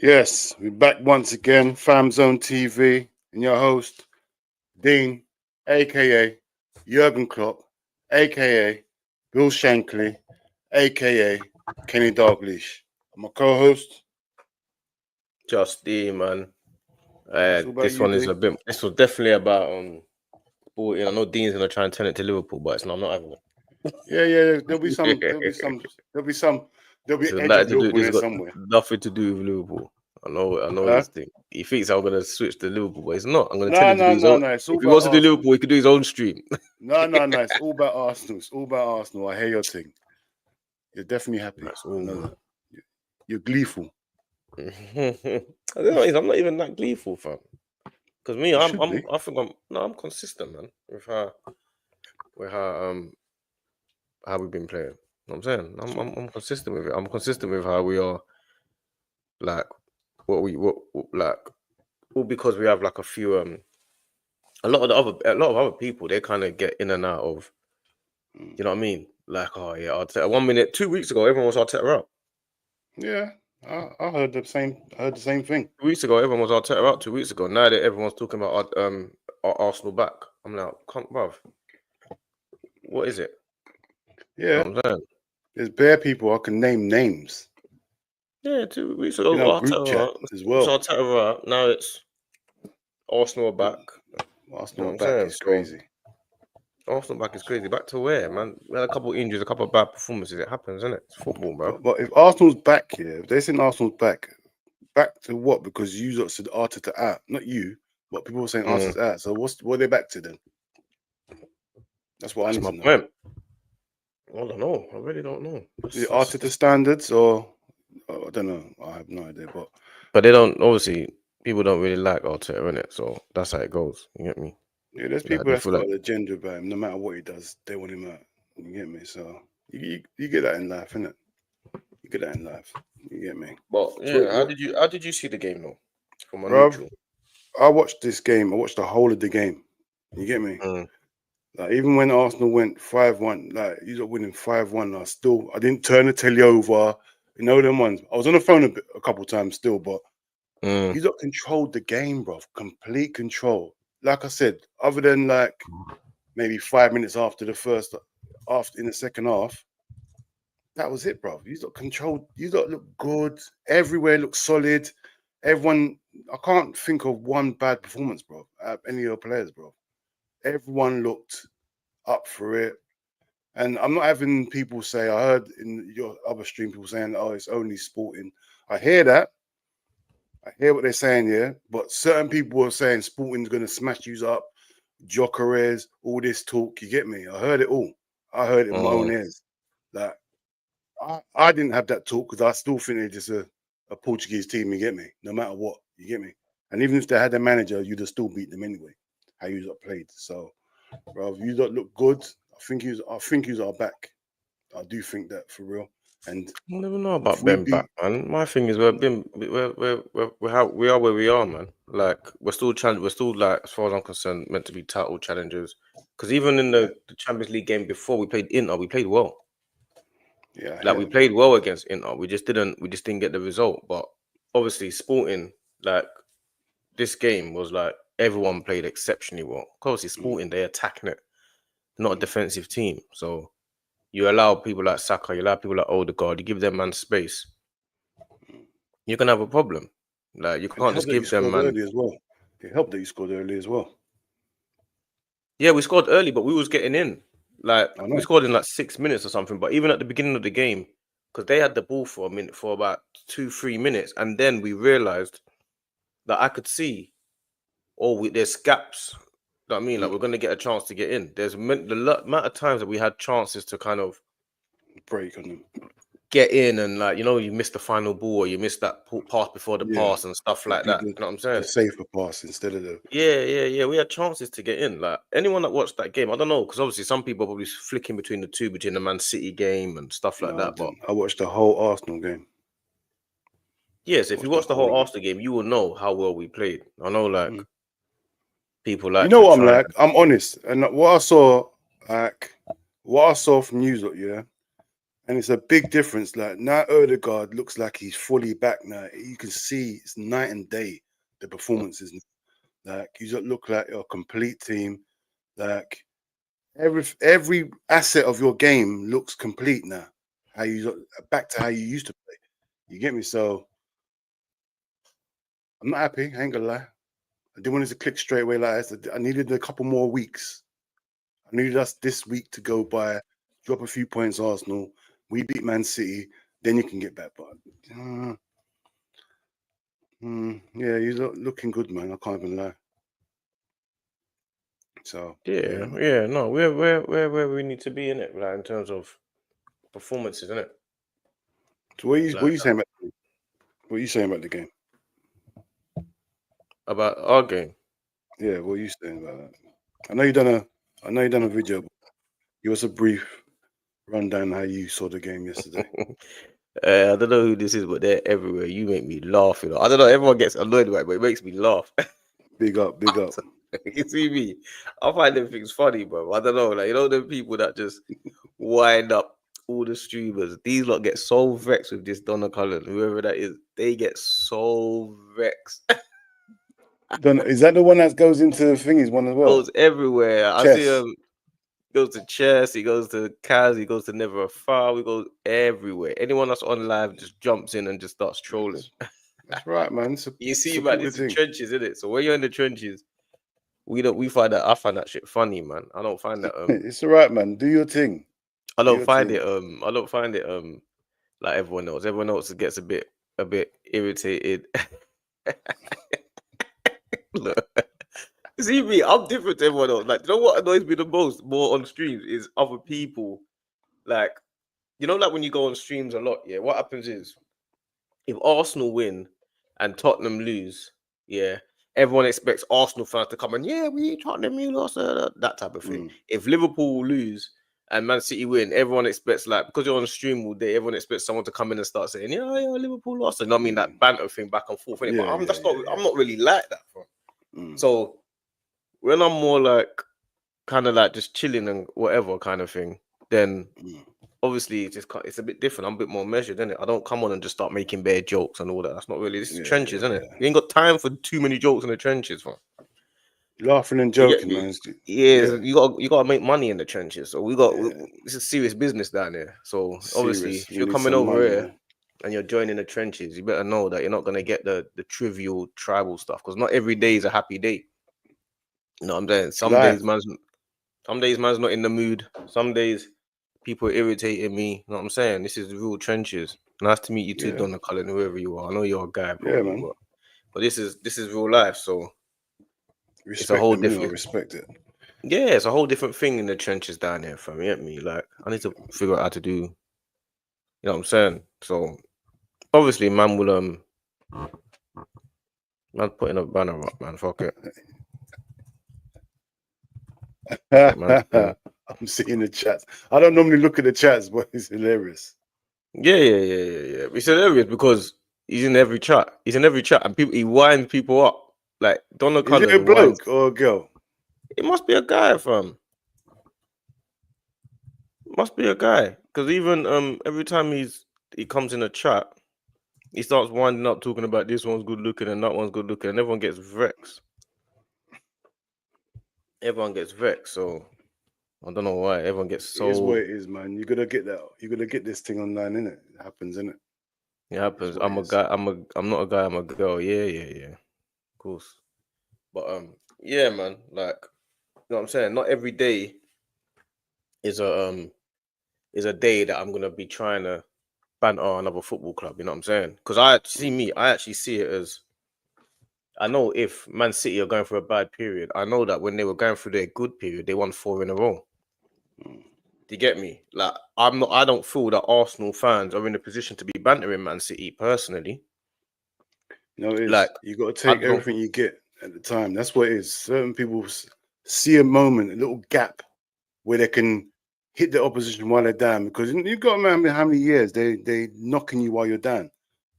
Yes, we're back once again, FamZone TV, and your host, Dean, aka Jurgen Klopp, aka Bill Shankly, aka Kenny Dalglish. My co-host. Just D, man. It's all about This you, one is D. a bit. This was definitely about sporting. I know Dean's gonna try and turn it to Liverpool, but it's not. I'm not having it. Yeah. There'll be It's edge of nothing to do. Liverpool in This there has got somewhere. nothing to do with Liverpool. I know Huh? this thing. He thinks I'm gonna switch to Liverpool, but it's not. I'm gonna tell No, him to do no, his no, own. no. It's all If he about wants to do Arsenal. Liverpool, he can do his own stream. No. It's all about Arsenal. It's all about Arsenal. I hear your thing. You're definitely happy. That's I all, know man. that. You're gleeful. I don't know. I'm not even that gleeful, fam. Because me, You should be. I'm consistent, man, with how we've been playing. You know what I'm saying? I'm consistent with it. I'm consistent with how we are, like what like, all because we have like a few a lot of other people, they kind of get in and out of, you know what I mean? Like, oh yeah, Arteta. 1 minute, 2 weeks ago, everyone was Arteta out. Yeah, I heard the same. I heard the same thing. 2 weeks ago, everyone was Arteta out. 2 weeks ago, now that everyone's talking about our Arsenal back, I'm like, bruv, what is it? Yeah, You know what I'm saying? there's bare people I can name names. Yeah, 2 weeks ago, In our group chat as It's well. Arteta out. Now it's Arsenal are back. You know Arsenal what I'm back saying? is So crazy. Arsenal back is crazy. Back to where, man? We had a couple of injuries, a couple of bad performances. It happens, isn't it? It's football, bro. But if Arsenal's back here, if they send Arsenal's back to what? Because you lot said Arteta out, not you, but people were saying Arteta's out. So what are they back to then? That's what I need That's my to know. point. I don't know. I really don't know. Is it Arteta standards or I don't know. I have no idea. But they don't. Obviously, people don't really like Arteta, innit? So that's how it goes. You get me? Yeah, there's Like, people they that's feel got like, an agenda about him. No matter what he does, they want him out. You get me? So you get that in life, innit? You get that in life. You get me? well, So, yeah. How did you see the game though? From a bruv, neutral. I watched this game. I watched the whole of the game. You get me? Like even when Arsenal went 5-1, like you got winning 5-1, I didn't turn the telly over. You know them ones. I was on the phone a couple times still, but you got controlled the game, bro. Complete control. Like I said, other than like maybe 5 minutes after in the second half, that was it, bro. You got controlled. You got look good. Everywhere looked solid. Everyone, I can't think of one bad performance, bro. Any of your players, bro. Everyone looked up for it. And I'm not having people say, I heard in your other stream people saying, oh, it's only sporting. I hear that. I hear what they're saying, yeah. But certain people are saying sporting's going to smash you up, Jokeres, all this talk. You get me? I heard it all. I heard it in my own ears. Like, I didn't have that talk because I still think they're just a Portuguese team, you get me? No matter what, you get me? And even if they had a manager, you'd have still beat them anyway, how you lot played. So, bro, you lot look good. I think you are back. I do think that for real. And I never know if about we Ben beat, back, man. My thing is we are where we are, man. Like we're still like, as far as I'm concerned, meant to be title challengers. Because even in the Champions League game before we played Inter, we played well. yeah, Like we played well against Inter. We just didn't get the result. But obviously, Sporting, like this game was like everyone played exceptionally well. Obviously, Sporting, they're attacking it. They're not a defensive team, so you allow people like Saka, you allow people like Odegaard, you give them man space, you're gonna have a problem. Like you and it can't just helped that you give them scored man. early as well. It helped that you scored early as well. Yeah, we scored early, but we was getting in. Like I we know. scored in like 6 minutes or something. But even at the beginning of the game, because they had the ball for a minute, for about 2-3 minutes, and then we realized that I could see, there's gaps. You know what I mean? Like we're gonna get a chance to get in. There's the amount of times that we had chances to kind of Break on them. get in, and like you missed the final ball, or you missed that pass before the Yeah. pass and stuff You like do that. You know what I'm the saying? safer pass instead of the. Yeah. We had chances to get in. Like anyone that watched that game, I don't know, because obviously some people are probably flicking between the two, between the Man City game and stuff like No, I that. But didn't. I watched the whole Arsenal game. yes, if you Watched the watch the whole whole of it. Arsenal game, you will know how well we played. I know, like Mm. people You like know to what I'm try. like? I'm honest. And what I saw, like, what I saw from you lot, yeah, And it's a big difference. Like now, Odegaard looks like he's fully back now. You can see it's night and day. The performances, like you look like a complete team. Like every asset of your game looks complete now. How you back to how you used to play. You get me? So I'm not happy. I ain't gonna lie. I didn't want it to click straight away like this. I needed a couple more weeks. I needed us this week to go by, drop a few points, Arsenal. We beat Man City, then you can get back. But yeah, you're looking good, man. I can't even lie. So yeah, no, where we need to be in it, like in terms of performances, isn't it? So what are you saying about the game? About our game? Yeah, what are you saying about that? I know you done a video. But give us a brief rundown how you saw the game yesterday. I don't know who this is, but they're everywhere. You make me laugh. You know, I don't know. Everyone gets annoyed by it, but it makes me laugh. Big up. You see me? I find them things funny, bro. I don't know, like them people that just wind up all the streamers. These lot get so vexed with this Donna Cullen, whoever that is. They get so vexed. Is that the one that goes into the thingies one as well? Goes everywhere. Chess. I see him. Goes to chess, he goes to Kaz, he goes to Never a Foul, he goes everywhere. Anyone that's on live just jumps in and just starts trolling. That's right, man. You see, man, it's the trenches, isn't it? So when you're in the trenches, I find that shit funny, man. I don't find that it's all right, man. Do your thing. I don't find it like everyone else. Everyone else gets a bit irritated. Look. See me, I'm different to everyone else. Like, you know what annoys me the most more on streams is other people. Like, like when you go on streams a lot, yeah, what happens is if Arsenal win and Tottenham lose, yeah, everyone expects Arsenal fans to come and, yeah, we Tottenham, you lost, that type of thing. If Liverpool lose and Man City win, everyone expects, like, because you're on stream all day, everyone expects someone to come in and start saying, yeah, Liverpool lost. And I mean, that banter thing back and forth. Yeah, but I'm not really like that, bro. So when I'm more like kind of like just chilling and whatever kind of thing, then obviously it's a bit different. I'm a bit more measured, isn't it? I don't come on and just start making bare jokes and all that. That's not really. This is trenches, isn't it? You ain't got time for too many jokes in the trenches, man. Laughing and joking, man. Yeah, you got to make money in the trenches. So this is serious business down there. So obviously, if you're coming over here and you're joining the trenches, you better know that you're not gonna get the trivial tribal stuff, because not every day is a happy day. You know what I'm saying? Some days man's not in the mood. Some days people are irritating me. You know what I'm saying? This is the real trenches. Nice to meet you too, Donna Cullen, whoever you are. I know you're a guy, probably, but this is real life. So it's a whole different. Respect it. Yeah, it's a whole different thing in the trenches down there, fam. You get me? Like, I need to figure out how to do. You know what I'm saying? So obviously, man will man putting a banner up, man. Fuck it. I'm seeing the chats. I don't normally look at the chats, but it's hilarious. Yeah. It's hilarious because he's in every chat. And he winds people up. Like Donna Cullen. Is it a bloke or a girl? It must be a guy, fam. Must be a guy. Because even every time he comes in a chat, he starts winding up talking about this one's good looking and that one's good looking, and everyone gets vexed. So I don't know why everyone gets so. It is what it is, man. You gotta get that. You gotta get this thing online, innit? It happens, innit? It happens. I'm a guy. I'm not a guy. I'm a girl. Yeah. Of course. But yeah, man. Like, you know what I'm saying? Not every day is a day that I'm gonna be trying to banter another football club. You know what I'm saying? Because I actually see it as. I know if Man City are going through a bad period, I know that when they were going through their good period, they won 4 in a row. Do you get me? Like, I don't feel that Arsenal fans are in a position to be bantering Man City personally. No, it is. Like, you got to take everything you get at the time. That's what it is. Certain people see a moment, a little gap where they can hit the opposition while they're down, because you've got to remember how many years they knocking you while you're down.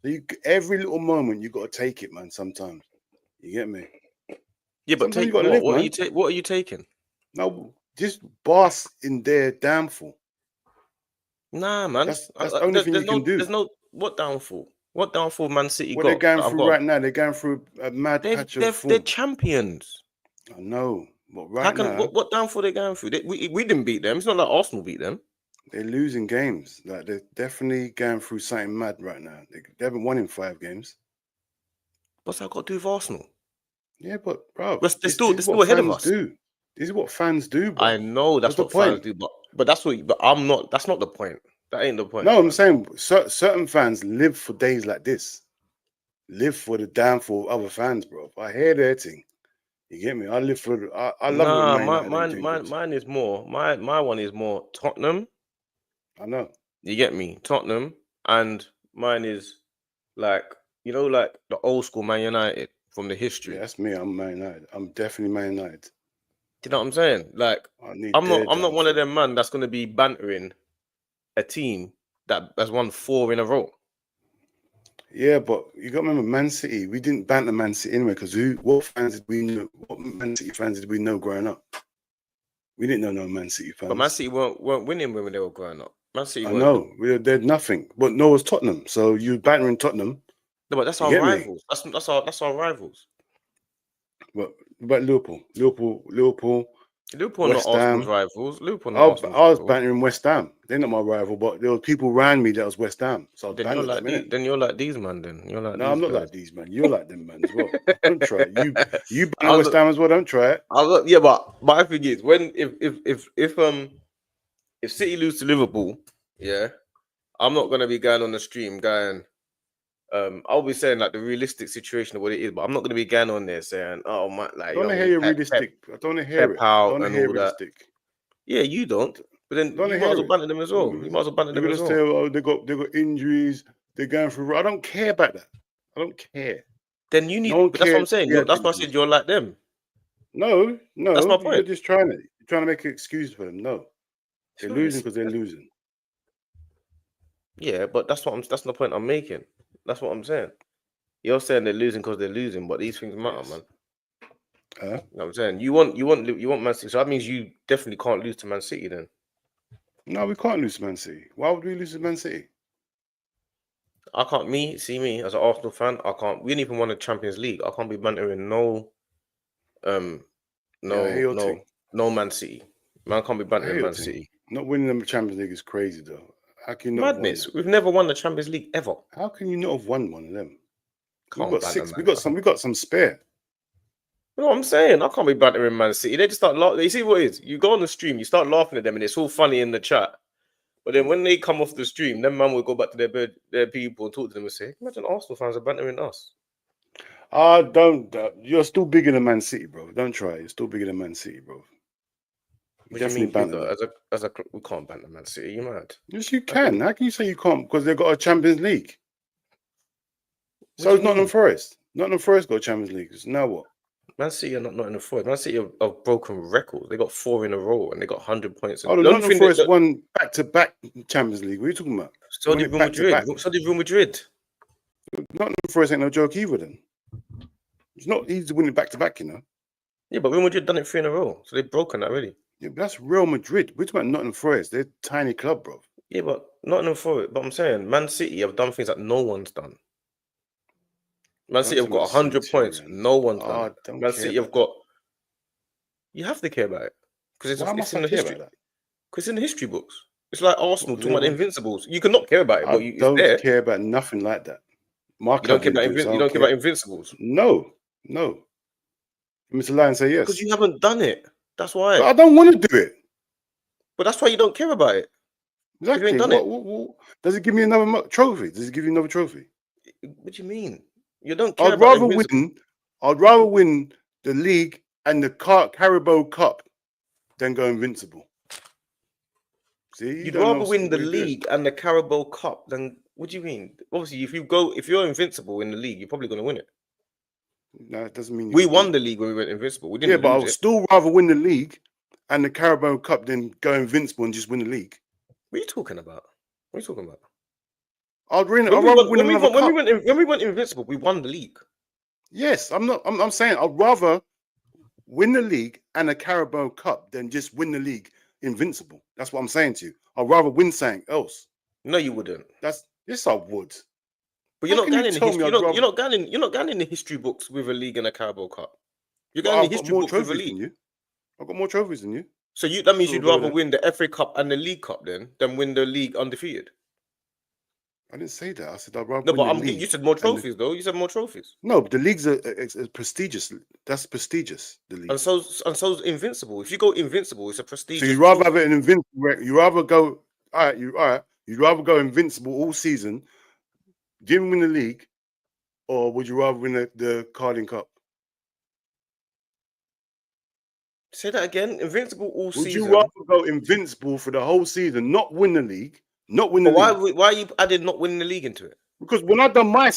So every little moment you got to take it, man. Sometimes. You get me? Yeah, but take what? What are you taking? No, just bask in their downfall. Nah, man. That's the only thing you can do. There's no what downfall. What downfall Man City What they're got? going That I've through got. right now, they're going through a mad patch of They're form. champions. I know, but How right can now what downfall they going through? We didn't beat them. It's not like Arsenal beat them. they're losing games. Like they're definitely going through something mad right now. They haven't won in 5 games. What's that got to do with Arsenal? Yeah, but bro, They're this still is what ahead of fans us. do. This is what fans do, I bro. know What's that's the what fans point? do, but that's what. But I'm not. That's not the point. That ain't the point. No, I'm saying certain fans live for days like this. Live for the downfall of other fans, bro. I hear their thing. You get me? I live for. I love it when Nah, Man United ain't doing good. mine is more. My one is more Tottenham. I know. You get me? Tottenham, and mine is like like the old school Man United from the history. Yeah, that's me. I'm Man United. I'm definitely Man United. Do you know what I'm saying? Like, I need I'm their not one of downfall. them man that's gonna be bantering a team that has won 4 in a row. Yeah, but you got to remember Man City. We didn't banter Man City anyway because what fans did we know? What Man City fans did we know growing up? We didn't know no Man City fans. But Man City weren't winning when they were growing up. Man City I weren't. know. They're nothing. But no, it's Tottenham. So you bantering Tottenham. No, but that's You our get me? rivals. That's our rivals. But Liverpool. Liverpool are not West Arsenal's Ham. rivals. Liverpool are I not Arsenal's was rivals. bantering West Ham. They're not my rival, but there were people around me that was West Ham. So I was Then you're bantered like them, innit? then you're like these man. Then you're like No, these I'm not guys. like these, man. You're like them, man, as well. Don't try it. You banter I'm West not, Ham as well. Don't try it. yeah, but my thing is when if City lose to Liverpool, yeah, I'm not gonna be going on the stream going. I'll be saying like the realistic situation of what it is, but I'm not gonna be going on there saying, "Oh my, like I you don't know want what to I hear mean, you realistic. I don't want to hear pep it. I don't out want to and hear all that." realistic. Yeah, you don't, but then I don't want you to might as hear well it. banter them as well. You might as well banter You're them gonna as say, well. "Oh, they got injuries. They're going through." I don't care about that. I don't care. Then you No need. one But that's what I'm cares. saying. We had That's why I said injuries. you're like them. No, That's my you're point. just trying to. You're trying to make an excuse for them. No, It's they're not losing because they're losing. Yeah, but that's the point I'm making. That's what I'm saying. You're saying they're losing because they're losing, but these things matter, Yes. man. Huh? You know what I'm saying? You want Man City, so that means you definitely can't lose to Man City then. No, we can't lose to Man City. Why would we lose to Man City? I can't see me as an Arsenal fan, I can't we didn't even won the Champions League. I can't be bantering no Yeah, I hear your thing. no Man City. Man can't be I hear bantering your Man thing. City. Not winning the Champions League is crazy, though. How can you not have won Madness. that? We've never won the Champions League ever. How can you not have won one of them? We've Can't got banter 6. man. We got some spare. You know what I'm saying? I can't be bantering Man City. They just start laughing. You see what it is? You go on the stream, you start laughing at them, and it's all funny in the chat. But then when they come off the stream, then man will go back to their people and talk to them and say, "Imagine Arsenal fans are bantering us." Don't. You're still bigger than Man City, bro. Don't try it. You're still bigger than Man City, bro. What do you Definitely mean banter bigger? them. We can't banter Man City. You mad? Yes, you can. How can you say you can't? Because they've got a Champions League. What So do is you Nottingham mean? Forest. Nottingham Forest got a Champions League. So now what? Man City are not in the Forest. Man City have broken records. They got 4 in a row and they got 100 points. Oh, And the the only Nottingham thing Forest won back-to-back Champions League. What are you talking about? They so won did it Real Madrid. back-to-back. So did Real Madrid. Nottingham Forest ain't no joke either. Then it's not easy to win it back-to-back, you know. Yeah, but Real Madrid done it 3 in a row. So they've broken that already. Yeah, but that's Real Madrid. We're talking about Nottingham Forest. They're a tiny club, bro. Yeah, but not in the Forest. But I'm saying Man City have done things that no one's done. Man City have got 100 points. No one's done it. Don't Man care City about have got. You have to care about it because Why it's must I in the care history. about that? Because it's in the history books. It's like Arsenal Because talking they about the won. Invincibles. You cannot care about it, but it's Don't there. care about nothing like that. My You don't club care didn't about do it, so I you don't don't care care. about Invincibles No. Mr. Lion say because yes. you haven't done it. That's why. But I don't want to do it. But that's why you don't care about it. Exactly. You ain't done What does it give me another trophy? Does it give you another trophy? it. What do you mean? You don't care about Invincibles. I'd rather win the league and the Carabao Cup than go invincible. See, you You'd don't know rather win the what you're doing. league and the Carabao Cup than what do you mean? Obviously, if you're invincible in the league, you're probably going to win it. No, it doesn't mean We won the league when we went invincible. We didn't Yeah, but I lose would it. still rather win the league and the Carabao Cup than go invincible and just win the league. What are you talking about? What are you talking about? I'd rather win another cup. When we went invincible, we won the league. Yes, I'm saying I'd rather win the league and a Carabao Cup than just win the league. invincible. That's what I'm saying to you. I'd rather win something else. No, you wouldn't. Yes, I would. But you're How not can going you in the tell history. me I'd rather? You're not going in the history books with a league and a Carabao Cup. You're But going in I've the got history more books with a trophies league. than you. I've got more trophies than you. So that means So you'd we'll go rather there. win the FA Cup and the League Cup than win the league undefeated. I didn't say that. I said I'd rather No, win but the league. you said more trophies though. You said more trophies. No, but the leagues are prestigious. That's prestigious. The league. And so's Invincible. If you go Invincible, it's a prestigious. So you'd rather have it an invincible. You rather go. All right. You'd rather go invincible all season, didn't win the league, or would you rather win the Carling Cup? Say that again. Invincible all season. Would you rather go invincible for the whole season, not win the league, not win the league? Why are you adding not winning the league into it? Because when I done my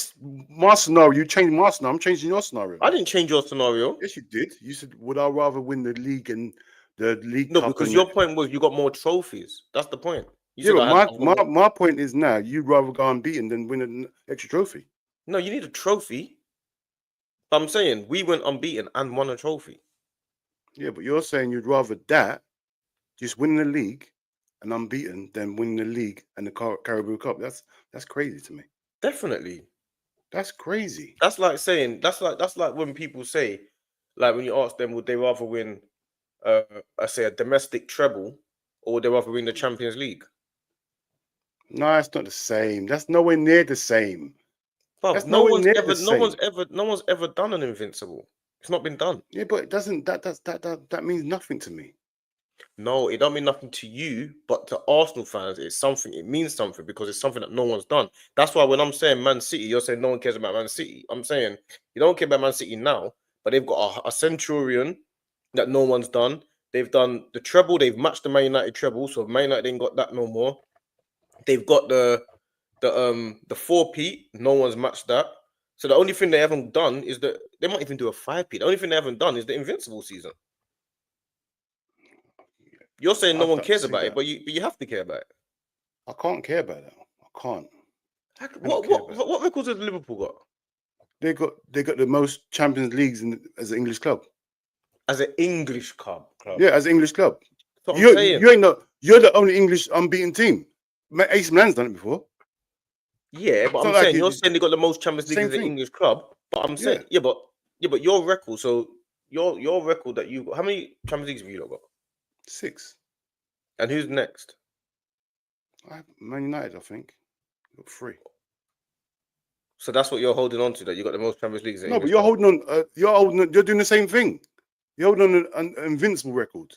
scenario, you changed my scenario. I'm changing your scenario. I didn't change your scenario. Yes, you did. You said, would I rather win the league and the league No, cup? because your point was you got more trophies. That's the point. Yeah, but my point is now you'd rather go unbeaten than win an extra trophy. No, you need a trophy. But I'm saying we went unbeaten and won a trophy. Yeah, but you're saying you'd rather that just win the league and unbeaten than win the league and the Caribou Cup. That's crazy to me. Definitely. That's crazy. That's like saying that's like when people say, like when you ask them, would they rather win I say a domestic treble or would they rather win the Champions League? No, it's not the same. That's nowhere near the same. But no one's ever done an Invincible. It's not been done. Yeah, but it doesn't that means nothing to me. No, it don't mean nothing to you, but to Arsenal fans, it means something because it's something that no one's done. That's why when I'm saying Man City, you're saying no one cares about Man City. I'm saying you don't care about Man City now, but they've got a Centurion that no one's done. They've done the treble, they've matched the Man United treble, so Man United ain't got that no more. They've got the 4-peat, no one's matched that. So the only thing they haven't done is that they might even do a 5-peat. The only thing they haven't done is the Invincible season. You're saying no one cares about it, but you have to care about it. I can't care about that. I can't. What records has Liverpool got? They got the most Champions Leagues as an English club. As an English club. Yeah, as an English club. You're the only English unbeaten team. AC Milan's done it before. Yeah, but you're saying they got the most Champions League as an English club. But I'm saying, but your record. So your record that you got. How many Champions Leagues have you got? 6. And who's next? Man United, I think. Got 3. So that's what you're holding on to, that you got the most Champions Leagues. No, but you're holding on. You're doing the same thing. You're holding on an invincible record.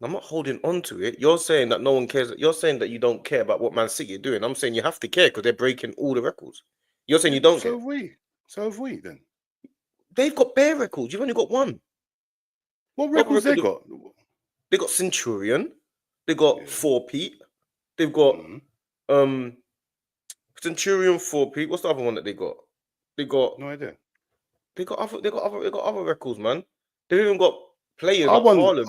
I'm not holding on to it. You're saying that no one cares. You're saying that you don't care about what Man City are doing. I'm saying you have to care because they're breaking all the records. You're saying you don't care. So have we then. They've got bare records. You've only got one. What records they got? They got Centurion. They got 4-peat. They've got Centurion 4-peat. What's the other one that they got? They got no idea. They got other records, man. They've even got players. I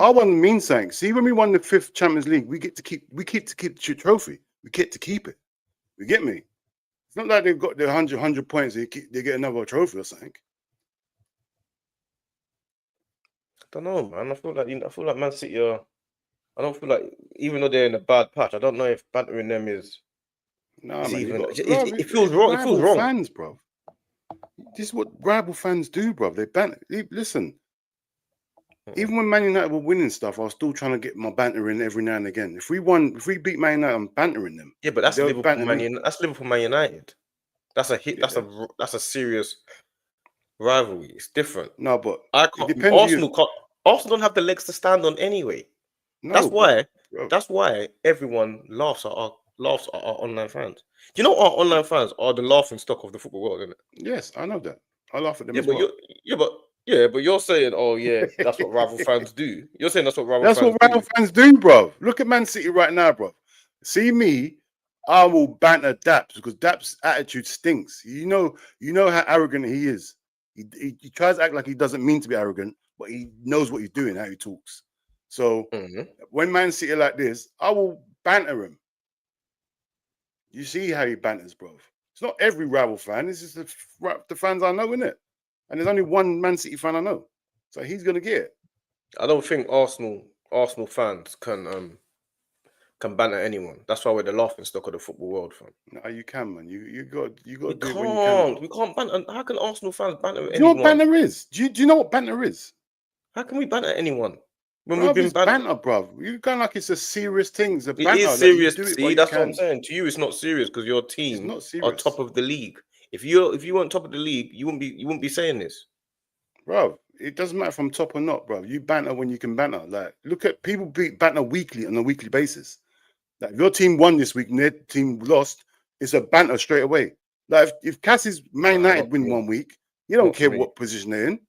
won mean something. See, when we won the 5th Champions League, we get to keep the trophy. We get to keep it. You get me? It's not like they've got their 100 points. They get another trophy or something. I don't know, man. I feel like Man City are. I don't feel like, even though they're in a bad patch, I don't know if bantering them is. No, man. It feels wrong. It feels wrong. Fans, bro. This is what rival fans do, bro. They banter. Listen. Even when Man United were winning stuff, I was still trying to get my banter in every now and again. If we beat Man United, I'm bantering them. Yeah, but that's Liverpool Man United. That's Liverpool Man United. That's a hit. Yeah. That's a serious rivalry. It's different. No, but I can't. Arsenal don't have the legs to stand on anyway. No, that's why everyone laughs at our online fans. Do you know our online fans are the laughing stock of the football world, isn't it? Yes, I know that. I laugh at them as well. But you're saying, oh yeah, that's what rival fans do. You're saying that's what rival fans do, bro. Look at Man City right now, bro. See me, I will banter Daps because Daps' attitude stinks. You know how arrogant he is. He tries to act like he doesn't mean to be arrogant, but he knows what he's doing, how he talks. So when Man City are like this, I will banter him. You see how he banters, bro. It's not every rival fan. This is the fans I know, innit? And there's only one Man City fan I know. So he's going to get it. I don't think Arsenal Arsenal fans can banter anyone. That's why we're the laughing stock of the football world, fam. No, you can, man. You got to do We it when you can. can't. We can't banter. How can Arsenal fans banter Do you know what anyone? banter is? Do you know what banter is? How can we banter anyone when Bruv, we've been it's banter? banter, bruv. You're going like it's a serious thing. It's a It banter. is Like, serious. you do it See, while you that's what I'm can. saying. To you, it's not serious because your It's team not are serious. top of the league. If you weren't top of the league, you wouldn't be saying this. Bruv, it doesn't matter if I'm top or not, bruv. You banter when you can banter. Like, look at people banter weekly on a weekly basis. Like, if your team won this week and their team lost, it's a banter straight away. Like, if Cassie's Man United win 1 week, you don't care what position they're in.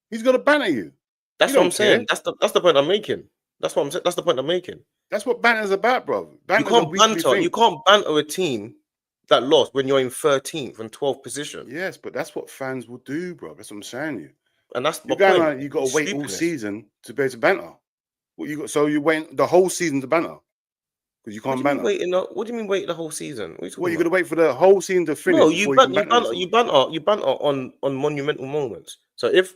He's got to banter you. That's what I'm saying. That's the point I'm making. That's what I'm saying. That's the point I'm making. That's what banter's about, bro. You can't banter. You can't banter a team that lost when you're in 13th and 12th position. Yes, but that's what fans will do, bro. That's what I'm saying. You. And that's you're going like you got to wait all season to be able to banter. What you got? So you wait the whole season to banter because you can't banter. What do you mean wait the whole season? What you got to wait for the whole season to finish? No, you banter on monumental moments. So if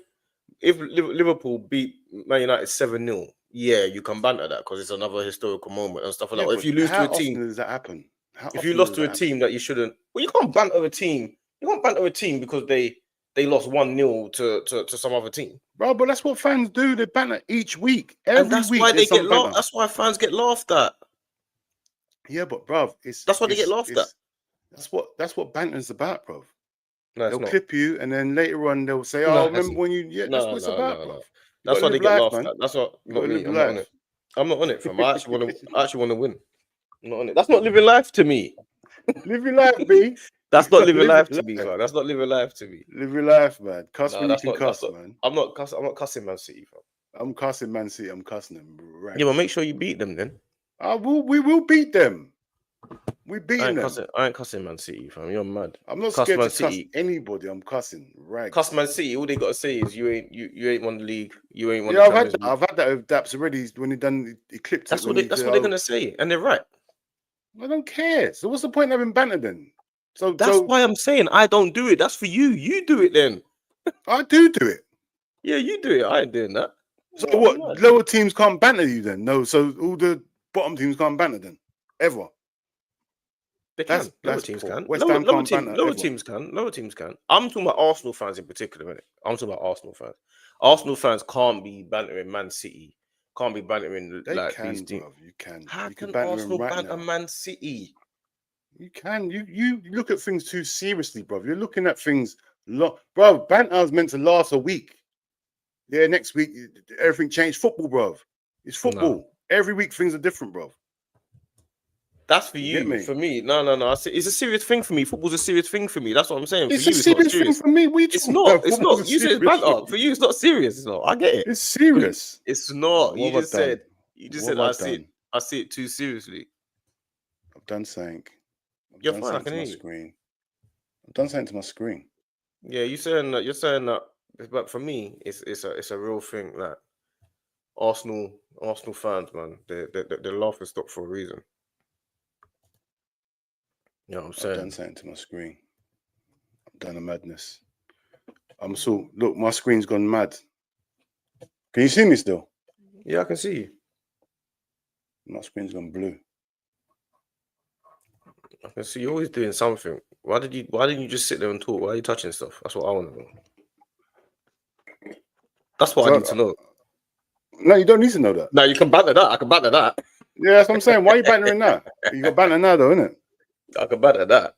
Liverpool beat Man United 7-0, yeah, you can banter that because it's another historical moment and stuff like that. Or if you lose to a team, how often does that happen? If you lost to a team that you shouldn't, well, you can't banter a team. You can't banter a team because they lost 1-0 to some other team, bro. But that's what fans do. They banter each week. Every week, why they get laughed. That's why fans get laughed at. Yeah, but bro, that's why they get laughed at. That's what banter's about, bro. No, they'll clip you, and then later on they'll say, "Oh, remember when you?" Yeah, that's what it's about, bro. That's why they get laughed at. That's what. Not me. I'm not on it. I'm not on it, fam. I actually want to win. I'm not on it. That's not living life to me. Live your life, B. That's not living life to me, man. That's not living life to me. Live your life, man. Cuss when you can cuss, man. I'm not cussing Man City, fam. I'm cussing Man City. I'm cussing them. Right. Yeah, but make sure you beat them then. We will beat them. We beating them. I ain't cussing Man City, fam. You're mad. I'm not scared to cuss anybody. I'm cussing. Right. Cuss Man City. All they gotta say is you ain't won the league. You ain't won. Yeah, I've had that with Daps already when he clipped. That's what they're gonna say, and they're right. I don't care. So what's the point of having banter then? So that's why I'm saying I don't do it. That's for you. You do it then. I do it. Yeah, you do it. I ain't doing that. So what? Lower teams can't banter you then? No. So all the bottom teams can't banter then? Ever? They can. Lower teams can. Lower teams can. I'm talking about Arsenal fans in particular, innit? I'm talking about Arsenal fans. Arsenal fans can't be bantering Man City. Can't be bantering these teams. You can. How can Arsenal banter Man City? You can. You look at things too seriously, bro. You're looking at things, bro. Banter's meant to last a week. Yeah, next week everything changed. Football, bro. It's football. No. Every week things are different, bro. That's for you. For me, no. It's a serious thing for me. Football's a serious thing for me. That's what I'm saying. It's a serious thing for me. It's not. It's not. You said banter. For you, it's not serious. It's not. I get it. It's serious. It's not. You just said. I see it too seriously. I've done something. You're fine. I can hear you. I've done something to my screen. Yeah, you're saying that. But for me, it's a real thing that Arsenal fans, man, they're laughing stock for a reason. You know what I'm saying? I've done something to my screen. I've done a madness. Look, my screen's gone mad. Can you see me still? Yeah, I can see you. My screen's gone blue. I can see you're always doing something. Why didn't you just sit there and talk? Why are you touching stuff? That's what I want to know. That's what I need to know. No, you don't need to know that. No, you can banter that. I can banter that. Yeah, that's what I'm saying. Why are you bantering that? You got banter now, though, innit? I can banter that.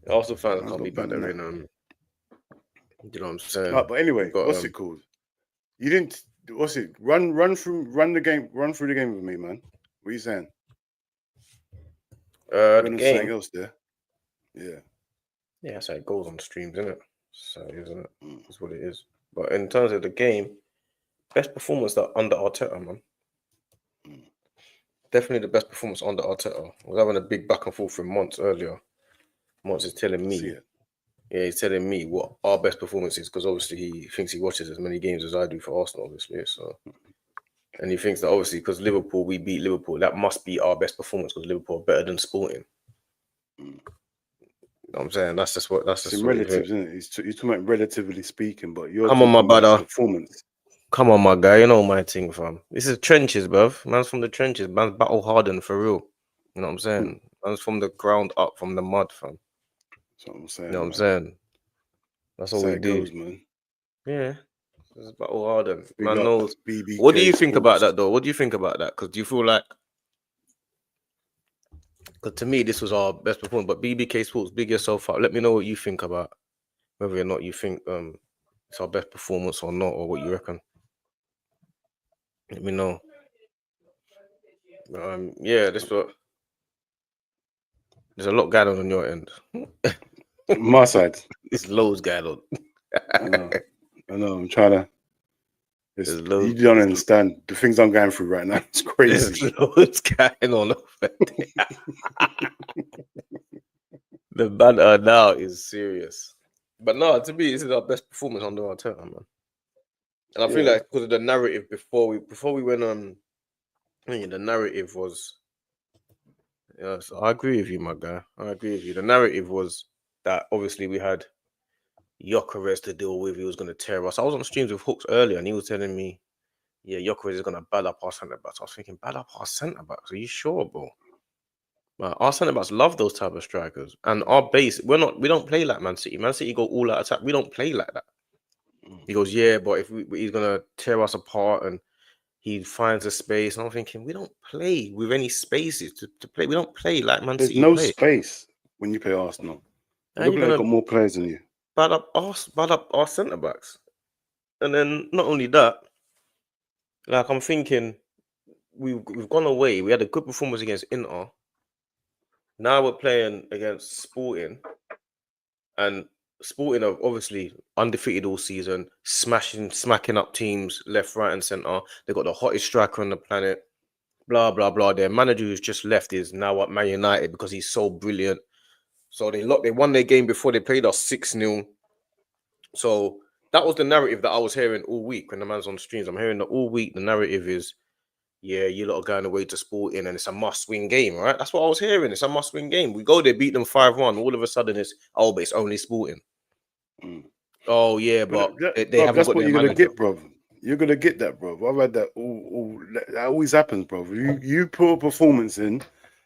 Also, fans can't be bantering. You know what I'm saying? But anyway, what's it called? You didn't. What's it? Run through the game with me, man. What are you saying? The game. Something else there. Yeah. Yeah, that's how it goes on streams, isn't it? So isn't it? That's what it is. But in terms of the game, best performance under Arteta, man. Definitely the best performance under Arteta. I was having a big back and forth with Monts earlier. Monts is telling me, he's telling me what our best performance is because obviously he thinks he watches as many games as I do for Arsenal, obviously. So, and he thinks that obviously because we beat Liverpool, that must be our best performance because Liverpool are better than Sporting. You know what I'm saying? That's just relative, isn't it? He's talking about relatively speaking, but you're come on, my brother. Performance. Come on, my guy. You know my thing, fam. This is trenches, bruv. Man's from the trenches. Man's battle hardened for real. You know what I'm saying? Man's from the ground up, from the mud, fam. That's what I'm saying. You know what I'm saying? That's all we do. Goes, man. Yeah. It's battle hardened. Big Man up knows. BBK What do you think about Sports. that, though? What do you think about that? Because do you feel like... Because to me, this was our best performance. But BBK Sports, big yourself up. Let me know what you think about whether or not you think it's our best performance or not, or what you reckon. Let me know. Yeah, this what... There's a lot going on your end. My side. There's loads going on. I know. I'm trying to... Loads, you don't understand the things I'm going through right now. It's crazy. There's loads going on. The banter now is serious. But no, to me, this is our best performance under our turn, man. And I feel like because of the narrative before we went on, the narrative was... Yes, I agree with you, my guy. I agree with you. The narrative was that obviously we had Gyökeres to deal with. He was going to tear us. I was on streams with Hooks earlier, and he was telling me, yeah, Gyökeres is going to bad up our centre backs. I was thinking, bad up our centre backs? Are you sure, bro? Our centre backs love those type of strikers, and our base, we don't play like Man City. Man City go all out attack. We don't play like that. He goes, yeah, but if he's going to tear us apart and he finds a space, and I'm thinking, we don't play with any spaces to play. We don't play like Man City. There's no space when you play Arsenal. They've got more players than you. Bad up our centre backs, and then not only that, like I'm thinking, we've gone away. We had a good performance against Inter. Now we're playing against Sporting, and Sporting are obviously undefeated all season, smacking up teams left, right, and centre. They've got the hottest striker on the planet. Blah blah blah. Their manager who's just left is now at Man United because he's so brilliant. So they won their game before. They played us 6-0. So that was the narrative that I was hearing all week when the man's on streams. I'm hearing that all week. The narrative is, yeah, you lot are going away to Sporting and it's a must-win game, right? That's what I was hearing. It's a must-win game. We go there, beat them 5-1. All of a sudden, but it's only Sporting. Oh yeah, but they haven't that's got what their you're manager. Gonna get, bro. You're gonna get that, bro. I've had that that always happens, bro. You put a performance in,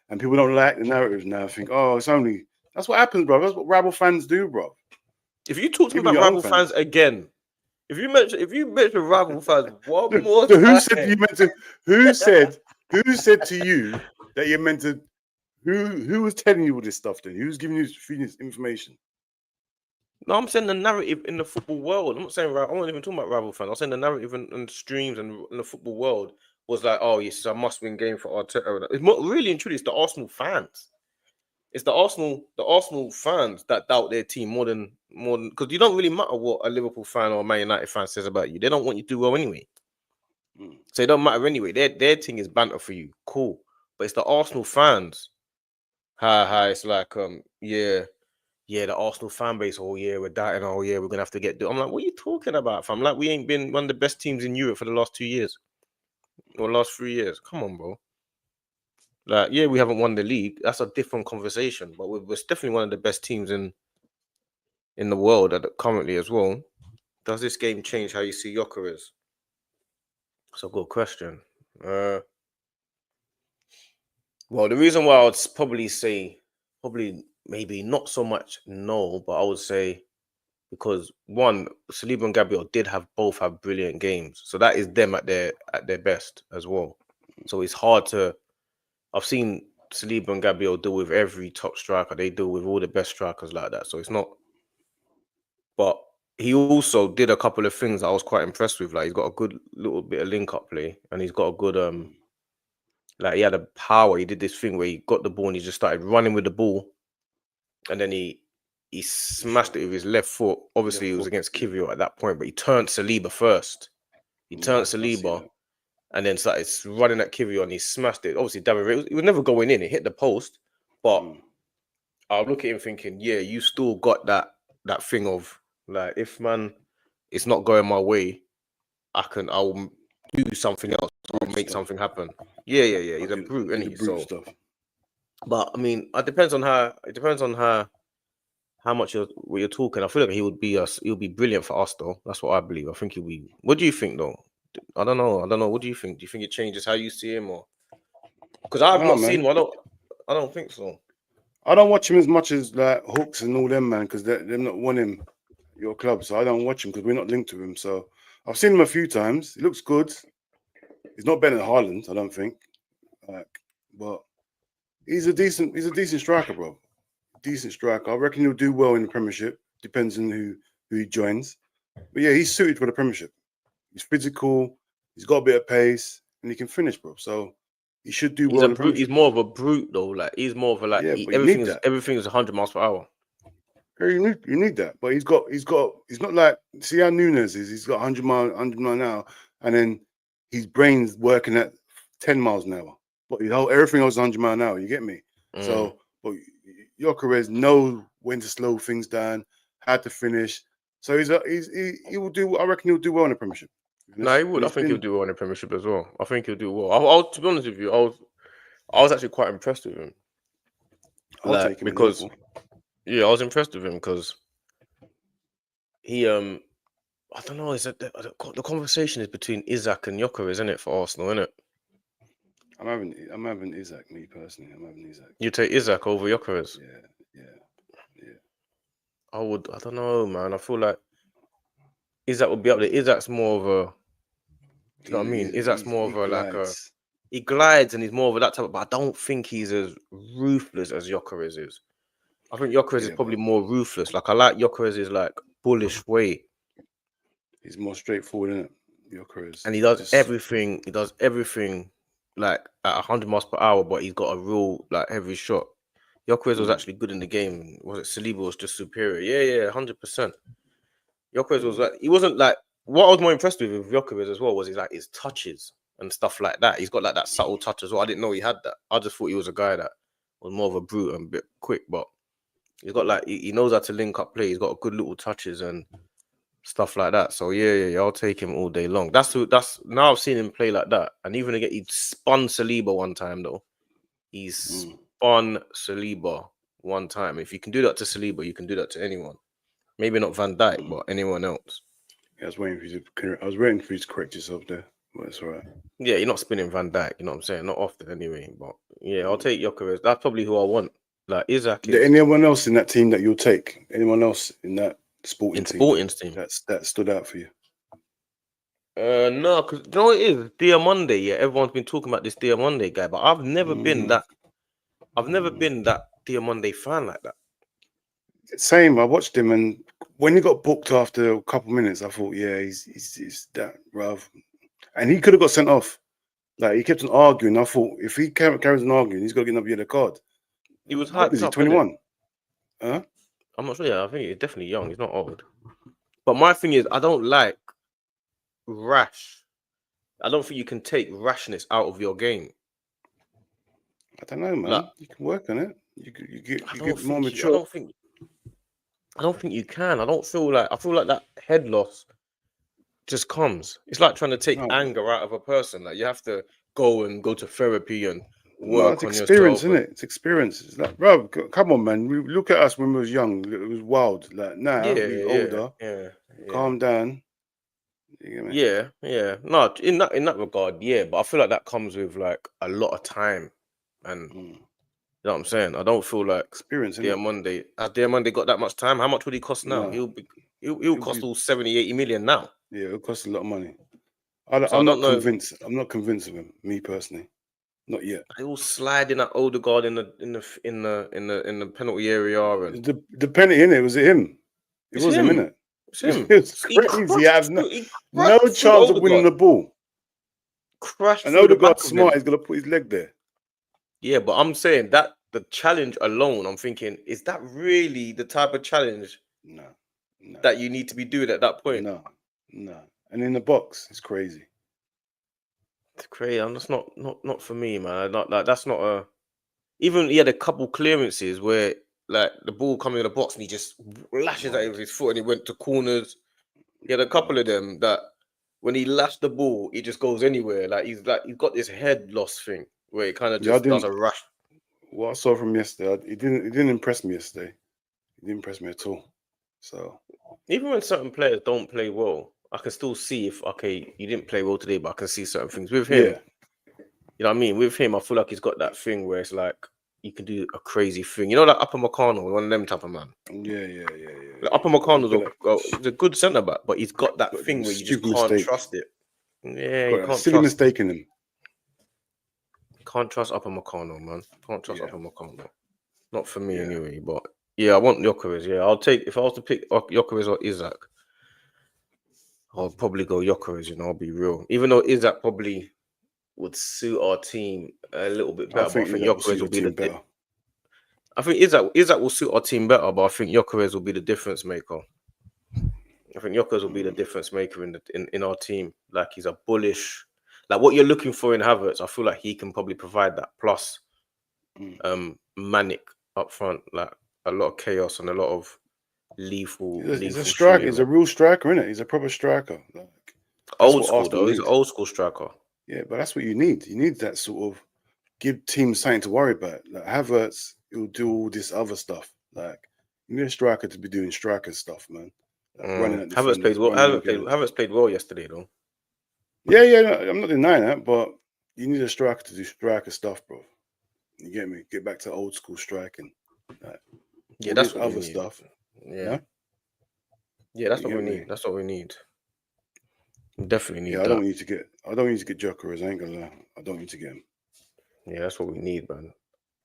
and people don't like the narrative now. Think, oh, it's only... That's what happens, bro. That's what rival fans do, bro. If you talk to me about rival fans again, if you mention rival fans one more time, who said you meant to? Who said to you that you're meant to? Who was telling you all this stuff? Then who's giving you this information? No, I'm saying the narrative in the football world. I'm not saying I'm not even talking about rival fans. I'm saying the narrative in streams and in the football world was like, oh, yes, it's a must-win game for Arteta. It's not really and truly, it's the Arsenal fans. It's the Arsenal fans that doubt their team more than because you don't really matter what a Liverpool fan or a Man United fan says about you. They don't want you to do well anyway. So it don't matter anyway. Their thing is banter for you. Cool. But it's the Arsenal fans. It's like, yeah, the Arsenal fan base, oh yeah, we're doubting, oh yeah, we're gonna have to get... I'm like, what are you talking about, fam? Like, we ain't been one of the best teams in Europe for the last 2 years. Or last 3 years. Come on, bro. Like, yeah, we haven't won the league. That's a different conversation. But we're definitely one of the best teams in the world currently as well. Does this game change how you see Gyökeres? That's a good question. Well, the reason why I would probably say, maybe not so much no, but I would say because one, Saliba and Gabriel both have brilliant games. So that is them at their best as well. So it's hard to... I've seen Saliba and Gabriel deal with every top striker. They deal with all the best strikers like that. So it's not... But he also did a couple of things I was quite impressed with. Like, he's got a good little bit of link-up play. And he's got a good... Like, he had a power. He did this thing where he got the ball and he just started running with the ball. And then he smashed it with his left foot. Obviously, it was against Kivio at that point, but he turned Saliba first. He turned Saliba and then started running at Kivio and he smashed it. Obviously, it was never going in. It hit the post. But I'll look at him thinking, yeah, you still got that thing of, like, if, man, it's not going my way, I'll do something else. I'll make something happen. Yeah. He's a brute, isn't he? So, but I mean, it depends on how much you're talking. I feel like he would be brilliant for us, though. That's what I believe. I think he'll be... What do you think, though? I don't know. What do you think? Do you think it changes how you see him, or because I've Nah, not seen man. him? I don't think so. I don't watch him as much as like Hooks and all them, man, because they're not wanting your club. So I don't watch him because we're not linked to him. So I've seen him a few times. He looks good. He's not better than Haaland, I don't think. But he's a decent striker, bro. Decent striker. I reckon he'll do well in the Premiership. Depends on who he joins. But yeah, he's suited for the Premiership. He's physical. He's got a bit of pace, and he can finish, bro. So he should do well in the Brute. He's Premiership. more of a brute, though. Like he's more of a like. Yeah, but you need that. Everything is 100 miles per hour. You need that. But he's not like, see how Nunes is. He's got 100 mile an hour, and then his brain's working at 10 miles an hour. But everything else is 100 miles an hour. You get me? So, but Gyökeres knows when to slow things down, how to finish. So he will do. I reckon he'll do well in the Premiership. No, he would. I think he'll do well in the Premiership as well. I think he'll do well. To be honest with you, I was actually quite impressed with him. I'll take him because I was impressed with him because he I don't know. Is that the conversation is between Isak and Gyökeres, isn't it, for Arsenal? Isn't it? I'm having Isak. Me personally, I'm having Isak. You take Isak over Gyökeres? Yeah. I would. I don't know, man. I feel like Isak would be up there. Isak's more of a. Do you know what I mean? Isak's more of a like a. He glides and he's more of a that type. But I don't think he's as ruthless as Gyökeres is. I think Gyökeres is probably more ruthless. Like I like Gyökeres' like bullish way. He's more straightforward, isn't it? Gyökeres. And he does everything. He does everything like at 100 miles per hour, but he's got a real like heavy shot. Gyökeres was actually good in the game. Was it Saliba was just superior? Yeah, 100%. Gyökeres was like he wasn't like what I was more impressed with Gyökeres as well was his touches and stuff like that. He's got like that subtle touch as well. I didn't know he had that. I just thought he was a guy that was more of a brute and a bit quick, but he's got like he knows how to link up play. He's got good little touches and stuff like that. So yeah, I'll take him all day long. That's now I've seen him play like that. And even again, he spun Saliba one time though. He's spun Saliba one time. If you can do that to Saliba, you can do that to anyone. Maybe not Van Dijk, but anyone else. Yeah, I was waiting for you to correct yourself there. But it's all right. Yeah, you're not spinning Van Dijk. You know what I'm saying? Not often anyway. But yeah, I'll take Gyökeres. That's probably who I want. Like Isak. Is there anyone else in that team that you'll take? Anyone else in that sporting team that stood out for you? No, because you know what it is? Diamonde, yeah. Everyone's been talking about this Diamonde guy, but I've never been that Diamonde fan like that. Same. I watched him, and when he got booked after a couple minutes, I thought, yeah, he's that rough, and he could have got sent off. Like he kept on arguing. I thought if he carries on arguing, he's got to get another yellow card. He was hyped up. Is he 21? Huh? I'm not sure. Yeah, I think he's definitely young. He's not old. But my thing is, I don't like rash. I don't think you can take rashness out of your game. I don't know, man. Like, you can work on it. You get more mature. I don't think you can. I feel like that head loss just comes. It's like trying to take anger out of a person. Like you have to go to therapy and work on experience, yourself. Isn't it? It's experience. It's like, bro, come on, man. We look at us when we was young. It was wild. Like now, we're older. Yeah. Calm down. You get me? Yeah. No, in that regard, yeah. But I feel like that comes with like a lot of time, and you know what I'm saying. I don't feel like experience. Diamonde has Diamonde got that much time? How much would he cost now? No. He'll cost all 70-80 million now. Yeah, it'll cost a lot of money. I'm not convinced. I'm not convinced of him. Me personally. Not yet. They all sliding at Odegaard in the penalty area, and the penalty in it was him. It was him in it. It's him. It's crazy. He has no chance of winning the ball. Crashed. And Odegaard's smart. He's gonna put his leg there. Yeah, but I'm saying that the challenge alone. I'm thinking, is that really the type of challenge? No. That you need to be doing at that point. No. And in the box, it's crazy. It's crazy. I'm just not for me, man. Not like that's not a. Even he had a couple clearances where like the ball coming in the box and he just lashes at it with his foot and he went to corners. He had a couple of them that when he lashed the ball, he just goes anywhere. Like he's got this head loss thing where he kind of just does a rush. What I saw from yesterday, it didn't impress me yesterday. It didn't impress me at all. So even when certain players don't play well, I can still see if you didn't play well today, but I can see certain things with him. Yeah. You know what I mean? With him, I feel like he's got that thing where it's like you can do a crazy thing. You know, like Upper McConnell, one of them type of man. Yeah. Like Upper McConnell's he's a good centre back, but he's got that thing where you just can't trust it. Yeah, you can't silly mistake in him. Can't trust Upper McConnell, man. Can't trust Upper McConnell. Not for me anyway. But yeah, I want Gyökeres. Yeah, I'll take if I was to pick Gyökeres or Isak, I'll probably go Gyökeres. You know, I'll be real. Even though Isak probably would suit our team a little bit better, but I think Gyökeres will be the better. I think Isak will suit our team better, but I think Gyökeres will be the difference maker. I think Gyökeres will be the difference maker in our team. Like he's a bullish, like what you're looking for in Havertz. I feel like he can probably provide that plus, manic up front, like a lot of chaos and a lot of lethal. He's a striker. He's a real striker, isn't it? He's a proper striker. Like, old school though. He's an old school striker. Yeah, but that's what you need. You need that sort of give teams something to worry about. Like Havertz, he'll do all this other stuff. Like you need a striker to be doing striker stuff, man. Like running at Havertz played well. Havertz played well yesterday, though. Yeah, no, I'm not denying that, but you need a striker to do striker stuff, bro. You get me? Get back to old school striking. Like, yeah, that's what other stuff. Yeah, that's what we need. That's what we need. We definitely need. Yeah, I don't need to get Gyökeres. I ain't gonna lie. I don't need to get him. Yeah, that's what we need, man.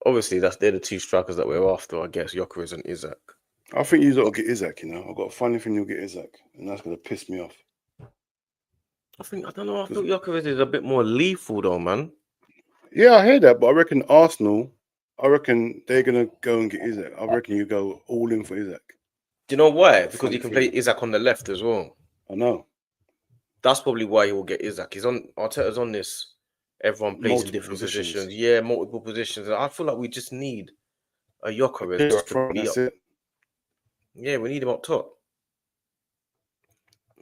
Obviously, they're the two strikers that we're after, I guess, Gyökeres and Isak. I think you've got to get Isak, you know. I've got a funny thing you'll get Isak, and that's going to piss me off. I feel Gyökeres is a bit more lethal, though, man. Yeah, I hear that, but I reckon Arsenal, they're going to go and get Isak. I reckon you go all in for Isak. Do you know why? Because you can play Isak on the left as well. I know. That's probably why he will get Isak. Arteta's on this. Everyone plays in different positions. Yeah, multiple positions. I feel like we just need a Gyökeres to be up. Yeah, we need him up top.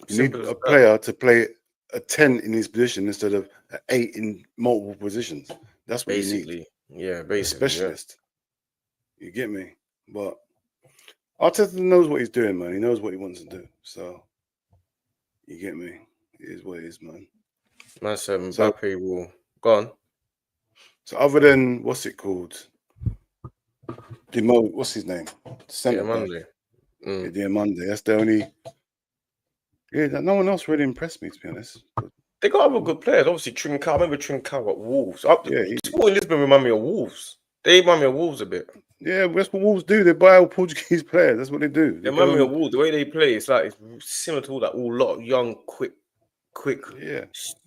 You need a player to play a 10 in his position instead of an 8 in multiple positions. That's what you need. Yeah, basically. A specialist. Yeah. You get me? But Arteta knows what he's doing, man. He knows what he wants to do. So, you get me? It is what it is, man. Man said Mbappe will... Go on. So, other than, what's it called? What's his name? Diamande. Diamande. That's the only... Yeah, no one else really impressed me, to be honest. They got other good players. Obviously, Trincao. I remember Trincao at Wolves. Sporting Lisbon remind me of Wolves. They remind me of Wolves a bit. Yeah, that's what Wolves do. They buy all Portuguese players. That's what they do. They remind me of Wolves. The way they play, it's similar to all lot of young, quick,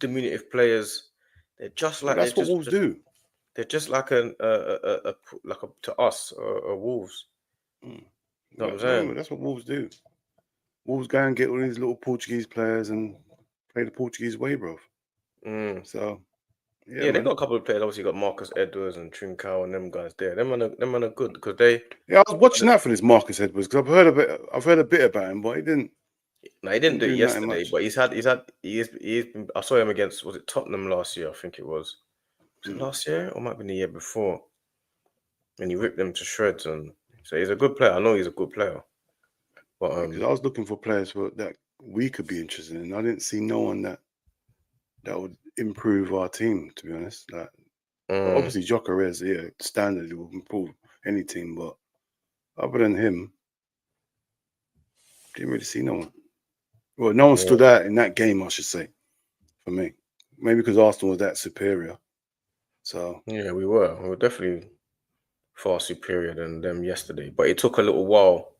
diminutive players. They're just like that's what Wolves do. They're just like to us, Wolves. You know what I'm saying? That's what Wolves do. Wolves go and get all these little Portuguese players and play the Portuguese way, bro. So, yeah, they got a couple of players. Obviously, got Marcus Edwards and Trincao and them guys there. Them man are good because they. Yeah, I was watching that for this Marcus Edwards because I've heard a bit about him, but he didn't. No, he didn't do it yesterday. But he's been. I saw him against, was it Tottenham last year? I think it was. Was it last year or might have been the year before? And he ripped them to shreds. And so he's a good player. I know he's a good player. But I was looking for players that we could be interested in. I didn't see no one that would improve our team, to be honest. Like obviously Gyökeres, standard will improve any team, but other than him, didn't really see no one. Well, no one stood out in that game, I should say, for me. Maybe because Arsenal was that superior. So yeah, we were definitely far superior than them yesterday. But it took a little while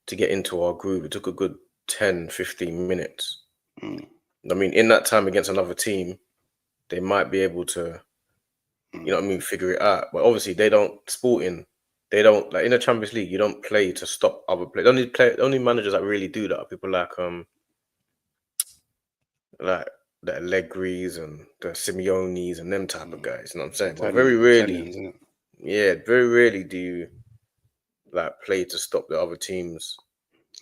to get into our groove. It took a good 10-15 minutes. I mean, in that time against another team, they might be able to, you know what I mean, figure it out. But obviously, they don't in the Champions League, you don't play to stop other players. The only managers that really do that are people like the Allegris and the Simeones and them type of guys. You know what I'm saying? But very rarely, very rarely do you play to stop the other teams.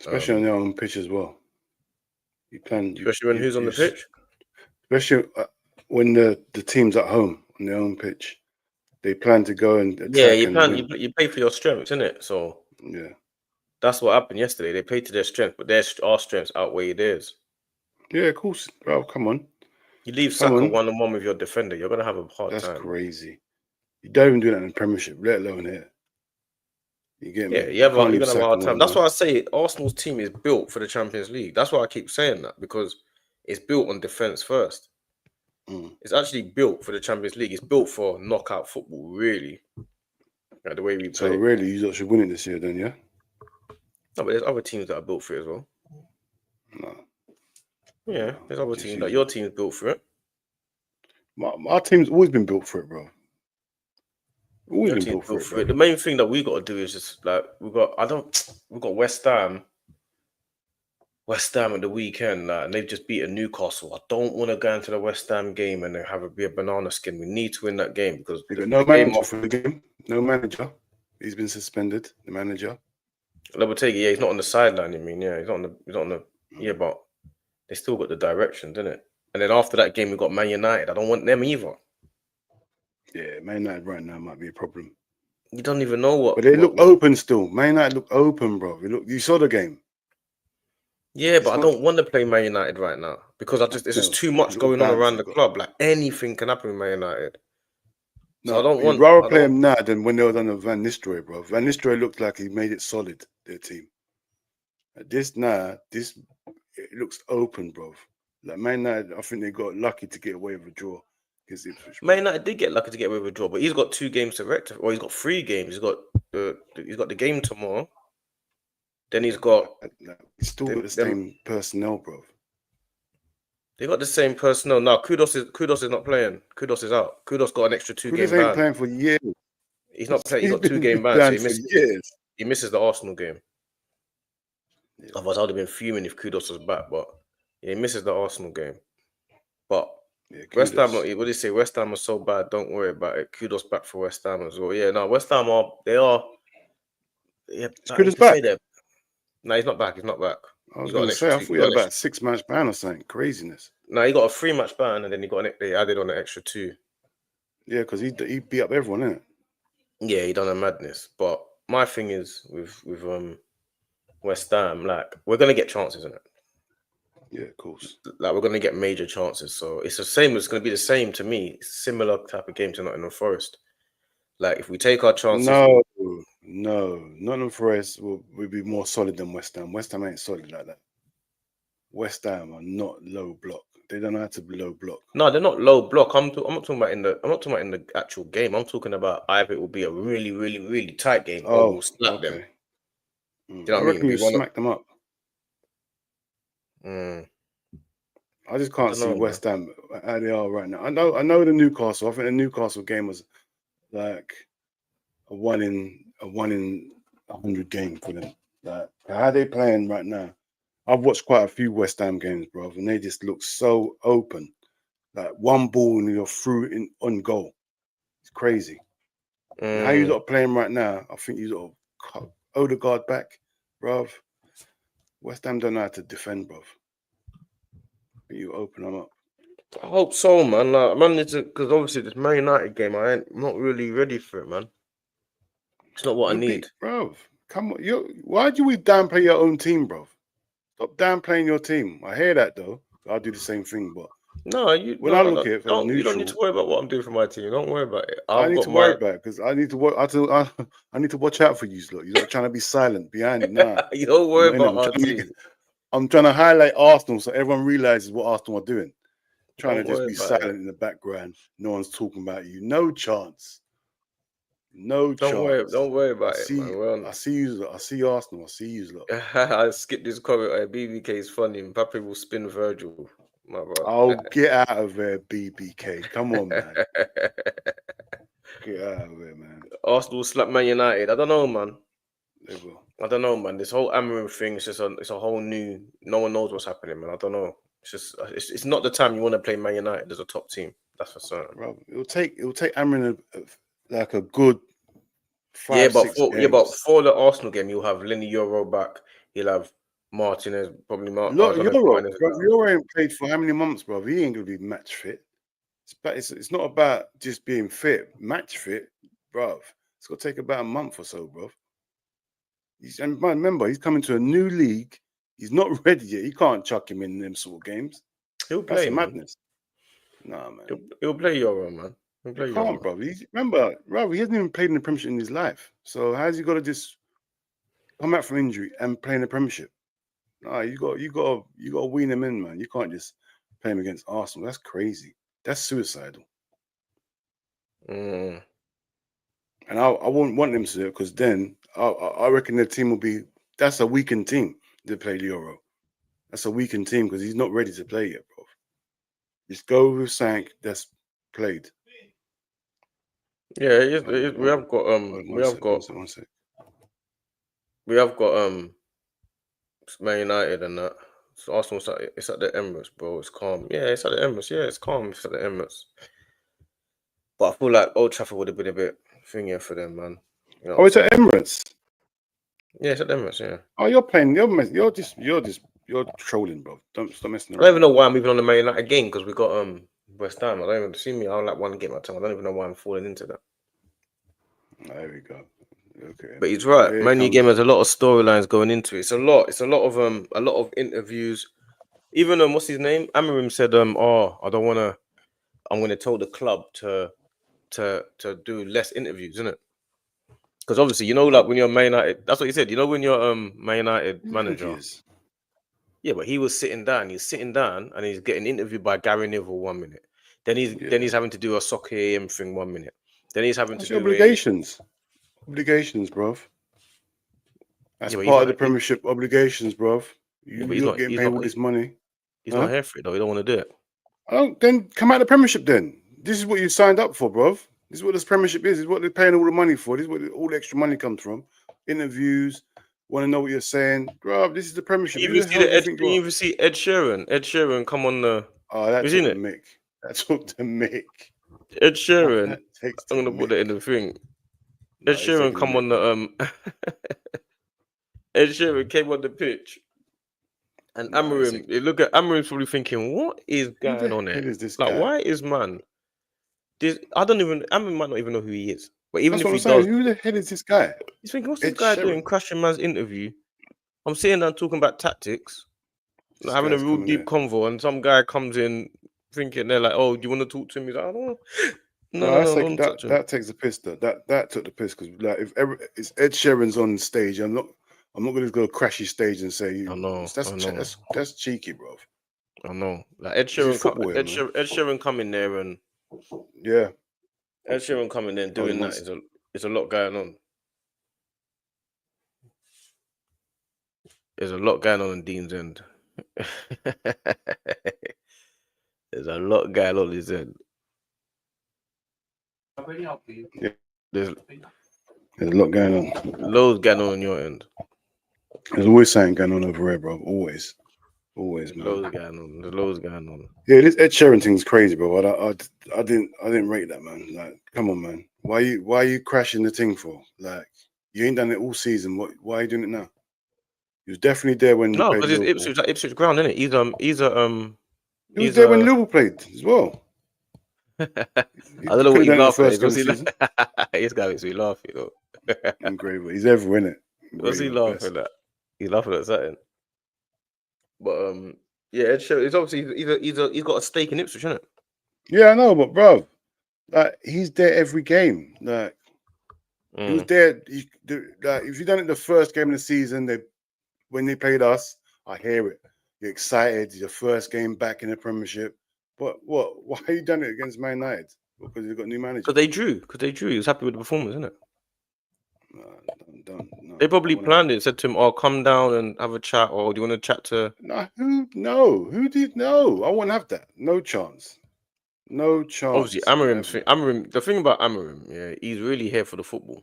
Especially on their own pitch as well. Especially when who's on the pitch? Especially when the team's at home on their own pitch. They plan to go and attack. Yeah, you play for your strengths, innit? So yeah, that's what happened yesterday. They played to their strength, but our strengths outweigh theirs. Yeah, of course, bro. Come on. You leave Come Saka on. one-on-one with your defender, you're gonna have a hard That's time. crazy. You don't even do that in the Premiership, let alone here. You get Yeah, me? you're Can't gonna leave have a Saka hard time. That's one-on-one. why I say Arsenal's team is built for the Champions League. That's why I keep saying that, because it's built on defense first. It's actually built for the Champions League. It's built for knockout football, really. Like the way we So play. really, you lot should win it this year, then, yeah? No, but there's other teams that are built for it as well. No. Yeah, No, there's other just teams you that your lot. team's built for it. Our team's always been built for it, bro. Always Your been team's built for built it, for it. bro. The main thing that we got to do is just like we've got West Ham at the weekend, and they've just beaten Newcastle. I don't want to go into the West Ham game and be a banana skin. We need to win that game because They the, got no the game manager off. for the game. No manager. He's been suspended. The manager. Lopetegui, yeah, he's not on the sideline. I mean, yeah, he's not on the yeah, but they still got the direction, didn't it? And then after that game, we got Man United. I don't want them either. Yeah, Man United right now might be a problem. You don't even know what. But they look open still. Man United look open, bro. You saw the game. Yeah, but I don't want to play Man United right now because there's just too much going on around the club. Like anything can happen with Man United. So no, I don't want. You'd rather play him now than when they was under Van Nistelrooy, bro. Van Nistelrooy looked like he made it solid, their team. This it looks open, bro. Like Man United, I think they got lucky to get away with a draw against Ipswich. Man United did get lucky to get away with a draw, but he's got 2 games to rectify. Or he's got 3 games. He's got the game tomorrow. Then he's got. He's still got the same personnel, bro. They got the same personnel. Now, Kudos is not playing. Kudos is out. Kudos got an extra 2-game ban. Ain't playing for years. He's not playing. He's got 2-game ban, so he misses the Arsenal game. Yeah. Otherwise, I would have been fuming if Kudos was back, but yeah, he misses the Arsenal game. But West Ham, what do you say? West Ham are so bad. Don't worry about it. Kudos back for West Ham as well. Yeah, no, West Ham are. Yeah, Kudos back. No, he's not back. He's not back. I was going to say, I thought he had about a 6-match ban or something. Craziness. No, he got a 3-match ban, and then they added on an extra 2. Yeah, because he beat up everyone, innit? Yeah, he done a madness. But my thing is with West Ham, like we're gonna get chances in it. Yeah, of course. Like we're gonna get major chances. So it's the same. It's gonna be the same to me. Similar type of game to Nottingham Forest. Like if we take our chances. No, Nottingham Forest will be more solid than West Ham. West Ham ain't solid like that. West Ham are not low block. They don't know how to be low block. No, they're not low block. I'm not talking about in the actual game. I'm talking about either it will be a really, really, really tight game or we'll slap them. Do you know what I mean? You smack them up. I just can't see West Ham how they are right now. I know the Newcastle. I think the Newcastle game was like a 1 in 100 game for them. Like how they playing right now. I've watched quite a few West Ham games, bro, and they just look so open. Like one ball and you're through on goal. It's crazy. How you lot playing right now? I think you lot Odegaard back, bruv. West Ham don't know how to defend, bruv. You open them up. I hope so, man. Like, man, because obviously this Man United game, I'm not really ready for it, man. It's not what I need, bruv. Come on, why do we downplay your own team, bruv? Stop downplaying your team. I hear that though. I'll do the same thing, but no, I look at it from neutral, you don't need to worry about what I'm doing for my team. Don't worry about it. I need to worry about it because I need to work. I need to watch out for you, lot. You're trying to be silent behind me. Nah, you don't worry about our team. I'm trying to highlight Arsenal so everyone realizes what Arsenal are doing. Trying to just be silent in the background. No one's talking about you. No chance. No chance. Don't worry about it, man. I see you. I see Arsenal. I see you, lot. I skipped this comment. BBK is funny. Mbappe will spin Virgil. My brother. Oh, get out of there, BBK. Come on, man. Get out of there, man. Arsenal slap Man United. I don't know, man. They will. I don't know, man. This whole Amarim thing is just it's a whole new. No one knows what's happening, man. I don't know. It's not the time you want to play Man United as a top team. That's for certain. Bro, it'll take Amarim like a good 5, but for the Arsenal game, you'll have Lenny Euro back. He'll have Martinez, probably Euro ain't played for how many months, bro? He ain't gonna be match fit. It's not about just being fit, match fit, bro. It's gonna take about a month or so, bro. And remember, he's coming to a new league He's not ready yet. You can't chuck him in them sort of games. He'll play, That's man. madness. Nah, man. He'll play Euro, man. He'll play Euro. Can't, bro. Remember, he hasn't even played in the Premiership in his life. So how's he got to just come out from injury and play in the Premiership? Nah, you got to wean him in, man. You can't just play him against Arsenal. That's crazy. That's suicidal. Mm. And I wouldn't want them to do it because then I reckon their team will be. That's a weakened team to play the Euro. That's a weakened team because he's not ready to play yet, bro. Just go with Sank that's played. Yeah, we have got one sec. We have got Man United and that. So Arsenal, it's at the Emirates, bro. It's calm. Yeah, it's at the Emirates. Yeah, it's calm. It's at the Emirates. But I feel like Old Trafford would have been a bit thingier for them, man. You know it's at Emirates. Yeah, it's at the Emirates. Yeah. Oh, you're playing. You're trolling, bro. Don't stop messing around. I don't even know why I'm even on the Man United game because we got West Ham. I don't even see me. I like one game at a time. I don't even know why I'm falling into that. There we go. Okay. But he's right. Man U game has a lot of storylines going into it. It's a lot of interviews. Even what's his name? Amarim said, I don't wanna. I'm gonna tell the club to do less interviews, isn't it? Because obviously, you know, like when you're Man United, that's what he said. You know, when you're Man United manager. Yeah, but he was sitting down. He's sitting down and he's getting interviewed by Gary Neville 1 minute. Then he's having to do a soccer AM thing 1 minute. Then he's having to do obligations, bruv. That's part of the Premiership obligations, bruv. You're not getting paid all this money. He's not here for it though. He don't want to do it. Then come out of the Premiership. Then this is what you signed up for, bruv. This is what this Premiership is. This is what they're paying all the money for. This is where all the extra money comes from. Interviews. Want to know what you're saying, bruv? This is the Premiership. You even see Ed Sheeran. Ed Sheeran come on the. Oh, that's the Mick. That's what the Mick. Ed Sheeran. I'm gonna put that in the thing. Ed Sheeran come on the Ed Sheeran came on the pitch, and Amarim. You look at Amarim's probably thinking, "What is going on here? Why is man? This I don't even. Amarim might not even know who he is. But even if he does, who the hell is this guy? He's thinking, what's this guy doing? Crashing man's interview. I'm sitting there talking about tactics, having a real deep convo, and some guy comes in thinking they're like, "Oh, do you want to talk to me?" He's like, I don't know. No, that takes the piss. That took the piss because like if it's Ed Sheeran's on stage, I'm not going to go crash his stage and say, I know. That's cheeky, bro. I know. Like Ed Sheeran come in there and yeah. Ed Sheeran coming in doing that is a lot going on. There's a lot going on Dean's end. There's a lot going on his end. Yeah. There's a lot going on. Loads going on your end. There's always something going on over here, bro. Always, man. Loads going on. There's loads going on. Yeah, this Ed Sheeran thing's crazy, bro. I didn't rate that, man. Like, come on, man. Why are you crashing the thing for? Like, you ain't done it all season. Why are you doing it now? He was definitely there when no, because it's Ipswich ground, isn't it? He was there when Liverpool played as well. I don't know what he's laughing at. This guy makes me laugh, you know. Incredible. He's everywhere, innit? What's he laughing at? He's laughing at something. But yeah, Ed Sheeran. It's obviously he's got a stake in Ipswich, isn't it? Yeah, I know, but bro, like he's there every game. Like he was there. Like if you done it the first game of the season, when they played us, I hear it. You're excited. It's your first game back in the Premiership. But what? Why you done it against Man United? Because they've got a new manager. Because they drew. He was happy with the performance, isn't it? No. They probably planned it. Said to him, "Oh, come down and have a chat." Or do you want to chat to? Who did? No, I won't have that. No chance. No chance. Obviously, Amarim. The thing about Amarim, yeah, he's really here for the football.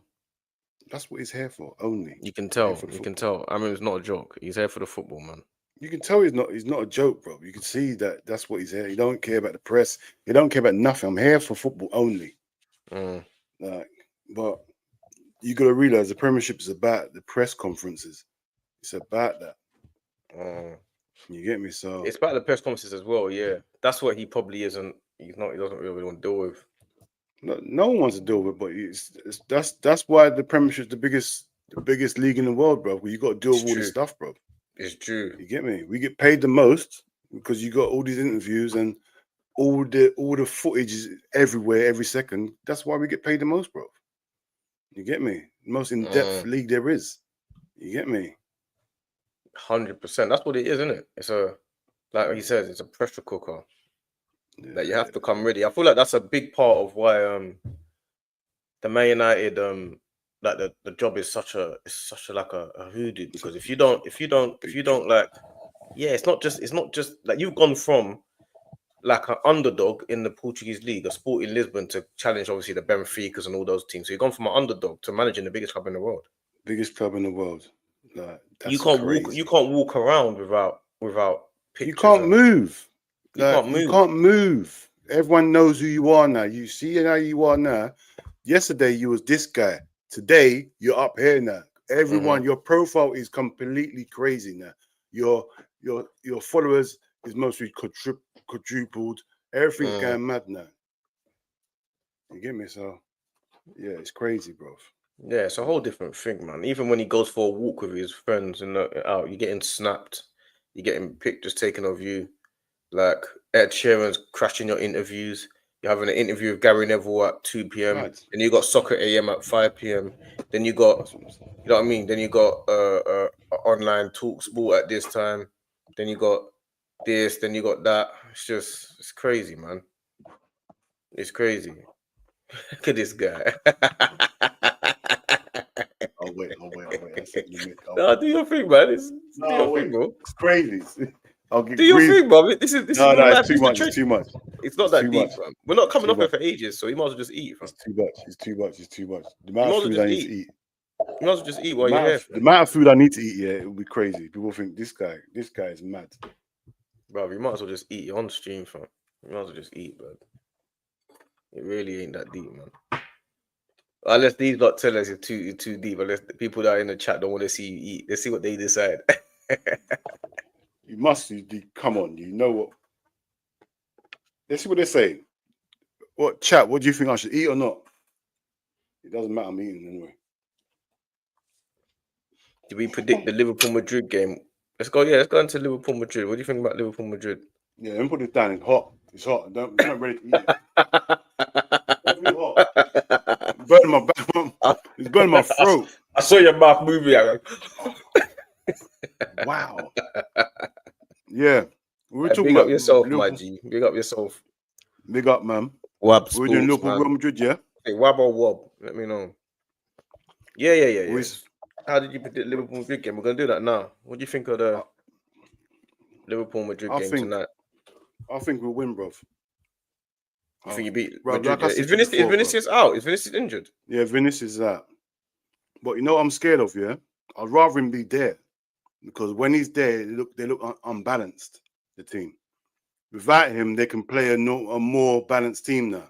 That's what he's here for. Only you can tell. You can tell. Amarim's not a joke. He's here for the football, man. You can tell he's not a joke, bro. You can see that's what he's here. He don't care about the press. He don't care about nothing. I'm here for football only. Like, but you got to realize the Premiership is about the press conferences. It's about that. You get me? So it's about the press conferences as well. Yeah, that's what he probably isn't. He's not. He doesn't really want to deal with. No one wants to deal with, but that's why the Premiership is the biggest league in the world, bro. You got to deal with all this stuff, bro. It's true. You get me? We get paid the most because you got all these interviews and all the footage is everywhere every second. That's why we get paid the most, bro. You get me? Most in-depth league there is. You get me? 100%. That's what it is, isn't it? It's like he says, it's a pressure cooker. That you have to come ready. I feel like that's a big part of why the Man United like the job is such a like a hoodoo, because if you don't like, yeah, it's not just like you've gone from like an underdog in the Portuguese league, a Sporting Lisbon, to challenge obviously the Benficas and all those teams. So you've gone from an underdog to managing the biggest club in the world. Biggest club in the world. Like, that's you can't crazy. You can't walk around without pictures. You can't move. You can't move. You can't move. Everyone knows who you are now. You see how you are now. Yesterday you was this guy. Today you're up here now. Everyone, your profile is completely crazy now. Your followers is mostly quadrupled. Everything's going mad now. You get me? So yeah, it's crazy, bro. Yeah, it's a whole different thing, man. Even when he goes for a walk with his friends and out, you're getting snapped, you're getting pictures taken of you. Like Ed Sheeran's crashing your interviews. You're having an interview with Gary Neville at 2 p.m. Right. Then you got Soccer AM at 5 p.m. Then you got, you know what I mean? Then you got online talk sport at this time. Then you got this. Then you got that. It's crazy, man. It's crazy. Look at this guy. I'll wait. I said limit. No, do your thing, man. Do your thing, bro. It's crazy. I'll get do your thing, bro. This is no, it's too much. It's too much. It's not that deep, bro. We're not coming off it for ages, so you might as well just eat, fam. It's too much. The amount of food I need to eat. You might as well just eat while you're here. The amount of food I need to eat, yeah, it will be crazy. People think this guy is mad. Bro, you might as well just eat. You're on stream, fam. You might as well just eat, bro. It really ain't that deep, man. Unless these lot tell us it's too deep. Unless the people that are in the chat don't want to see you eat. Let's see what they decide. You must. Come on. You know what? Let's see what they say. What chat? What do you think I should eat or not? It doesn't matter. I'm eating anyway. Do we predict the Liverpool Madrid game? Let's go. Yeah, let's go into Liverpool Madrid. What do you think about Liverpool Madrid? Yeah, let me put it down. It's hot. It's hot. I'm not ready to eat it. It's hot. It's burning my throat. I saw your mouth moving. Wow. Yeah. We're talking big about up yourself, Liverpool. My G. Big up yourself. Big up, man. Wab We're doing Liverpool Real Madrid, yeah? Hey, Wab or Wob? Let me know. Yeah. How did you predict Liverpool Madrid game? We're gonna do that now. What do you think of the Liverpool Madrid game tonight? I think we'll win, bruv. You think you beat Madrid? Like is Vinicius out? Is Vinicius injured? Yeah, Vinicius is out. But you know what I'm scared of, yeah? I'd rather him be there. Because when he's there, they look unbalanced, the team. Without him, they can play a more balanced team now.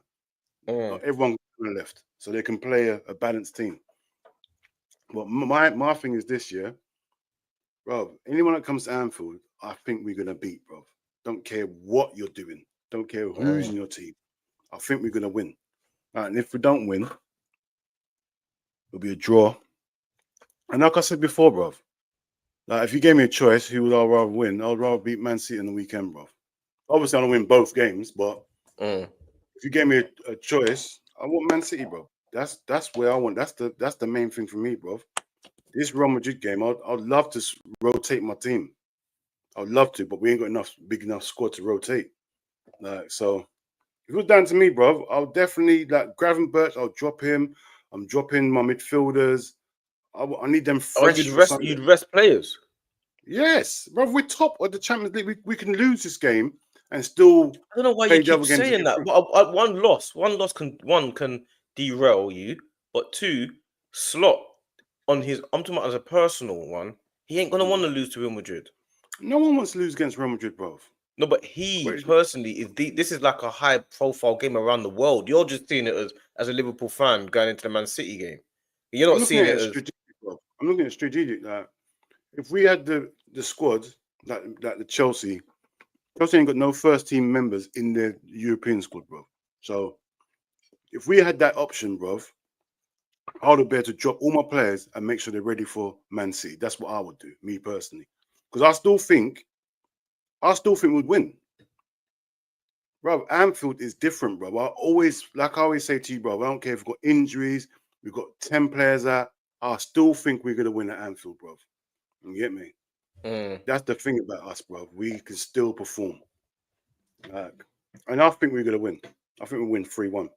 Everyone left, so they can play a balanced team. But my thing is this, yeah? Bro, anyone that comes to Anfield, I think we're going to beat, bro. Don't care what you're doing. Don't care who's in your team. I think we're going to win. And if we don't win, it'll be a draw. And like I said before, bro, like if you gave me a choice, who would I rather win? I'd rather beat Man City on the weekend, bro. Obviously, I don't win both games, but if you gave me a choice, I want Man City, bro. That's where I want. That's the main thing for me, bro. This Real Madrid game, I'd love to rotate my team. I'd love to, but we ain't got big enough squad to rotate. Like, so if it was down to me, bro, I'll definitely like Gravenberch. I'll drop him. I'm dropping my midfilders. I need them fresh. You'd rest players. Yes, bro. We're top of the Champions League. We can lose this game and still. I don't know why you keep saying that. One loss can derail you, but two, Slot on his. I'm talking about as a personal one. He ain't gonna want to lose to Real Madrid. No one wants to lose against Real Madrid, bro. No, but he personally is. This is like a high-profile game around the world. You're just seeing it as a Liverpool fan going into the Man City game. You're not seeing it as strategic, bro. I'm looking at strategic. Like, if we had the squad like the Chelsea ain't got no first team members in their European squad, bro. So if we had that option, bro, I would be able to drop all my players and make sure they're ready for Man City. That's what I would do, me personally. because I still think we'd win. Bro, Anfield is different, bro. I always say to you, bro, I don't care if we've got injuries, we've got 10 players out. I still think we're gonna win at Anfield, bro. You get me? That's the thing about us, bro. We can still perform. And I think we're gonna win. I think we'll win 3-1.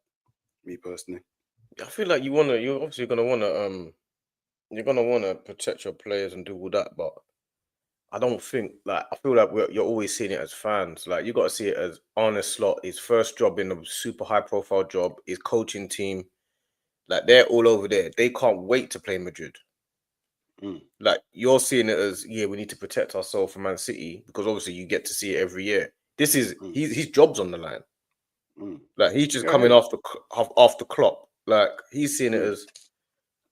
Me personally. I feel like you're obviously gonna wanna protect your players and do all that, but I don't think I feel like you're always seeing it as fans. Like you got to see it as Arne Slot, his first job in a super high profile job, his coaching team. Like they're all over there. They can't wait to play Madrid. Like you're seeing it as we need to protect ourselves from Man City because obviously you get to see it every year. This is his job's on the line. Like he's just coming off the Klopp. Like he's seeing it as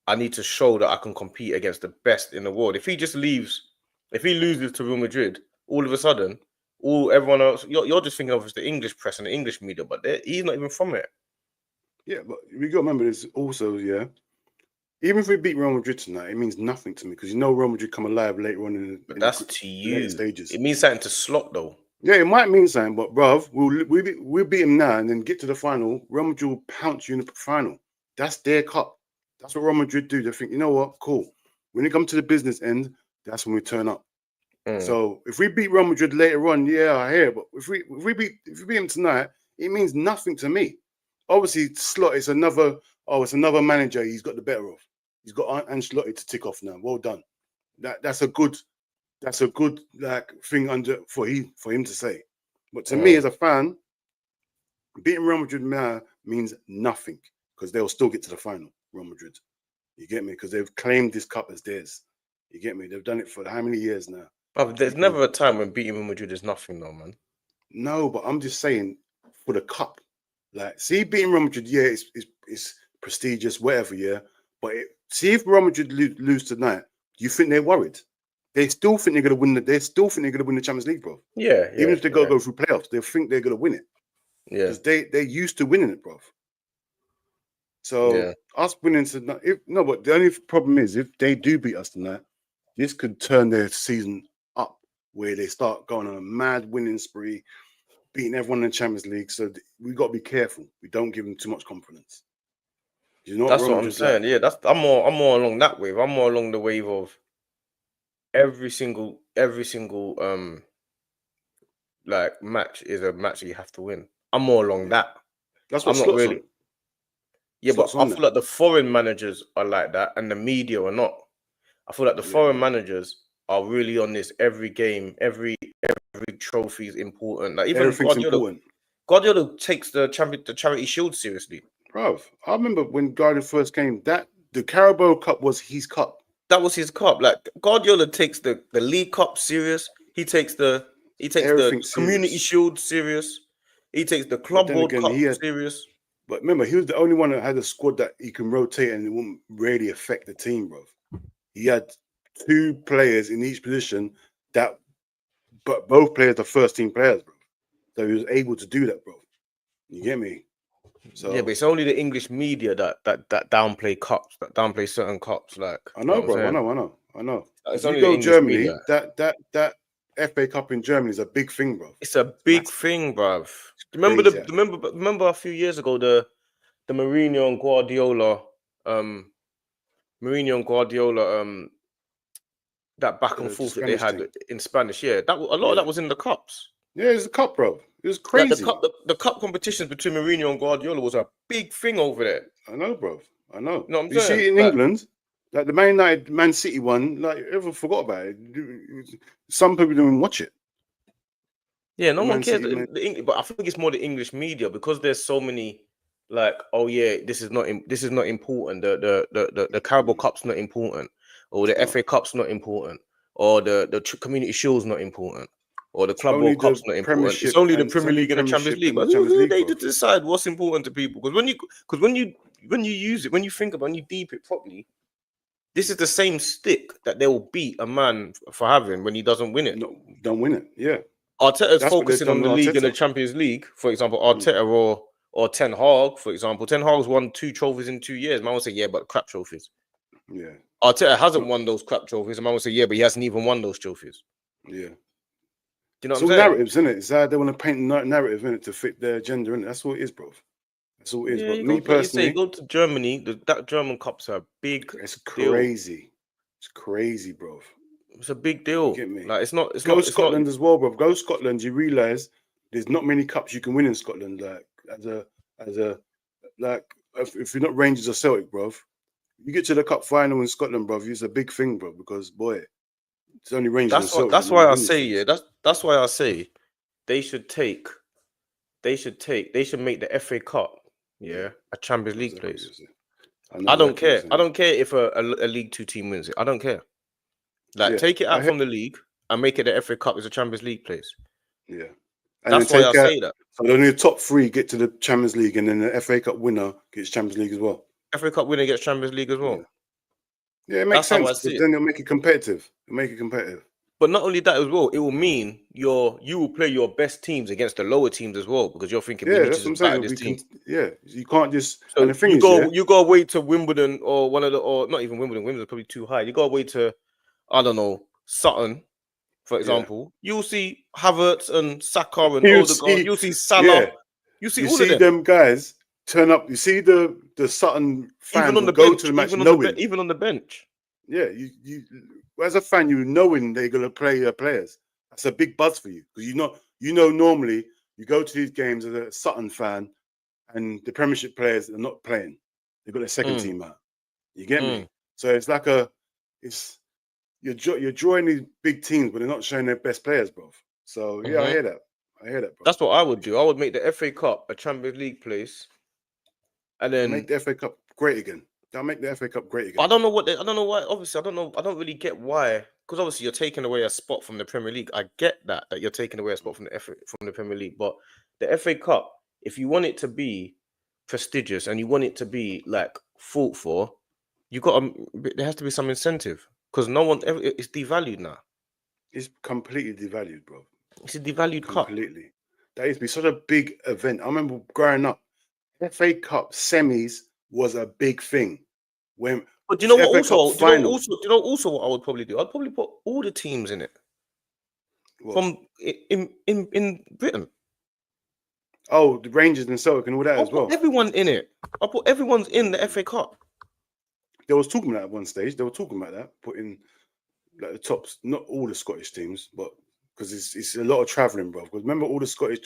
I need to show that I can compete against the best in the world. If he just leaves. If he loses to Real Madrid, all of a sudden, everyone else, you're just thinking of the English press and the English media, but he's not even from it. Yeah, but we got to remember this also, even if we beat Real Madrid tonight, it means nothing to me because Real Madrid come alive later on in the later stages. It means something to Slot though. Yeah, it might mean something, but bruv, we'll beat him now and then get to the final. Real Madrid will pounce you in the final. That's their cup. That's what Real Madrid do. They think, you know what, cool. When it comes to the business end, that's when we turn up. So if we beat Real Madrid later on, I hear it. But if we beat him tonight, it means nothing to me. Obviously, Slot is another manager he's got the better of. He's got Ancelotti to tick off now. Well done. That's a good thing for him to say. But to me as a fan, beating Real Madrid now means nothing because they'll still get to the final. Real Madrid, you get me? Because they've claimed this cup as theirs. You get me? They've done it for how many years now? But there's never a time when beating Real Madrid is nothing, though, man. No, but I'm just saying for the cup. Like, see, beating Real Madrid, it's prestigious, whatever, But see if Real Madrid lose tonight, do you think they're worried? They still think they're gonna win They still think they're gonna win the Champions League, bro. Yeah. Even if they gotta go through playoffs, they think they're gonna win it. Yeah. Because they're used to winning it, bro. So us winning tonight, but the only problem is if they do beat us tonight, this could turn their season up where they start going on a mad winning spree, beating everyone in the Champions League. So we got to be careful. We don't give them too much confidence. You know, that's what I'm saying. Yeah, I'm more along that wave. I'm more along the wave of every single like match is a match that you have to win. I'm more along that. That's what I'm not really. On. Yeah, but I feel like the foreign managers are like that, and the media are not. I feel like the foreign managers are really on this. Every game, every trophy is important. Like even Guardiola takes the Charity Shield seriously. Bro, I remember when Guardiola first came. The Carabao Cup was his cup. That was his cup. Like Guardiola takes the League Cup serious. He takes the Community Shield serious. He takes the Club World Cup serious. But remember, he was the only one that had a squad that he can rotate and it wouldn't really affect the team, bro. He had 2 players in each position but both players are first team players, bro. So he was able to do that, bro. You get me? So yeah, but it's only the English media that downplay cups, that downplay certain cups. Like I know, bro. I know. It's if only you go the Germany, media. That FA Cup in Germany is a big thing, bro. It's a big thing, bro. Remember a few years ago the Mourinho and Guardiola that back and forth that they had in Spanish. Yeah, a lot of that was in the cups. Yeah, it's a cup, bro. It was crazy. Like the cup competitions between Mourinho and Guardiola was a big thing over there. I know, bro. I know. You know what I'm you saying? See it in England, like the Man City one, like everyone forgot about it. Some people don't even watch it. Yeah, no one cares. But I think it's more the English media because there's so many. Like, oh yeah, this is not important. The Carabao Cup's not important, or the FA Cup's not important, or the Community Shield's not important, or the Club World Cup's not important. It's only the Premier League and the Champions League. But who they to decide what's important to people? Because when you use it, when you think about, when you deep it properly, this is the same stick that they will beat a man for having when he doesn't win it. No, don't win it. Yeah, Arteta's focusing on the league and the Champions League, for example. Arteta or Ten Hag, for example. Ten Hag's won 2 trophies in 2 years. Man will say, yeah, but crap trophies. Yeah. Arteta hasn't won those crap trophies. And man will say, yeah, but he hasn't even won those trophies. Yeah. Do you know It's what all I'm saying? narratives, isn't it? It's how they want to paint a narrative in it to fit their agenda, innit? That's all it is, bro. That's all it is. Yeah, But you go me to, like you say, personally, go to Germany. That German Cup's a big it's deal. crazy. It's crazy, bro. It's a big You deal. get me? Like it's not. Go It's not. Scotland as well, bro. Go Scotland. You realise there's not many cups you can win in Scotland. Like as a like if you're not Rangers or Celtic, bro. You get to the cup final in Scotland, bro. It's a big thing, bro. Because boy, it's only Rangers and Celtic that That's normally why I win these say things. That's why I say they should take. They should make the FA Cup. Yeah, a Champions I know League exactly what place. you're saying. I know I don't exactly what you're care. I saying. don't care if a League Two team wins it. I don't care. Like Yeah, take it I out hear, from the league and make it the FA Cup as a Champions League place. yeah, and then That's why I take out. say that. So only the top three get to the Champions League, and then the FA Cup winner gets Champions League as well. FA Cup winner gets Champions League as well. Yeah, yeah, it makes That's how sense I because see it. then it'll make it competitive. It'll make it competitive. But not only that as well, it will mean you will play your best teams against the lower teams as well because you're thinking we Yeah, need to that's what I'm just saying. batter It'll this be team. yeah, you can't just. And So the thing is, yeah, you go away to Wimbledon or one of the or not even Wimbledon. Wimbledon's probably too high. You go away to I don't know Sutton, for yeah, example. You'll see Havertz and Saka and you Odegaard. see, You'll see Salah. yeah, You see you all of see them. them guys turn up. You see the Sutton Even fans on will the go to bench, the match knowing. even on the bench. Yeah, you as a fan, you knowing they're gonna play their players. That's a big buzz for you because you know normally you go to these games as a Sutton fan and the Premiership players are not playing. They've got their second Mm, team out. You get me? mm, So it's like it's you're drawing these big teams, but they're not showing their best players, bro. So yeah, I mhm. hear that. I hear that, bro. That's what I would do. I would make the FA Cup a Champions League place, and Make then the FA Cup great again. Don't make the FA Cup great I again. don't know I don't know why. Obviously, I don't know. I don't really get why. Because obviously, you're taking away a spot from the Premier League. I get that you're taking away a spot from the Premier League, but the FA Cup, if you want it to be prestigious and you want it to be like fought for, you got there has to be some incentive because no one it's devalued now. It's completely devalued, bro. It's a devalued cup. Completely. That used to be such a big event. I remember growing up, FA Cup semis was a big thing. When But do you know what? FA Cup Also, final, what I would probably do? I'd probably put all the teams in it what? from in Britain. Oh, the Rangers and Celtic and all that I'll as put well. everyone in it. I'll put everyone's in the FA Cup. They was talking about that at one stage. They were talking about that, putting like the tops, not all the Scottish teams, but because it's a lot of traveling, bro. Because remember, all the Scottish,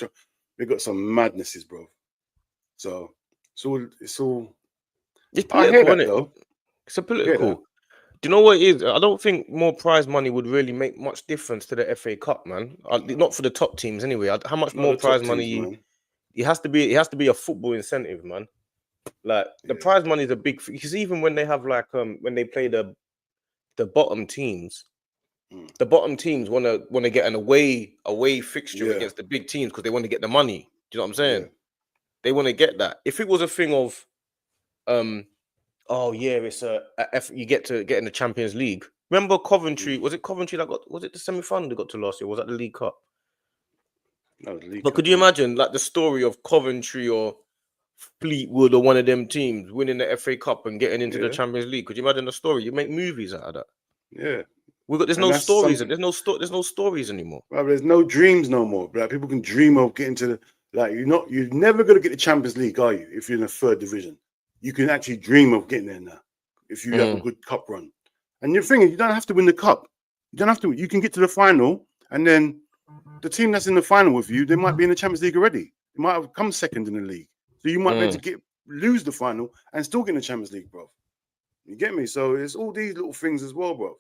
they got some madnesses, bro. So it's all. It's I hear political, that isn't it? though. It's a I hear that. political. Do you know what it is? I don't think more prize money would really make much difference to the FA Cup, man. Not for the top teams, anyway. How much Not more the top prize teams, money? man. It has to be. It has to be a football incentive, man. Like the Yeah. prize money is a big because even when they have like when they play the bottom teams, the bottom teams want to get an away fixture Yeah. against the big teams because they want to get the money. Do you know what I'm Yeah. saying? They want to get that. If it was a thing of oh yeah, it's you get to get in the Champions League. Remember Coventry? Was it Coventry that got? Was it the semi-final they got to last year? Was that the League Cup? No, the League But Cup, could you innit? imagine like the story of Coventry or Fleetwood or one of them teams winning the FA Cup and getting into the Yeah. Champions League? Could you imagine the story? You make movies out of that. Yeah. There's And no that's stories something. and there's no stories anymore. Well, there's no dreams no more. Like people can dream of getting to the you're never gonna get the Champions League, are you? If you're in the third division, you can actually dream of getting there now if you have a good cup run. And the thing is, you don't have to win the cup. You don't have to. You can get to the final, and then the team that's in the final with you, they might be in the Champions League already. They might have come second in the league, so you might be able to lose the final and still get in the Champions League, bro. You get me? So it's all these little things as well, bro.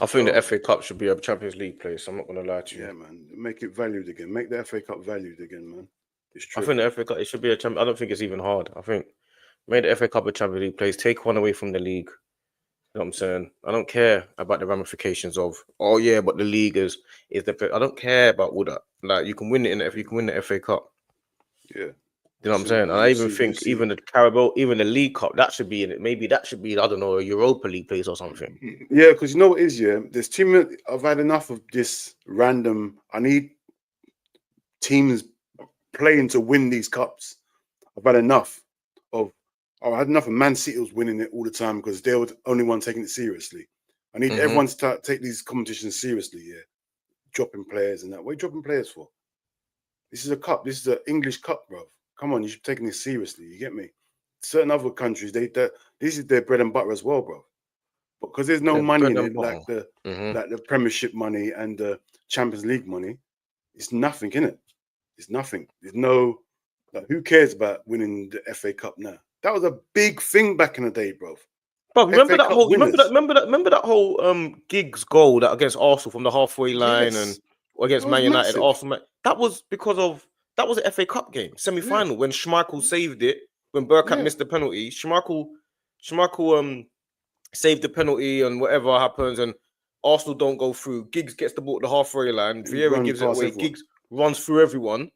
I think the FA Cup should be a Champions League place. I'm not gonna lie to you. Yeah, man. Make it valued again. Make the FA Cup valued again, man. It's I true. think the FA Cup it should be a champ. I don't think it's even hard. I think made the FA Cup a Champions League place. Take one away from the league. You know what I'm saying? I don't care about the ramifications of oh yeah, but the league is the. I don't care about all that. Like you can win it you can win the FA Cup. Yeah. You know what I'm saying? And And I even think even the Carabao, even the League Cup, that should be in it. Maybe that should be I don't know a Europa League place or something. Yeah, because you know what it is, yeah. There's too many. I've had enough of this random. I need teams playing to win these cups. I've had enough of. I had enough of Man City was winning it all the time because they were the only one taking it seriously. I need everyone to start take these competitions seriously. Yeah, dropping players and that. What are you dropping players for? This is a cup. This is an English cup, bro. Come on, you should be taking this seriously. You get me? Certain other countries, this is their bread and butter as well, bro. Because there's no money in it, like the Premiership money and the Champions League money. It's nothing in it. It's nothing. There's no. Like, who cares about winning the FA Cup now? That was a big thing back in the day, bro. But remember that whole remember that whole Giggs goal that against Arsenal from the halfway line and against Man United, Arsenal. That was because of that was an FA Cup game, semi-final, when Schmeichel saved it, when Bergkamp missed the penalty. Schmeichel saved the penalty and whatever happens, and Arsenal don't go through. Giggs gets the ball at the halfway line. Vieira gives it away. Everyone. Giggs runs through everyone,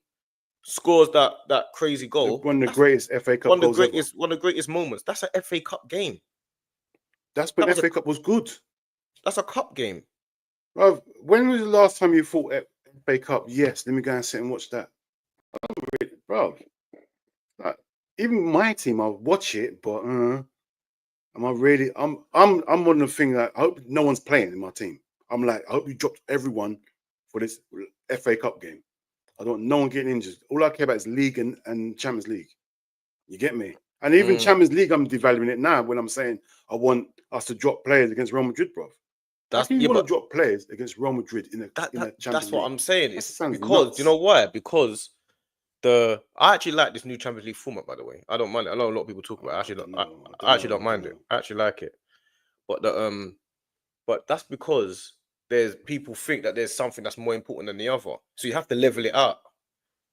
scores that crazy goal. One of the greatest FA Cup goals ever. One of the greatest moments. That's an FA Cup game. That's when FA Cup was good. That's a cup game. Bro, when was the last time you fought FA Cup? Yes, let me go and sit and watch that. Bro, like, even my team, I'll watch it, but am I really? I'm one of the things that I hope no one's playing in my team. I'm like, I hope you dropped everyone for this FA Cup game. I don't want no one getting injured. All I care about is League and Champions League. You get me? And even Champions League, I'm devaluing it now when I'm saying I want us to drop players against Real Madrid, bro. That's you want to drop players against Real Madrid in a Champions League. That's what I'm saying. It's because you know why? Because I actually like this new Champions League format, by the way. I don't mind it. I know a lot of people talk about it. I actually don't mind it. I actually like it. But but that's because there's people think that there's something that's more important than the other. So you have to level it out.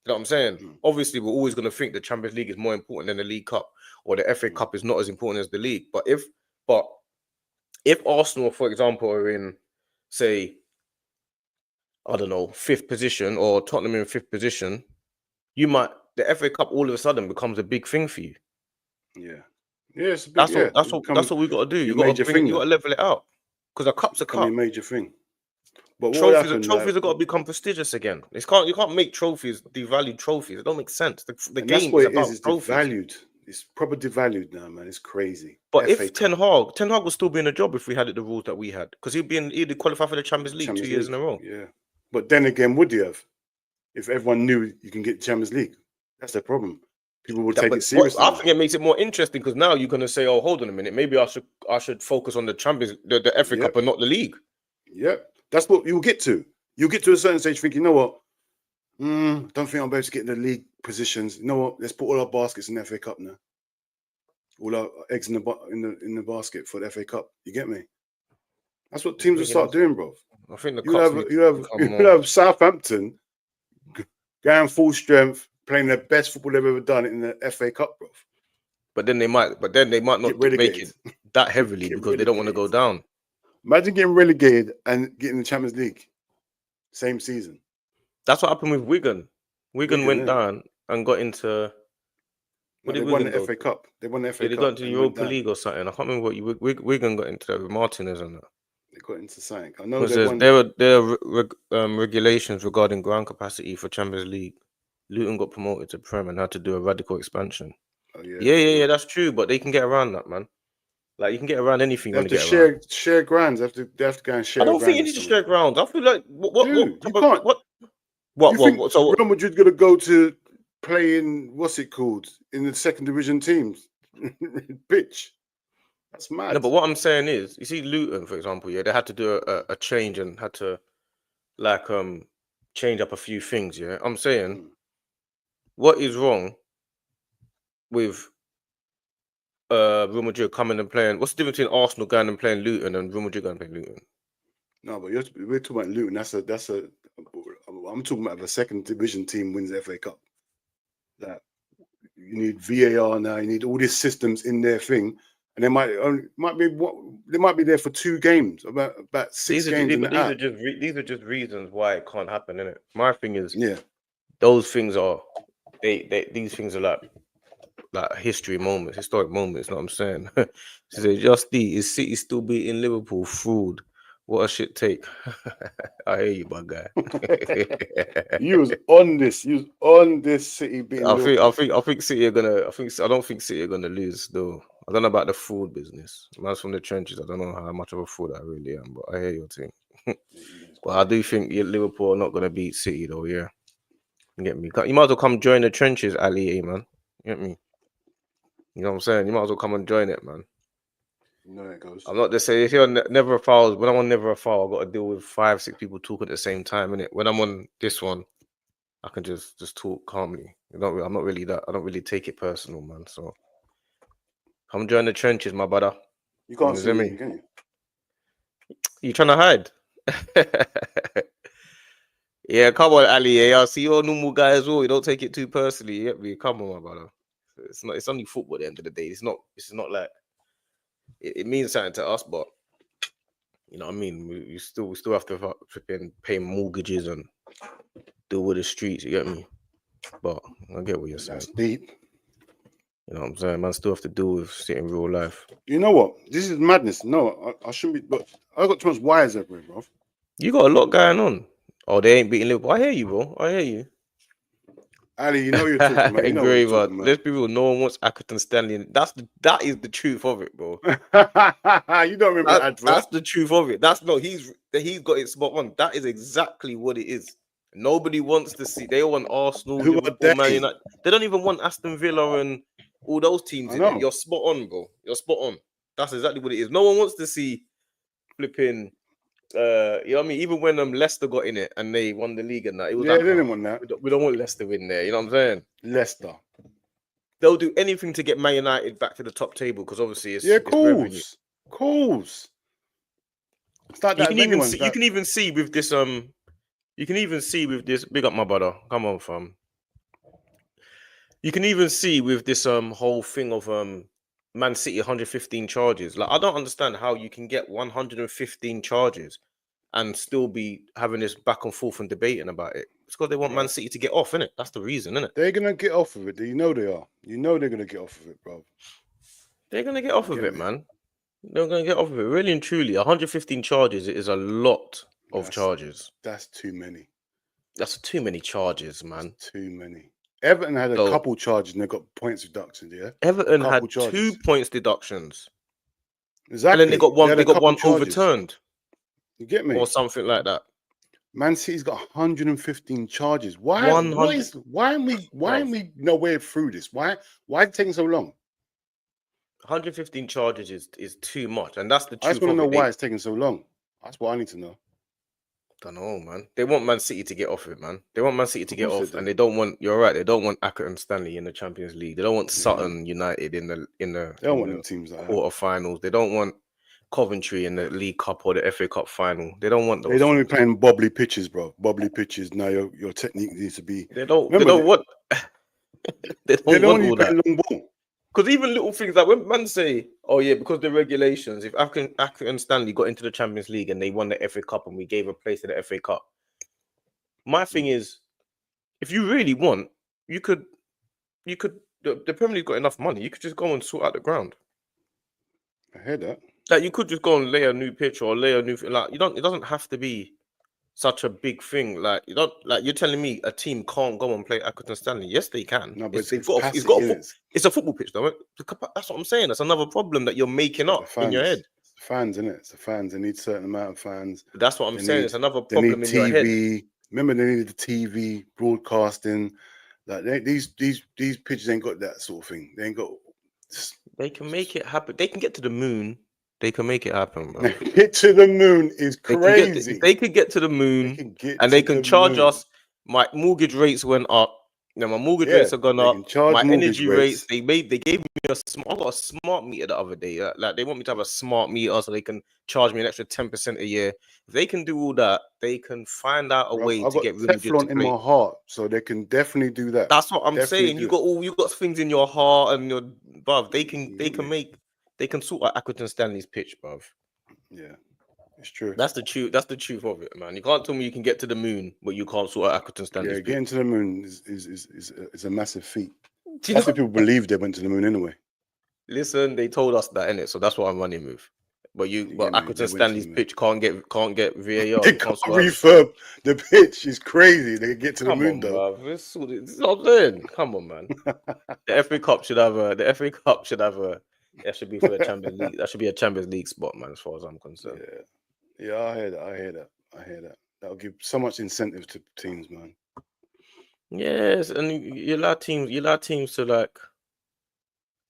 You know what I'm saying? Obviously, we're always going to think the Champions League is more important than the League Cup, or the FA Cup is not as important as the league. But if Arsenal, for example, are in, say, I don't know, 5th position, or Tottenham in 5th position, the FA Cup all of a sudden becomes a big thing for you. Yeah, it's a big, that's what we got to do. You got to level it out, because a cup's a cup. A major thing. But trophies have got to become prestigious again. You can't make trophies devalued trophies. It don't make sense. The game is about trophies. Devalued. It's proper devalued now, man. It's crazy. But if Ten Hag would still be in a job if we had the rules that we had, because he'd qualify for the Champions League 2 years in a row. Yeah, but then again, would you have? If everyone knew you can get Champions League, that's the problem. People will take it seriously. I think it makes it more interesting, because now you're going to say, "Oh, hold on a minute. Maybe I should focus on the the FA Cup and not the league." Yep. That's what you'll get to. You'll get to a certain stage thinking, you know what? Don't think I'm able to get in the league positions. You know what? Let's put all our baskets in the FA Cup now. All our eggs in the basket for the FA Cup. You get me? That's what teams will start doing, bro. I think you have Southampton going full strength, playing their best football they've ever done in the FA Cup, bro. But then they might not make it that heavily because they don't want to go down. Imagine getting relegated and getting the Champions League same season. That's what happened with Wigan. Wigan went down and got into. They won the FA Cup. They won the FA Cup. They got into the Europa League or something. I can't remember what Wigan got into that with Martinez and that. They got into something. I know there were regulations regarding ground capacity for Champions League. Luton got promoted to Prem and had to do a radical expansion. Oh, yeah, that's true. But they can get around that, man. Like, you can get around anything. They have to share grounds. They have to go and share. I don't think you need to share grounds. I feel like you can't. So Real Madrid gonna go to play in what's it called in the second division teams pitch? That's mad. No, but what I'm saying is, you see, Luton, for example, they had to do a change and had to change up a few things. Yeah, I'm saying, what is wrong with Real Madrid coming and playing? What's the difference between Arsenal going and playing Luton and Real Madrid going and playing Luton? No, but we're talking about Luton. I'm talking about if a second division team wins the FA Cup. That you need VAR now. You need all these systems in their thing, and they might be there for 2 games, about 6 games. These are just reasons why it can't happen, innit? My thing is, those things are these things are like historic moments. You know what I'm saying? She said, is City still beating Liverpool? Fraud. What a shit take. I hear you, my guy. You was on this. City beating Liverpool. I think City are gonna. I don't think City are gonna lose though. I don't know about the fraud business. Man's from the trenches. I don't know how much of a fraud I really am, but I hear your thing. But I do think Liverpool are not going to beat City, though, yeah. You get me? You might as well come join the trenches, Ali, man. You get me? You know what I'm saying? You might as well come and join it, man. You know how it goes. I'm not just saying, if you're Never a Foul, when I'm on Never a Foul, I've got to deal with 5-6 people talking at the same time, innit? When I'm on this one, I can just talk calmly. I'm not really that. I don't really take it personal, man. So come join the trenches, my brother. You can't see me, can you? You trying to hide? Yeah, come on, Ali. Yeah, I see you're a normal guy as well. You don't take it too personally. You get me? Come on, my brother. It's not. It's only football at the end of the day. It's not like it means something to us, but you know what I mean. We still have to pay mortgages and deal with the streets. You get me? But I get what you're saying. That's deep. You know what I'm saying? Man, still have to deal with shit in real life. You know what? This is madness. No, I shouldn't be. But I got too much wires everywhere, bro. You got a lot going on. Oh, they ain't beating Liverpool. I hear you, bro. I hear you. Ali, you know you're talking about. You know what you're talking about. Let's be real. No one wants Accrington Stanley. That is the truth of it, bro. You don't remember the advert? That's the truth of it. He's got it spot on. That is exactly what it is. Nobody wants to see. They all want Arsenal, Liverpool, Man United. They don't even want Aston Villa and all those teams in it. You're spot on, bro. You're spot on. That's exactly what it is. No one wants to see flipping. You know what I mean? Even when Leicester got in it and they won the league and that, it was they didn't want that. We don't want Leicester in there. You know what I'm saying? Leicester. They'll do anything to get Man United back to the top table because obviously it's revenue. Calls. You can even see with this. Big up, my brother. Come on, fam. You can even see with this whole thing of Man City 115 charges. Like, I don't understand how you can get 115 charges and still be having this back and forth and debating about it. It's because they want Man City to get off, innit? That's the reason, innit? They're gonna get off of it. You know they are. You know they're gonna get off of it, bro. They're gonna get off of it, man. They're gonna get off of it. Really and truly, 115 charges is a lot of charges. That's too many. That's too many charges, man. That's too many. Everton had a couple charges and they got points deductions, yeah? Everton had 2 points deductions. Exactly. And then they got one overturned. You get me? Or something like that. Man City's got 115 charges. Why aren't we nowhere through this? Why is it taking so long? 115 charges is too much, and that's the truth. I just want to know why it's taking so long. That's what I need to know. Don't know, man. They want Man City to get off it, man. They want Man City to get off, and they don't want. You're right. They don't want Accrington Stanley in the Champions League. They don't want Sutton United in the. They don't want them teams like quarterfinals. They don't want Coventry in the League Cup or the FA Cup final. They don't want those. They don't want to be playing bobbly pitches, bro. Bobbly pitches. Now your technique needs to be. They don't want. They don't want all that. Long ball. Because even little things like when man say, "Oh yeah," because the regulations. If Accrington Stanley got into the Champions League and they won the FA Cup and we gave a place to the FA Cup, my thing is, if you really want, you could. The Premier League got enough money. You could just go and sort out the ground. I heard that. Like you could just go and lay a new pitch or lay a new like you don't. It doesn't have to be such a big thing. Like you don't like you're telling me a team can't go and play Accrington Stanley. Yes, they can. No, but it's a football pitch, though. That's what I'm saying. That's another problem that you're making up in your head. Fans, innit? It's the fans. They need a certain amount of fans. That's what I'm saying. It's another problem in your head. Remember, they needed the TV broadcasting. Like these pitches ain't got that sort of thing. They ain't got. They can make it happen. They can get to the moon. They can make it happen, bro. Get to the moon is crazy. They could get to the moon, and they can charge us. My mortgage rates went up. You know, my mortgage rates have gone up. My energy rates. They gave me I got a smart meter the other day. Like they want me to have a smart meter so they can charge me an extra 10% a year. If they can do all that, they can find out a way to get really good. Teflon in my heart, so they can definitely do that. That's what I'm saying. You got things in your heart and your bruv. They can sort out Accrington Stanley's pitch, bruv. Yeah, it's true. That's the truth. That's the truth of it, man. You can't tell me you can get to the moon, but you can't sort out Accrington Stanley's pitch. Getting to the moon is a massive feat. That's what people believe they went to the moon anyway. Listen, they told us that, innit? So that's what I'm running with. But Accrington Stanley's pitch can't get VAR. They can't refurb the pitch. It's crazy. They can get to the moon though. This is not there. Come on, man. The FA Cup should have a That should be for the Champions League. That should be a Champions League spot, man, as far as I'm concerned. Yeah, I hear that. That'll give so much incentive to teams, man. Yes, and you allow teams to like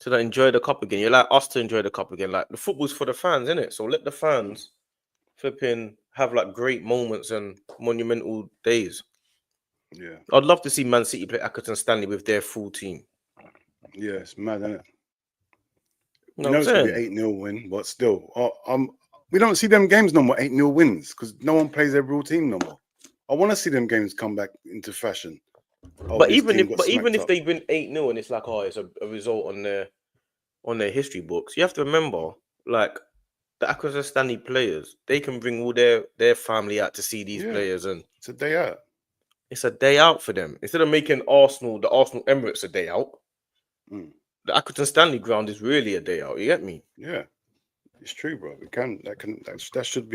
enjoy the cup again. You allow us to enjoy the cup again. Like the football's for the fans, isn't it? So let the fans flipping have like great moments and monumental days. Yeah, I'd love to see Man City play Accrington Stanley with their full team. Yeah, it's mad, isn't it? You We know know what it's I'm gonna be saying? 8-0 win, but still, we don't see them games no more. 8-0 wins because no one plays their real team no more. I want to see them games come back into fashion. But even if up. they win 8-0 and it's like, oh, it's a result on their history books, you have to remember, like, the Accrington Stanley players, they can bring all their family out to see these players, and it's a day out. It's a day out for them. Instead of making the Arsenal Emirates a day out, the Accrington Stanley ground is really a day out. You get me? Yeah, it's true, bro. That should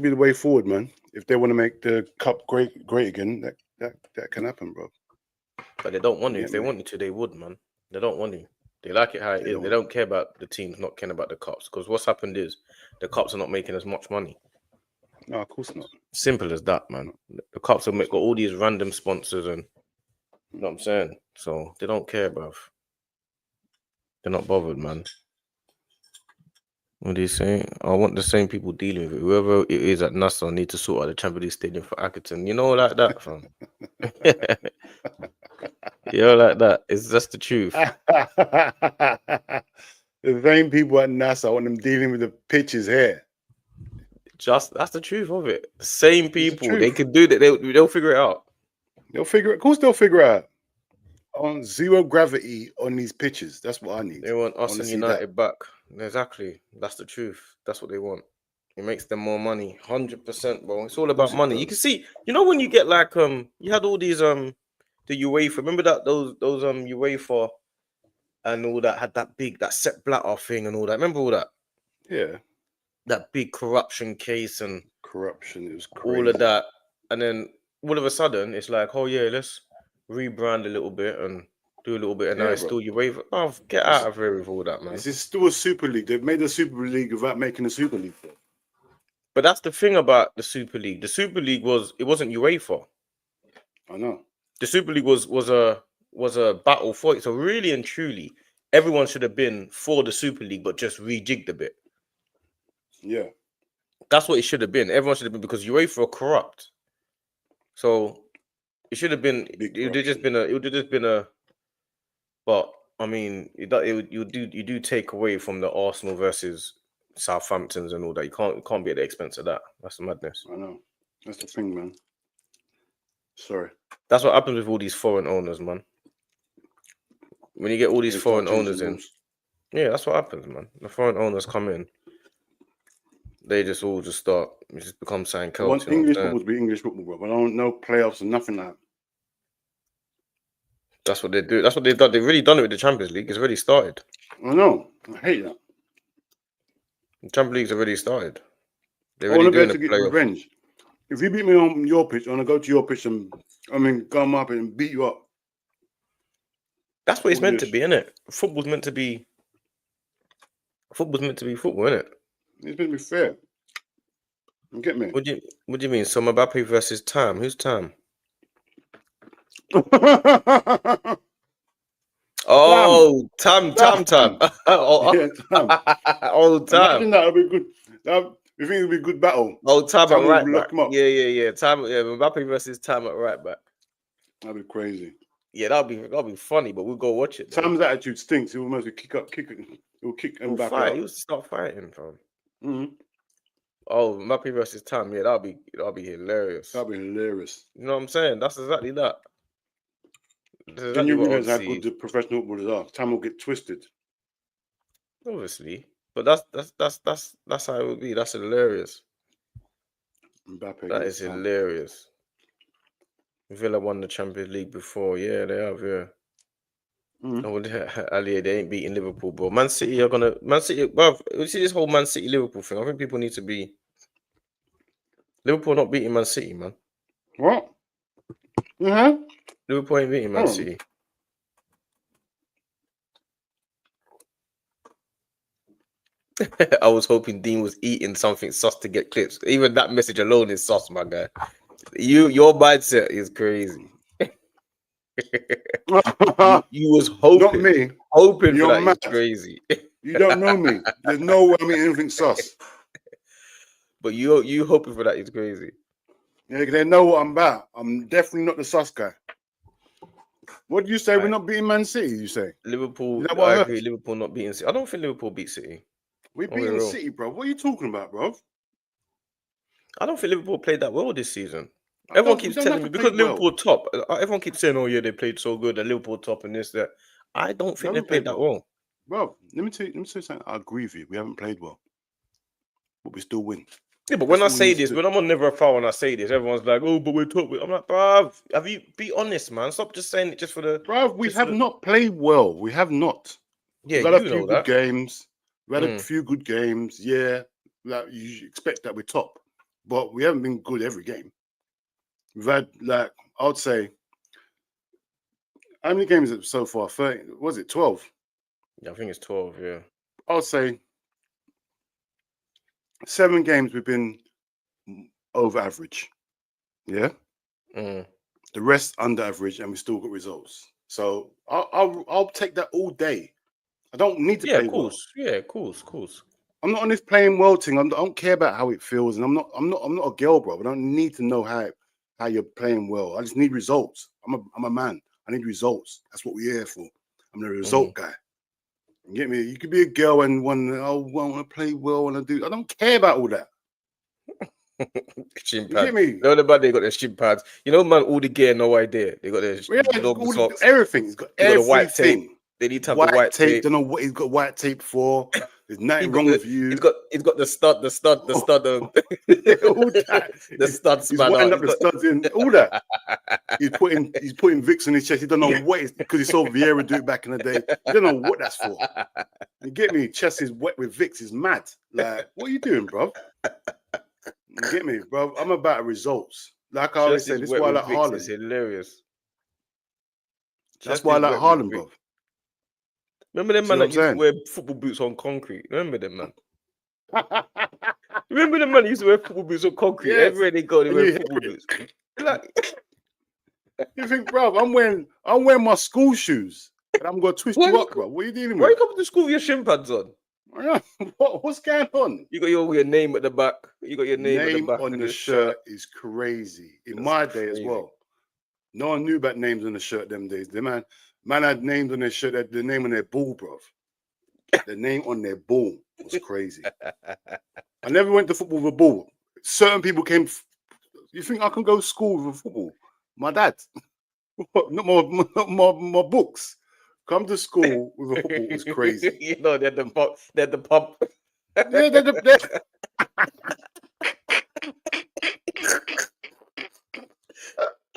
be the way forward, man. If they want to make the cup great again, that can happen, bro. But they don't want to. If they wanted to, they would, man. They don't want to. They like it how it is. They don't care about the teams not caring about the cups, because what's happened is the cups are not making as much money. No, of course not. Simple as that, man. The cups have got all these random sponsors, and you know what I'm saying? So they don't care, bruv. They're not bothered, man. What do you say? I want the same people dealing with it. Whoever it is at Nassau need to sort out the Champions League stadium for Accrington. You know, like that, fam. You know, like that. It's just the truth. The same people at NASA, I want them dealing with the pitches here. That's the truth of it. The same people. They can do that. They'll figure it out. Of course they'll figure it out. On zero gravity on these pitches. That's what I need. They want us and United back. Exactly. That's the truth. That's what they want. It makes them more money. 100%, bro. It's all about money. You can see, you know, when you get like you had all these the UEFA. Remember that those UEFA and all that had that Sepp Blatter thing and all that. Remember all that? Yeah. That big corruption case and corruption. It was crazy. All of that. And then all of a sudden it's like, oh yeah, let's rebrand a little bit and do a little bit, and now it's still UEFA. Oh, get out of here with all that, man. This is still a Super League. They've made a Super League without making a Super League. But that's the thing about the Super League. The Super League wasn't UEFA. I know. The Super League was a battle for it. So really and truly, everyone should have been for the Super League, but just rejigged a bit. Yeah. That's what it should have been. Everyone should have been, because UEFA are corrupt. So it should have been. It would have just been a. But I mean, you do take away from the Arsenal versus Southamptons and all that. You can't be at the expense of that. That's the madness. I know. That's the thing, man. Sorry. That's what happens with all these foreign owners, man. When you get all these foreign owners in, yeah, that's what happens, man. The foreign owners come in, they just become saying Celtic. I want English football to be English football, bro. But I don't know playoffs and nothing like that. That's what they do. That's what they've done. They've really done it with the Champions League. It's already started. I know. I hate that. The Champions League's already started. They're already doing to get revenge. If you beat me on your pitch, I want to go to your pitch and come up and beat you up. That's what it's meant to be, isn't it? Football's meant to be football, isn't it? It's meant to be fair. You get me? What do you mean? So Mbappe versus Tam? Who's Tam? Oh, Tam. Oh, yeah, Tam. Oh, Tam. Imagine that would be good. You think it would be a good battle? Oh, Tam at right back. Him up. Yeah. Mbappe versus Tam at right back. That'd be crazy. Yeah, that'll be funny, but we'll go watch it. Tam's attitude stinks. He will mostly kick Mbappe out. He will start fighting, fam. Mm-hmm. Oh, Mbappe versus Tam. Yeah, that'll be hilarious. That'll be hilarious. You know what I'm saying? That's exactly that. Then you realize how good the professional footballers are. Tam will get twisted. Obviously, but that's how it would be. That's hilarious. Mbappe. That is hilarious. Villa won the Champions League before. Yeah, they have. Yeah. Ali, they ain't beating Liverpool, bro. Man City, bro. You see this whole Man City Liverpool thing. I think people need to be. Liverpool not beating Man City, man. What? Mm-hmm. Liverpool ain't beating Man City. I was hoping Dean was eating something sus to get clips. Even that message alone is sus, my guy. Your mindset is crazy. you was Not hoping me. for You're that mad. is crazy. You don't know me. There's no way I'm eating anything sus. But you hoping for that is crazy. Yeah, they know what I'm about. I'm definitely not the sus guy. What do you say? We're not beating Man City, you say? Liverpool, Is that what I I agree. heard? Liverpool not beating City. I don't think Liverpool beat City. We're beating City, bro. What are you talking about, bro? I don't think Liverpool played that well this season. We Everyone keeps don't have telling to me play because well. Liverpool top. Everyone keeps saying, "Oh yeah, they played so good." That Liverpool top and this that. I don't think they played that well. Bro, let me tell you something. I agree with you. We haven't played well, but we still win. Yeah, but when I say this, when I'm on Never a Foul and I say this, everyone's like, "Oh, but we're top." I'm like, bruv, have you be honest, man? Stop just saying it just for the. Bruv, we have not played well. We have not. Yeah, We've had a few good that. games. We had a few good games. Yeah, like you expect that we're top, but we haven't been good every game. We've had like I would say, how many games is it so far? 30? Was it 12? Yeah, I think it's 12. Yeah, I would say 7 games we've been over average. Yeah. The rest under average, and we still got results. So I'll take that all day. I don't need to play well. Yeah, of course. I'm not on this playing well thing. I don't care about how it feels, and I'm not a girl, bro. I don't need to know how you're playing well. I just need results. I'm a man. I need results. That's what we're here for. I'm the result guy. You get me? You could be a girl and want to play well and I don't care about all that. Shin pads. You get me? No, they got their shin pads. You know, man, all the gear, no idea. They got their long socks. Everything. He's got everything. The white tape. They need to have the white tape. Don't know what he's got white tape for. There's nothing wrong with you. He's got the stud. all that. The studs. He's winding up the studs in all that. He's putting Vicks on his chest. He don't know what it's because he saw Vieira do it back in the day. He don't know what that's for. You get me? Chest is wet with Vicks. Is mad. Like, what are you doing, bro? You get me, bro? I'm about results. Like I always say, this is why I like Haaland. It's hilarious. That's why I like Haaland, bro. Remember them man that used to wear football boots on concrete? Remember them, man? Remember them man that used to wear football boots on concrete? Yes. Everywhere they go, they wear football boots. Like, you think, bro, I'm wearing my school shoes. And I'm gonna twist you up, bro. What are you dealing with? Why are you coming to school with your shin pads on? What's going on? You got your name at the back. You got your name at the back on the shirt is crazy. In my day as well. No one knew about names on the shirt them days. The man had names on their shirt, had the name on their ball, bro. The name on their ball was crazy. I never went to football with a ball. Certain people came. You think I can go to school with a football? My dad. Not my books. Come to school with a football was crazy. You know, they're the pump. They're the pump.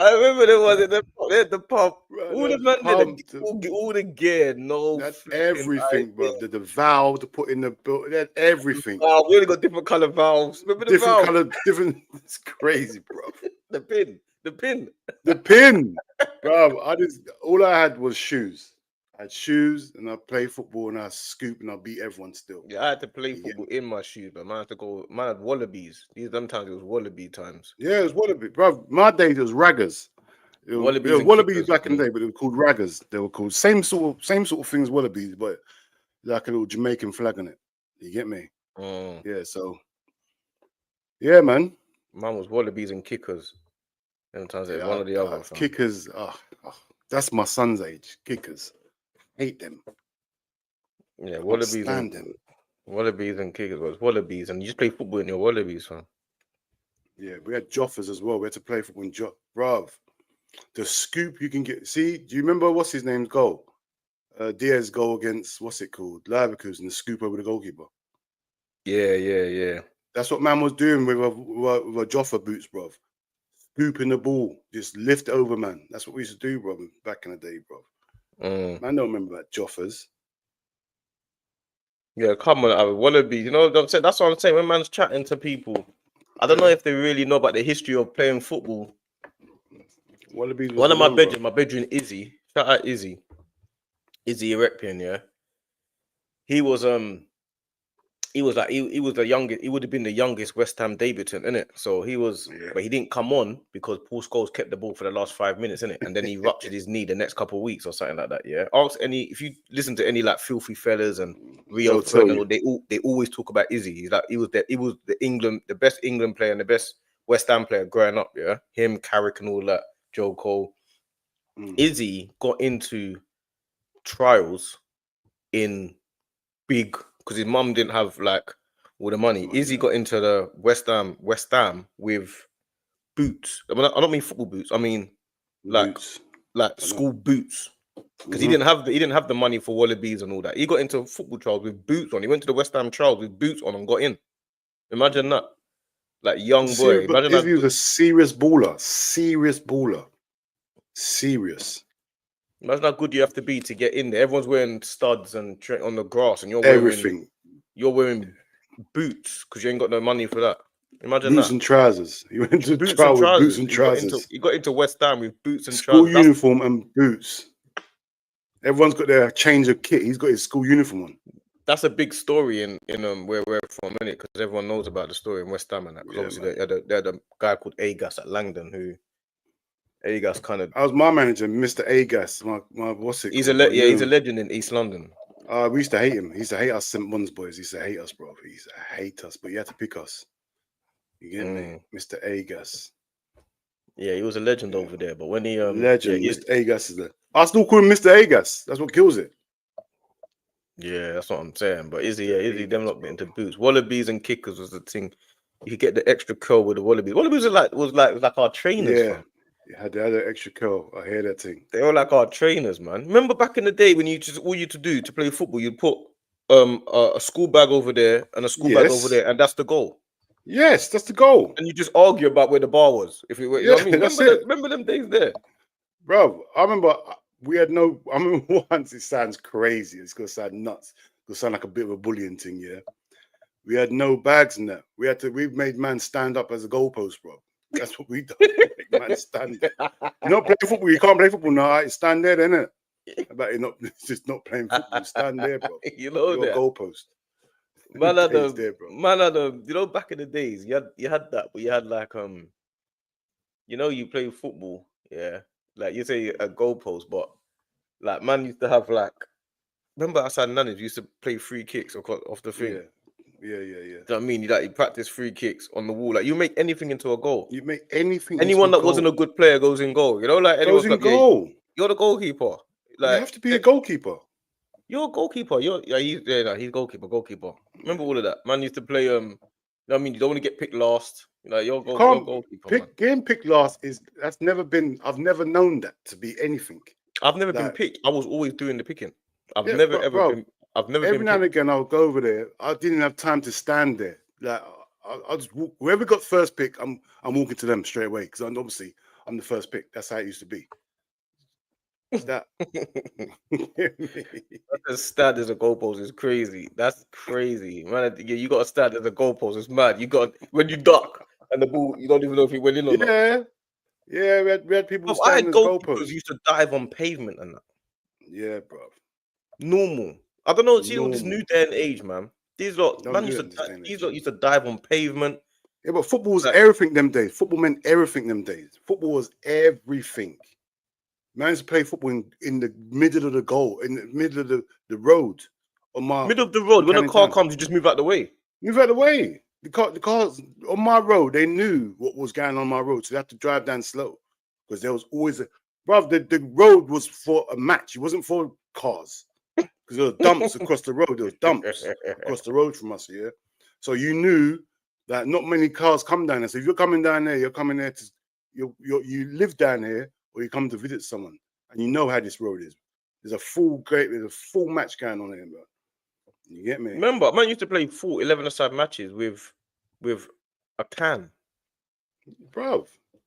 I remember there was the pump. All the man, all the gear, that's everything, bro. The valve to put in the build, that everything. Wow, we only got different color valves. Remember the different valve? color, different. It's crazy, bro. The pin, bro. All I had was shoes. I had shoes, and I play football, and I scoop, and I beat everyone still. Yeah, I had to play football in my shoes, but man, I had to go. Man, I had wallabies. Sometimes it was wallaby times. Yeah, it was wallaby, bro. My days it was raggers. Wallabies back in the day, but they were called raggers. They were called same sort of thing as wallabies, but like a little Jamaican flag on it. You get me? Yeah. So, yeah, man. Mine was wallabies and kickers. Sometimes they're one or the other. Kickers. That's my son's age. Kickers. Hate them. Yeah, wallabies and kickers was wallabies, and you just play football in your wallabies, fam. Yeah, we had Joffers as well. We had to play football in bruv. The scoop you can get. See, do you remember what's his name's goal? Diaz goal against what's it called? Leverkusen, the scoop over the goalkeeper. Yeah. That's what man was doing with a Joffa boots, bruv. Scooping the ball, just lift it over, man. That's what we used to do, bruv, back in the day, bruv. Man, don't remember about Joffers. Yeah, come on, wallabies. You know what I'm saying? That's what I'm saying. When man's chatting to people, I don't know if they really know about the history of playing football. Wallabies. One of my bedroom, Izzy. Shout out Izzy Erekpian, yeah. He was he was like he was the youngest. He would have been the youngest West Ham debutant, innit? So he was, but he didn't come on because Paul Scholes kept the ball for the last 5 minutes, innit? And then he ruptured his knee the next couple of weeks or something like that. Yeah. Ask any if you listen to any like filthy fellas and Rio Ferdinand, they always talk about Izzy. He's like he was the best England player and the best West Ham player growing up. Yeah, him, Carrick, and all that. Joe Cole. Izzy got into trials in big because his mum didn't have like all the money. Izzy got into the West Ham with boots. I don't mean football boots. I mean like school boots. Because he didn't have the money for Wallabies and all that. He got into football trials with boots on. He went to the West Ham trials with boots on and got in. Imagine that. Like young boy. Imagine Izzy was a serious baller. Serious. Imagine how good you have to be to get in there. Everyone's wearing studs and on the grass, and you're wearing boots because you ain't got no money for that. Imagine boots that. and trousers. You went to trial with boots and trousers. You got into West Ham with boots and school trousers. Uniform and boots. Everyone's got their change of kit. He's got his school uniform on. That's a big story in where we're from, innit? Because everyone knows about the story in West Ham and that. Because obviously they had a guy called Agas at Langdon who. Agas kind of. I was my manager, Mr. Agas. My what's it? He's a legend in East London. We used to hate him. He used to hate us St. Mons boys. He used to hate us, bro. He used to hate us, but you had to pick us. You get me, Mr. Agas. Yeah, he was a legend over there. But when he legend, Mr. Agas is there. I still call him Mr. Agas. That's what kills it. Yeah, that's what I'm saying. But Izzy them lot into boots. Wallabies and kickers was the thing. You could get the extra curl with the Wallabies. Wallabies was like our trainers. Yeah. Fam. They had an extra curl. I hear that thing. They were like our trainers, man. Remember back in the day when all you to do to play football, you'd put a school bag over there and a school bag over there, and that's the goal. Yes, that's the goal. And you just argue about where the bar was. If you, you know what I mean, remember them days there, bro. I remember we had no. I remember once. It sounds crazy. It's gonna sound nuts. It's gonna sound like a bit of a bullying thing. Yeah, we had no bags in that. We made man stand up as a goalpost, bro. That's what we done. Man, stand. You not play football. You can't play football now. You stand there, then it. But you're not just not playing football. Stand there, bro. You know you're that a goalpost. Man, you know, back in the days, you had that, but you had like you know, you play football, yeah. Like you say a goalpost, but like man used to have like. Remember outside Nannies, used to play free kicks off the thing. Yeah. Do you know what I mean? You practice free kicks on the wall. Like you make anything into a goal. You make anything. Anyone that wasn't a good player goes in goal. You know, like goes in goal. Yeah, you're the goalkeeper. Like you have to be a goalkeeper. You're a goalkeeper. He's goalkeeper. Remember all of that. Man used to play. You know what I mean? You don't want to get picked last. Like you're goalkeeper. Getting picked last that's never been. I've never known that to be anything. I've never been picked. I was always doing the picking. I've never been. Every now and again, I'll go over there. I didn't have time to stand there. Like I'll just walk. Whoever got first pick, I'm walking to them straight away because I'm the first pick. That's how it used to be. That a stat as a goalpost is crazy. That's crazy, man. Yeah, you got a stat as a goalpost. It's mad. You got when you duck and the ball, you don't even know if he went in or not. Yeah. We had people standing as goalposts. Used to dive on pavement and that. Yeah, bro. Normal. I don't know. See, this new day and age, man. These lot used to dive on pavement. Yeah, but football was everything them days. Football meant everything them days. Football was everything. Man used to play football in the middle of the goal, in the middle of the road. Middle of the road. When a car comes, you just move out the way. Move out the way. The cars on my road, they knew what was going on my road, so they had to drive down slow because there was always the road was for a match. It wasn't for cars. Because there were dumps across the road. There was dumps across the road from us, yeah. So you knew that not many cars come down there. So if you're coming down there, you're coming there to you live down here or you come to visit someone, and you know how this road is. There's a full match going on here, bro. You get me? Remember, man used to play full 11-a-side matches with a can, bro.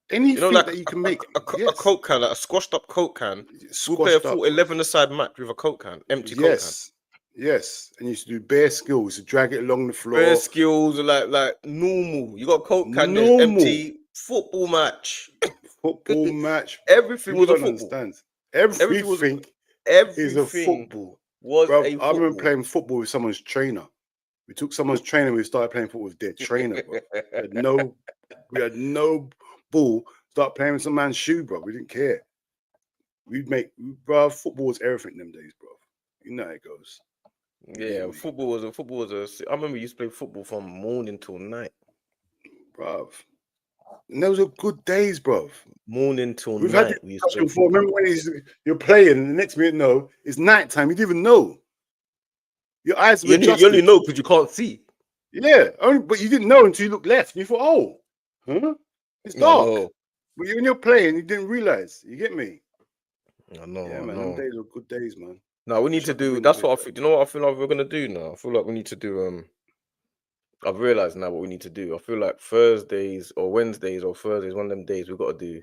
Anything that you can make a Coke can, like a squashed up Coke can. We'll play a full 11-a-side match with a Coke can, empty Coke can. Yes, and you used to do bare skills to drag it along the floor. Bare skills, like normal. You got Coke can, there's empty football match. Football match. Everything was a football. Everything is a football. I remember playing football with someone's trainer. We took someone's trainer. We started playing football with their trainer, bro. We had no ball. Start playing with some man's shoe, bro. We didn't care. Bro. Football was everything them days, bro. You know how it goes. Yeah, football was a. I remember we used to play football from morning till night, bro. And those were good days, bro. Morning till We've night. had this discussion before. Remember when you're playing and the next minute, it's nighttime. You didn't even know. Your eyes were adjusted. You only know because you can't see. Yeah, but you didn't know until you looked left. And you thought, it's dark. But when you're playing, you didn't realize. You get me? I know. Yeah, man. Them days were good days, man. No, we need to do. That's what I think. You know what I feel like we're gonna do now? I feel like we need to do. I've realized now what we need to do. I feel like Thursdays or Wednesdays or Thursdays, one of them days, we've got to do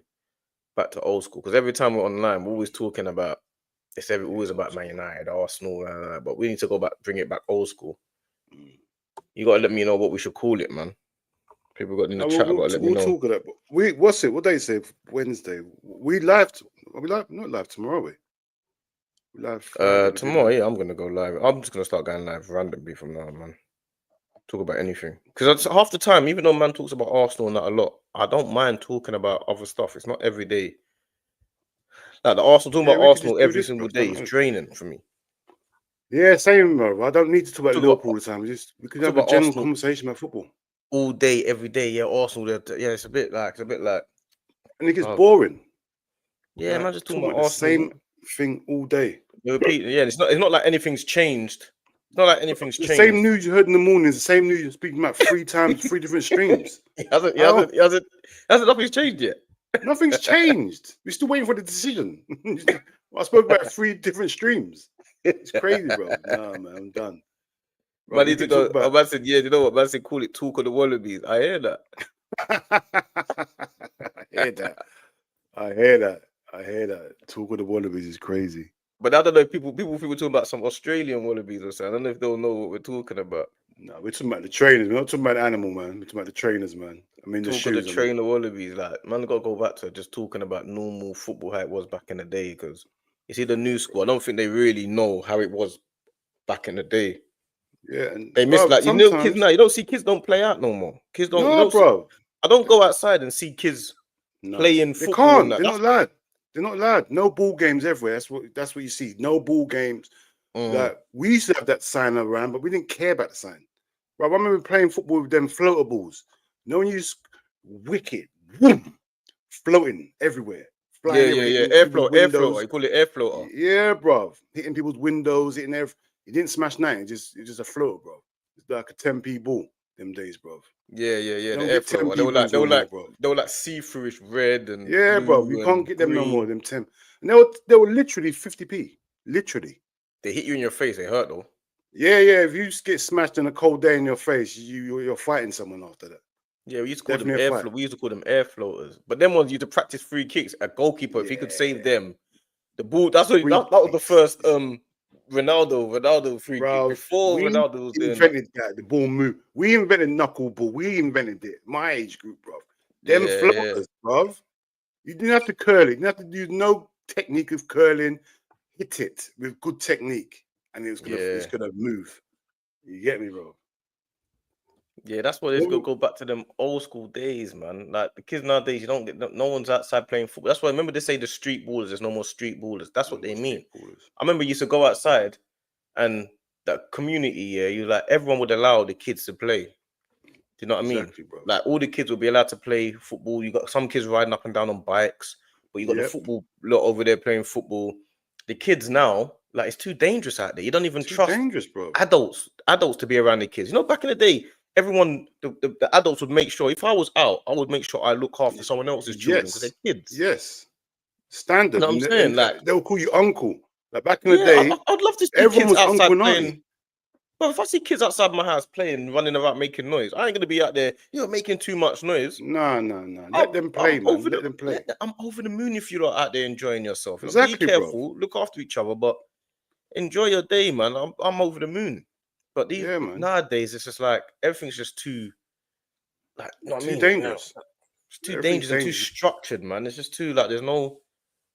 back to old school. Because every time we're online, we're always talking about always about Man United, Arsenal, but we need to go back, bring it back old school. You gotta let me know what we should call it, man. People got in the chat. Let me know. We'll talk of that. What's it? What day is it? Wednesday. We live. Are we live? Not live tomorrow. We live tomorrow. Yeah, I'm gonna go live. I'm just gonna start going live randomly from now on, man. Talk about anything, because half the time, even though man talks about Arsenal and that a lot, I don't mind talking about other stuff. It's not every day. Like the Arsenal, talking about Arsenal every single day is draining for me. Yeah, same, bro. I don't need to talk about Liverpool all the time. We could have a general conversation about football all day, every day. Yeah, Arsenal. Yeah, it's a bit like, and it gets boring. Yeah, man, just talking about Arsenal. The same thing all day. You repeat. Yeah, it's not like anything's changed. It's not like anything's changed. The same news you heard in the morning is the same news you're speaking about 3 times, 3 different streams. Hasn't nothing's changed yet. Nothing's changed. We're still waiting for the decision. I spoke about 3 different streams. It's crazy, bro. Nah, man, I'm done. Bro, I need to go. Man said, yeah, you know what? Man said, call it Talk of the Wallabies. I hear that. I hear that. Talk of the Wallabies is crazy. But I don't know if people talking about some Australian Wallabies or something. I don't know if they'll know what we're talking about. No, we're talking about the trainers. We're not talking about the animal, man. We're talking about the trainers, man. I mean, the trainer Wallabies. Like, man, got to go back to just talking about normal football how it was back in the day. Because you see, the new school, I don't think they really know how it was back in the day. Yeah, and they miss kids now. You don't see kids don't play out no more. Kids don't. No, bro. I don't go outside and see kids playing football. They can't. They're not allowed. They're not allowed. No ball games everywhere. That's what you see. No ball games. Like, we used to have that sign around, but we didn't care about the sign. Bro, I remember playing football with them floater balls. No one used wicked, floating everywhere. Flying air floater. You call it air floater. Yeah, bro. Hitting people's windows, hitting everything. It didn't smash nothing. It's just a floater, bro. It's like a 10p ball them days, bro. Yeah. The air floater. They were like see-throughish red and bro. You can't get them no more. Them 10. And they were literally 50p. Literally. They hit you in your face. They hurt though. Yeah. If you get smashed in a cold day in your face, you're fighting someone after that. Yeah, we used to call them air floaters. We used to call them air floaters. But them ones used to practice free kicks. A goalkeeper, if he could save them, the ball. That was the first Ronaldo free kick. Before Ronaldo was invented that, the ball move. We invented knuckleball. We invented it. My age group, bro. Them floaters, bro. You didn't have to curl it. You didn't have to use no technique of curling. Hit it with good technique, and it's gonna move. You get me, bro? Yeah, that's what it's gonna go back to them old school days, man. Like the kids nowadays, you don't get no one's outside playing football. That's why I remember they say the street ballers. There's no more street ballers. That's what they mean. I remember you used to go outside, and that community, you like everyone would allow the kids to play. Do you know what I mean? Bro. Like all the kids would be allowed to play football. You got some kids riding up and down on bikes, but you got the football lot over there playing football. The kids now, like it's too dangerous out there. You don't even trust bro. adults to be around the kids. You know, back in the day, everyone, the adults would make sure if I was out, I would make sure I look after someone else's children because they're kids. Yes, standard. You know what I'm saying? Like they'll call you uncle. Like back in the day, I'd love to see kids outside playing. But if I see kids outside my house playing, running around, making noise, I ain't gonna be out there, making too much noise. No. Let them play, man. Let them play. I'm over the moon if you're out there enjoying yourself. Exactly, be careful, look after each other, but enjoy your day, man. I'm over the moon. But nowadays, it's just like everything's just too, like, you know what I mean? Dangerous. It's too dangerous and too structured, man. It's just too like there's no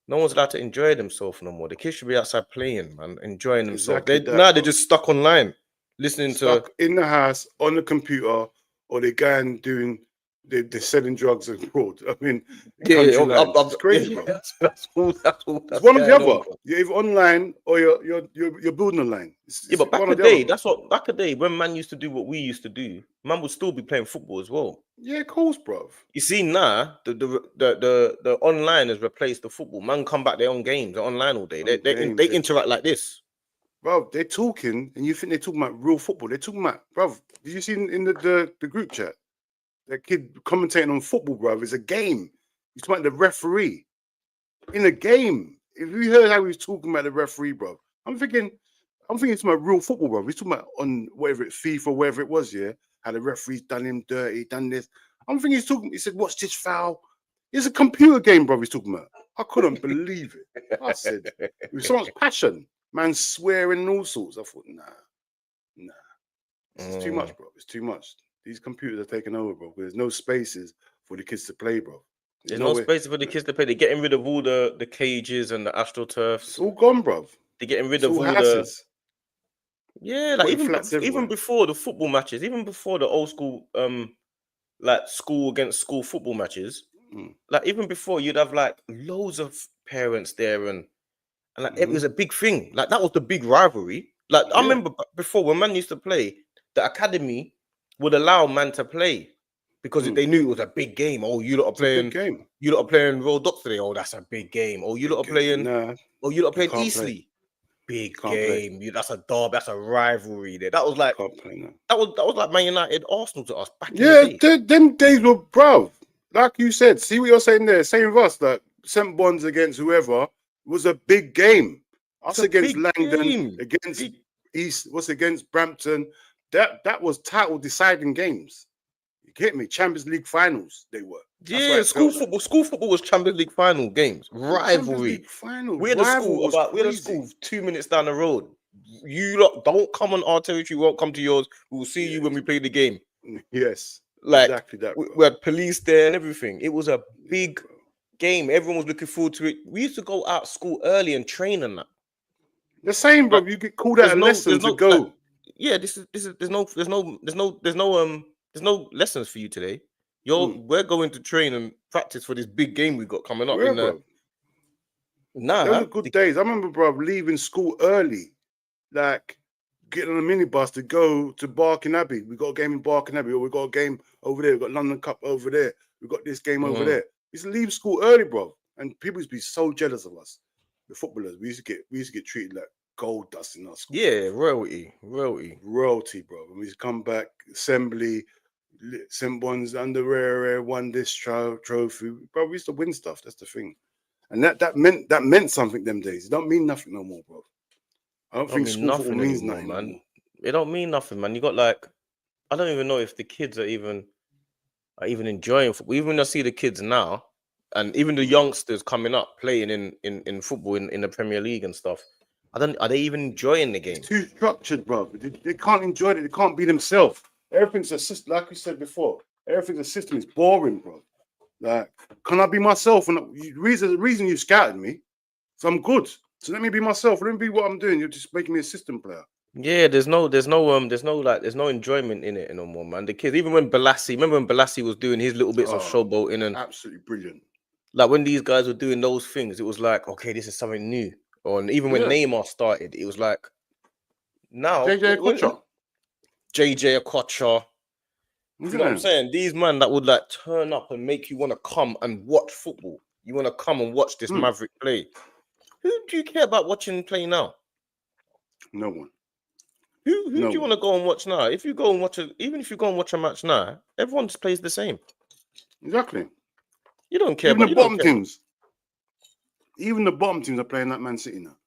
one's allowed to enjoy themselves no more. The kids should be outside playing, man, enjoying themselves. Now they're just stuck online. listening stuck to in the house on the computer, or they're going doing they're selling drugs abroad. I mean, country lines. It's crazy, bro. That's all. It's That's one or the going on, other. bro. You're either online or you're building a line. Yeah, It's but back one a or the other, day, bro. back a day when man used to do what we used to do, man would still be playing football as well. Yeah, of course, bro. You see now, the online has replaced the football. Man come back their own games, they're online all day. They interact like this. Bro, they're talking, and you think they're talking about real football. They're talking about, bro, did you see in the group chat? That kid commentating on football, bro. It's a game. He's talking about the referee. In a game. If you heard how he was talking about the referee, bro, I'm thinking it's my real football, bro. He's talking about on whatever it FIFA, whatever it was, yeah. How the referee's done him dirty, done this. I'm thinking he said, watch this foul. It's a computer game, bro. He's talking about. I couldn't believe it. I said, with so much passion, man swearing and all sorts. I thought, nah. It's too much, bro. It's too much. These computers are taking over, bro. There's no spaces for the kids to play, bro. There's no space for the kids to play. They're getting rid of all the cages and the astroturfs. It's all gone, bro. They're getting rid of all houses. like even before the football matches, even before the old school like school against school football matches, like even before you'd have like loads of parents there and like it was a big thing. Like that was the big rivalry. Like I remember before when man used to play, the academy would allow man to play because they knew it was a big game. Oh, you lot are playing game. You lot are playing Royal Docks today. Oh, that's a big game. Oh, you lot are playing. Oh, you lot are playing Eastleigh. Big game. That's a derby. That's a rivalry. There. That was like that was like Man United, Arsenal to us back in the day. Them days were, bro. Like you said, see what you're saying there. Same with us. Like St. Bonds against whoever was a big game. Us against Langdon, against East, what's against Brampton. That was title deciding games. You get me? Champions League finals, they were. School football was Champions League final games. Rivalry. We had a school 2 minutes down the road. You lot don't come on our territory, we won't come to yours. We'll see you when we play the game. Yes. Like exactly that. We had police there and everything. It was a big game. Everyone was looking forward to it. We used to go out school early and train and that. The same, bro. You get called out a lesson to go. Like, yeah, there's no lessons for you today. We're going to train and practice for this big game we got coming up. Those are good days. I remember, bro, leaving school early, like getting on a minibus to go to Barking Abbey. We got a game in Barking Abbey, or we got a game over there. We got London Cup over there. We got this game over there. We used to leave school early, bro, and people used to be so jealous of us. The footballers, we used to get treated like gold dust in our school. Yeah, royalty, bro. And we used to come back, assembly, St. Bonds, under won this trophy. Bro, we used to win stuff. That's the thing. And that meant something them days. It don't mean nothing no more, bro. I don't think school football means nothing, man. It don't mean nothing, man. You got like, I don't even know if the kids are even enjoying football. Even when I see the kids now, and even the youngsters coming up playing in football in the Premier League and stuff, are they even enjoying the game? It's too structured, bro. They can't enjoy it. They can't be themselves. Everything's a system, like we said before. Everything's a system. It's boring, bro. Like, can I be myself? And the reason you scouted me, so I'm good. So let me be myself. Let me be what I'm doing. You're just making me a system player. Yeah, there's no enjoyment in it no more, man. The kids, even when remember when Balassi was doing his little bits of showboating and absolutely brilliant. Like when these guys were doing those things, it was like, okay, this is something new. Or even when Neymar started, it was like, now JJ Okocha. You know what I'm saying? These men that would like turn up and make you want to come and watch football. You want to come and watch this Maverick play. Who do you care about watching play now? No one. Who do you want to go and watch now? If you go and watch even if you go and watch a match now, everyone just plays the same. Exactly. You don't care about the bottom teams. Even the bottom teams are playing like Man City now.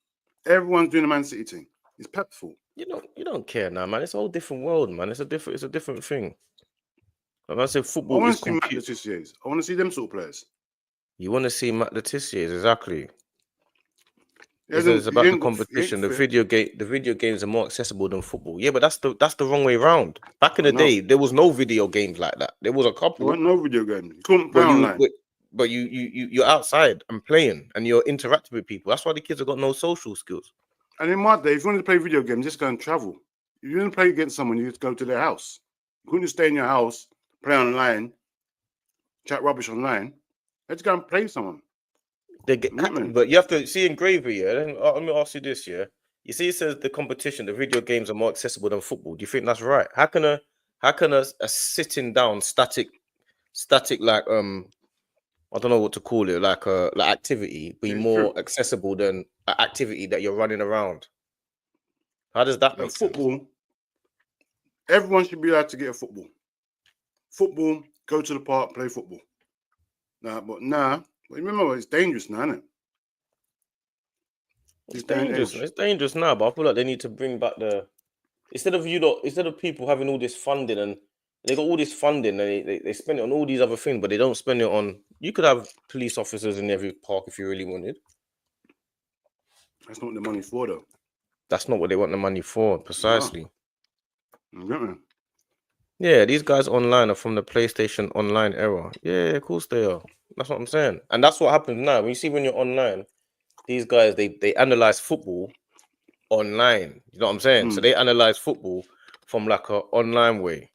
Everyone's doing a Man City thing. It's pepful. You don't care now, man. It's a whole different world, man. It's a different thing. Like I said, football. I want to see Matt Letizier's. I want to see them sort of players. You want to see Matt Letizier's, exactly. It's about the competition. The video games are more accessible than football. Yeah, but that's the wrong way around. Back in the day, there was no video games like that. There was a couple. There weren't no video games. You couldn't play online. But you're outside and playing and you're interacting with people. That's why the kids have got no social skills. And in my day, if you wanted to play video games, just go and travel. If you're gonna play against someone, you just go to their house. You couldn't just stay in your house, play online, chat rubbish online. Let's go and play someone. But you have to see in Gravy, yeah. Let me ask you this, yeah. You see, it says the competition, the video games are more accessible than football. Do you think that's right? How can a sitting down static like I don't know what to call it, like activity be more accessible than an activity that you're running around? How does that make football, sense? Everyone should be allowed to get a football. Football, go to the park, play football. Remember, it's dangerous now, isn't it? It's dangerous. It's dangerous now, but I feel like they need to bring back instead of people having all this funding, and they got all this funding and they spend it on all these other things, but they don't spend it on. You could have police officers in every park if you really wanted. That's not what the money's for, though. That's not what they want the money for, precisely. No. Yeah, these guys online are from the PlayStation Online era. Yeah, of course they are. That's what I'm saying. And that's what happens now. When you're online, these guys, they analyze football online. You know what I'm saying? So they analyze football from like a online way.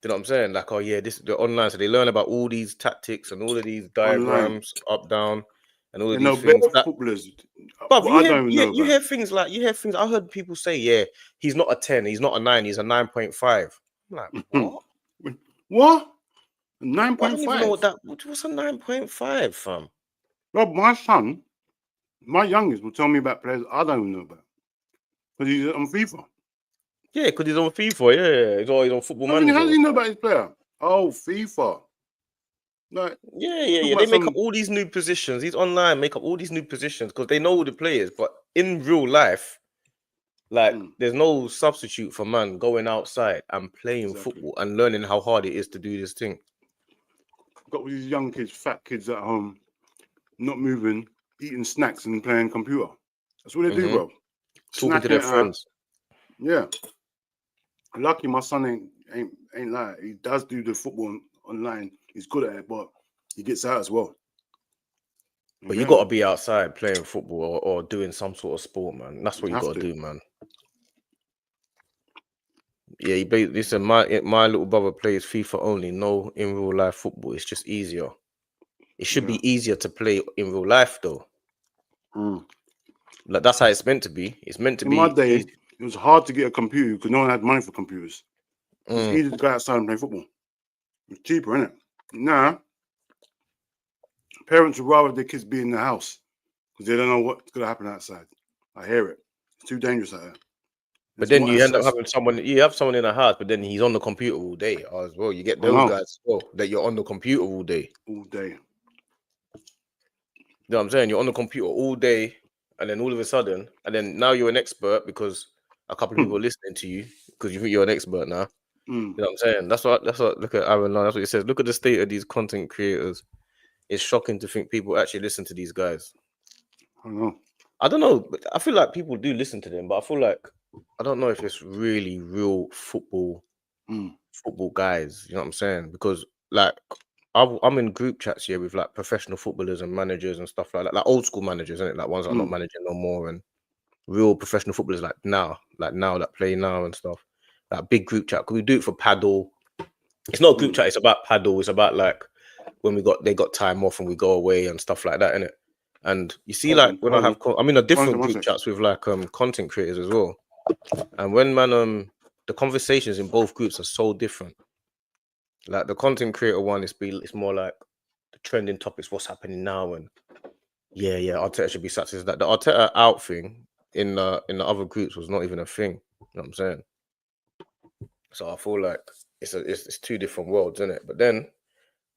You know what I'm saying? Like, oh yeah, they're online. So they learn about all these tactics and all of these diagrams, up, down, and all of these things. Footballers. But you hear things. I heard people say, yeah, he's not a 10, he's not a 9, he's a 9.5. I'm like, what? What? 9.5? I don't even know what's a 9.5, fam? Rob, my youngest will tell me about players I don't even know about. Because he's on FIFA. Yeah, because he's on FIFA, yeah. He's always on Football Manager. How does he know about his player? Oh, FIFA. Like, yeah. They make up all these new positions. These online make up all these new positions because they know all the players. But in real life, like, there's no substitute for man going outside and playing football and learning how hard it is to do this thing. Got all these young kids, fat kids at home, not moving, eating snacks and playing computer. That's what they do, bro. Talking to their friends. Yeah. Lucky my son ain't like he does do the football online. He's good at it, but he gets out as well. But you got to be outside playing football or doing some sort of sport, man. That's what you got to do, man. Yeah, listen, my little brother plays FIFA only, no in real life football. It's just easier. It should be easier to play in real life, though. Like, that's how it's meant to be. It's meant to be. In my day, it was hard to get a computer because no one had money for computers. It's easy to go outside and play football. It's cheaper, isn't it? Now, parents would rather their kids be in the house because they don't know what's going to happen outside. I hear it. It's too dangerous out there. But then you end up having someone in the house, but then he's on the computer all day as well. You get those guys as well, that you're on the computer all day. All day. You know what I'm saying? You're on the computer all day, and then all of a sudden, and then now you're an expert because a couple of people are listening to you because you think you're an expert now. You know what I'm saying? That's what look at Aaron. That's what he says. Look at the state of these content creators. It's shocking to think people actually listen to these guys. I don't know, but I feel like people do listen to them, but I feel like I don't know if it's really real football guys. You know what I'm saying? Because like I'm in group chats here with like professional footballers and managers and stuff like that, like old school managers, isn't it? Like ones that are not managing no more, and real professional footballers like now that play now and stuff. Like big group chat. Could we do it for paddle? It's not a group chat. It's about paddle. It's about like when they got time off and we go away and stuff like that, innit? And you see, like when I have, I'm in a different group chats with like content creators as well. And when the conversations in both groups are so different. Like the content creator one it's more like the trending topics, what's happening now, and yeah, Arteta should be successful. That the Arteta out thing in the other groups was not even a thing. You know what I'm saying? So I feel like it's two different worlds, isn't it? But then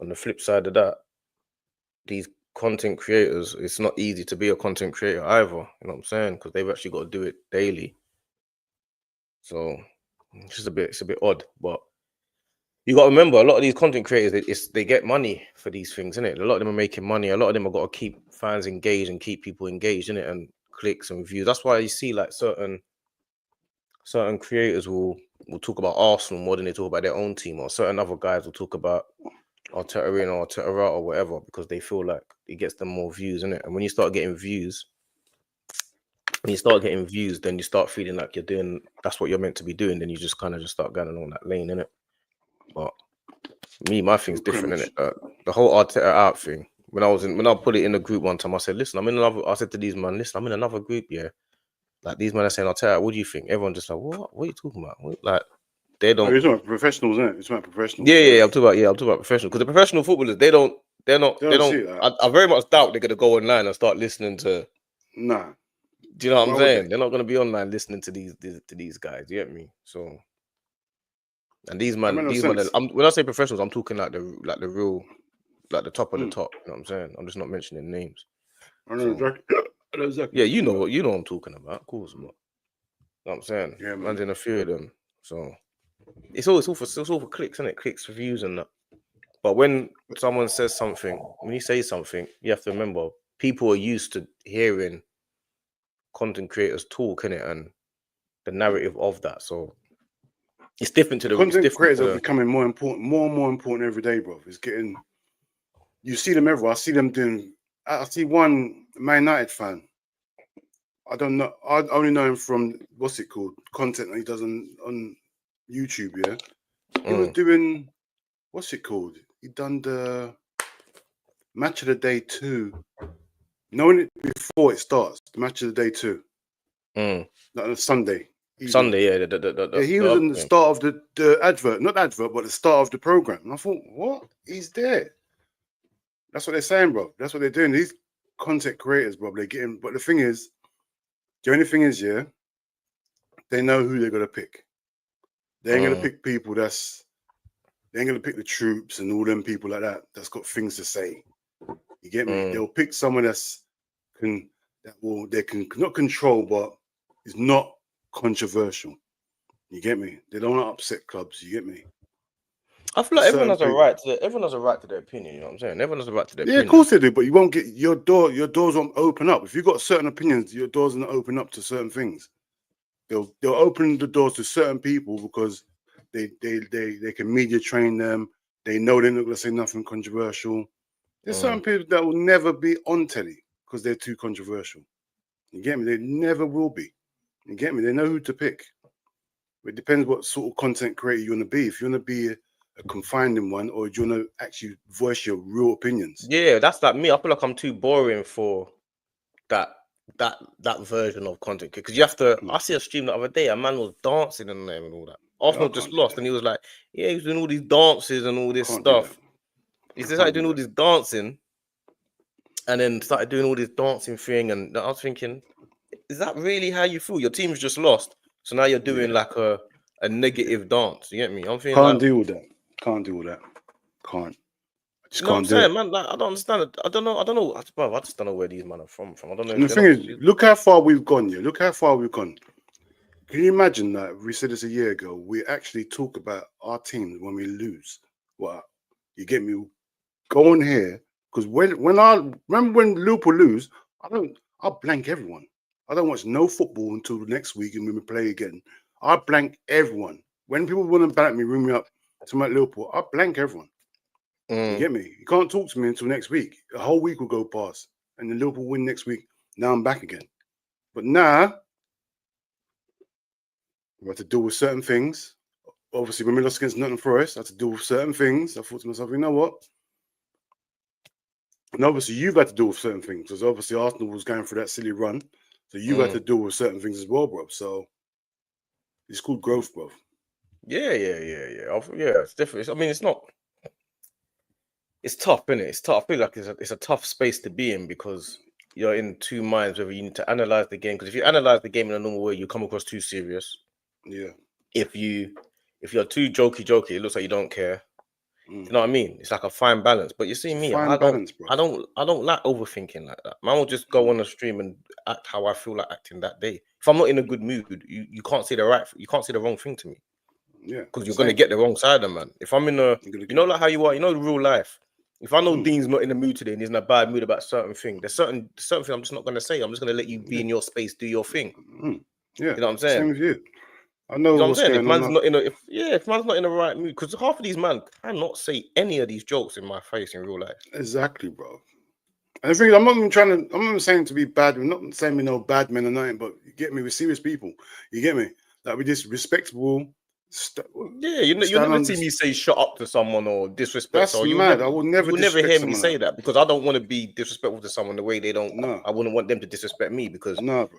on the flip side of that, these content creators, it's not easy to be a content creator either. You know what I'm saying? Because they've actually got to do it daily. So it's just it's a bit odd, but you got to remember, a lot of these content creators, they get money for these things, innit? A lot of them are making money. A lot of them have got to keep fans engaged and keep people engaged, innit? And clicks and views. That's why you see like certain creators will talk about Arsenal more than they talk about their own team, or certain other guys will talk about Arteta in or Arteta out or whatever, because they feel like it gets them more views, innit? And when you start getting views, when you start getting views, then you start feeling like you're doing that's what you're meant to be doing. Then you just kind of just start going along that lane, innit? But my thing's different, innit? The whole Arteta out thing. When I put it in the group one time, I said, listen, I said to these man, listen, I'm in another group, yeah. Like these men are saying, Arteta, what do you think? Everyone just like, what are you talking about? Like they don't. It's not professionals, isn't it? It's not professionals. Yeah. I'm talking about professionals, because the professional footballers, they don't. I very much doubt they're gonna go online and start listening to. Nah. Do you know what I'm saying? They're not gonna be online listening to these guys. You get me? So. And these men, when I say professionals, I'm talking like the real, like the top of the top. You know what I'm saying? I'm just not mentioning names. I know exactly. Yeah, you know what I'm talking about. Of course, man. You know what I'm saying? Yeah, man. Man's in a few of them. So it's all for clicks, isn't it? Clicks, reviews, and that. But when someone says something, when you say something, you have to remember people are used to hearing content creators talk, innit, and the narrative of that. So it's different to the content creators are becoming more and more important every day, bro. It's getting. You see them everywhere. I see them doing. I see one Man United fan. I don't know. I only know him from what's it called? Content that he does on YouTube. Yeah, he was doing what's it called? He done the Match of the Day 2. Knowing it before it starts, the Match of the Day 2. Like Sunday. Sunday, yeah. Yeah, he was in the start of the advert, not advert, but the start of the program. And I thought, what? He's there. That's what they're saying, bro. That's what they're doing. These content creators, bro, they're getting. But the thing is, the only thing is, yeah, they know who they're gonna pick. They ain't gonna pick people they ain't gonna pick the troops and all them people like that that's got things to say. You get me? They'll pick someone they can not control, but is not controversial. You get me? They don't want to upset clubs. You get me? I feel like everyone has a right to their opinion. You know what I'm saying? Everyone has a right to their opinion. Yeah, of course they do, but you won't get your doors won't open up. If you've got certain opinions, your doors won't open up to certain things. They'll open the doors to certain people because they can media train them. They know they're not going to say nothing controversial. There's certain people that will never be on telly because they're too controversial. You get me? They never will be. You get me? They know who to pick. It depends what sort of content creator you want to be. If you want to be a confining one, or do you want to actually voice your real opinions? Yeah, that's like me. I feel like I'm too boring for that version of content, because you have to. I see a stream the other day. A man was dancing and all that. Arsenal just lost, and he was like, "Yeah, he was doing all these dances and all this stuff." He started doing all this dancing, and then started doing all this dancing thing. And I was thinking, is that really how you feel? Your team's just lost, so now you're doing like a negative dance. You get me? I'm feeling can't deal with that. Can't deal with that. Can't. You know what I'm saying, man? Like, I don't understand it. I don't know. Bro, I just don't know where these men are from. I don't know. And the thing is, look how far we've gone. Yeah, look how far we've gone. Can you imagine that? We said this a year ago. We actually talk about our team when we lose. Well, you get me? Go on here, because when I remember when Liverpool lose, I'll blank everyone. I don't watch no football until next week and when we play again. I blank everyone. When people want to back me, ring me up to my Liverpool, I blank everyone. You get me? You can't talk to me until next week. A whole week will go past, and the Liverpool win next week. Now I'm back again. But now we have to deal with certain things. Obviously, when we lost against Nottingham Forest, I had to deal with certain things. I thought to myself, you know what? And obviously, you've had to deal with certain things, because obviously Arsenal was going through that silly run. So you've had to deal with certain things as well, bro. So it's called growth, bro. Yeah. It's different. I mean, it's not. It's tough, isn't it? It's tough. I feel like it's a tough space to be in, because you're in two minds whether you need to analyze the game. Because if you analyze the game in a normal way, you come across too serious. Yeah. If you're too jokey, it looks like you don't care. You know what I mean? It's like a fine balance. But you see me, I don't like overthinking like that. Man will just go on a stream and act how I feel like acting that day. If I'm not in a good mood, you can't say the wrong thing to me. Yeah. Because you're gonna get the wrong side of man. If I'm in like how you are, real life. If I know Dean's not in the mood today and he's in a bad mood about certain thing, there's certain thing I'm just not gonna say. I'm just gonna let you be in your space, do your thing. Yeah. You know what I'm saying? Same with you. I know what I'm what's saying. going If man's on. if man's not in the right mood, because half of these man cannot say any of these jokes in my face in real life. Exactly, bro. And the thing is, I'm not even trying to. I'm not saying to be bad. We're not saying we know bad men or nothing. But you get me. We're serious people. You get me. Like we're just respectable. Yeah, you'll never see me say shut up to someone or disrespect. That's mad. I will never. You will never hear me say like that because I don't want to be disrespectful to someone the way they don't. No, I wouldn't want them to disrespect me because no, bro.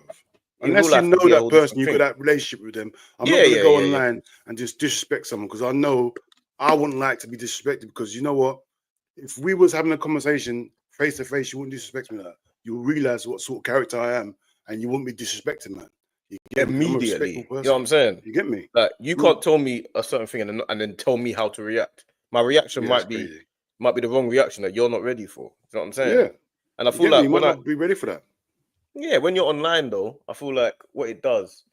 in real Unless you life, know that person, you've thing. got that relationship with them. I'm Yeah, not going to go yeah. online and just disrespect someone because I know I wouldn't like to be disrespected. Because you know what? If we was having a conversation face to face, you wouldn't disrespect me like that. You'll realize what sort of character I am, and you wouldn't be disrespecting, man. You get me? I'm a respectful person. You know what I'm saying? You get me? Like you can't tell me a certain thing and then tell me how to react. My reaction might be the wrong reaction that you're not ready for. You know what I'm saying? Yeah. And I feel like you might not be ready for that. Yeah, when you're online though, I feel like what it does,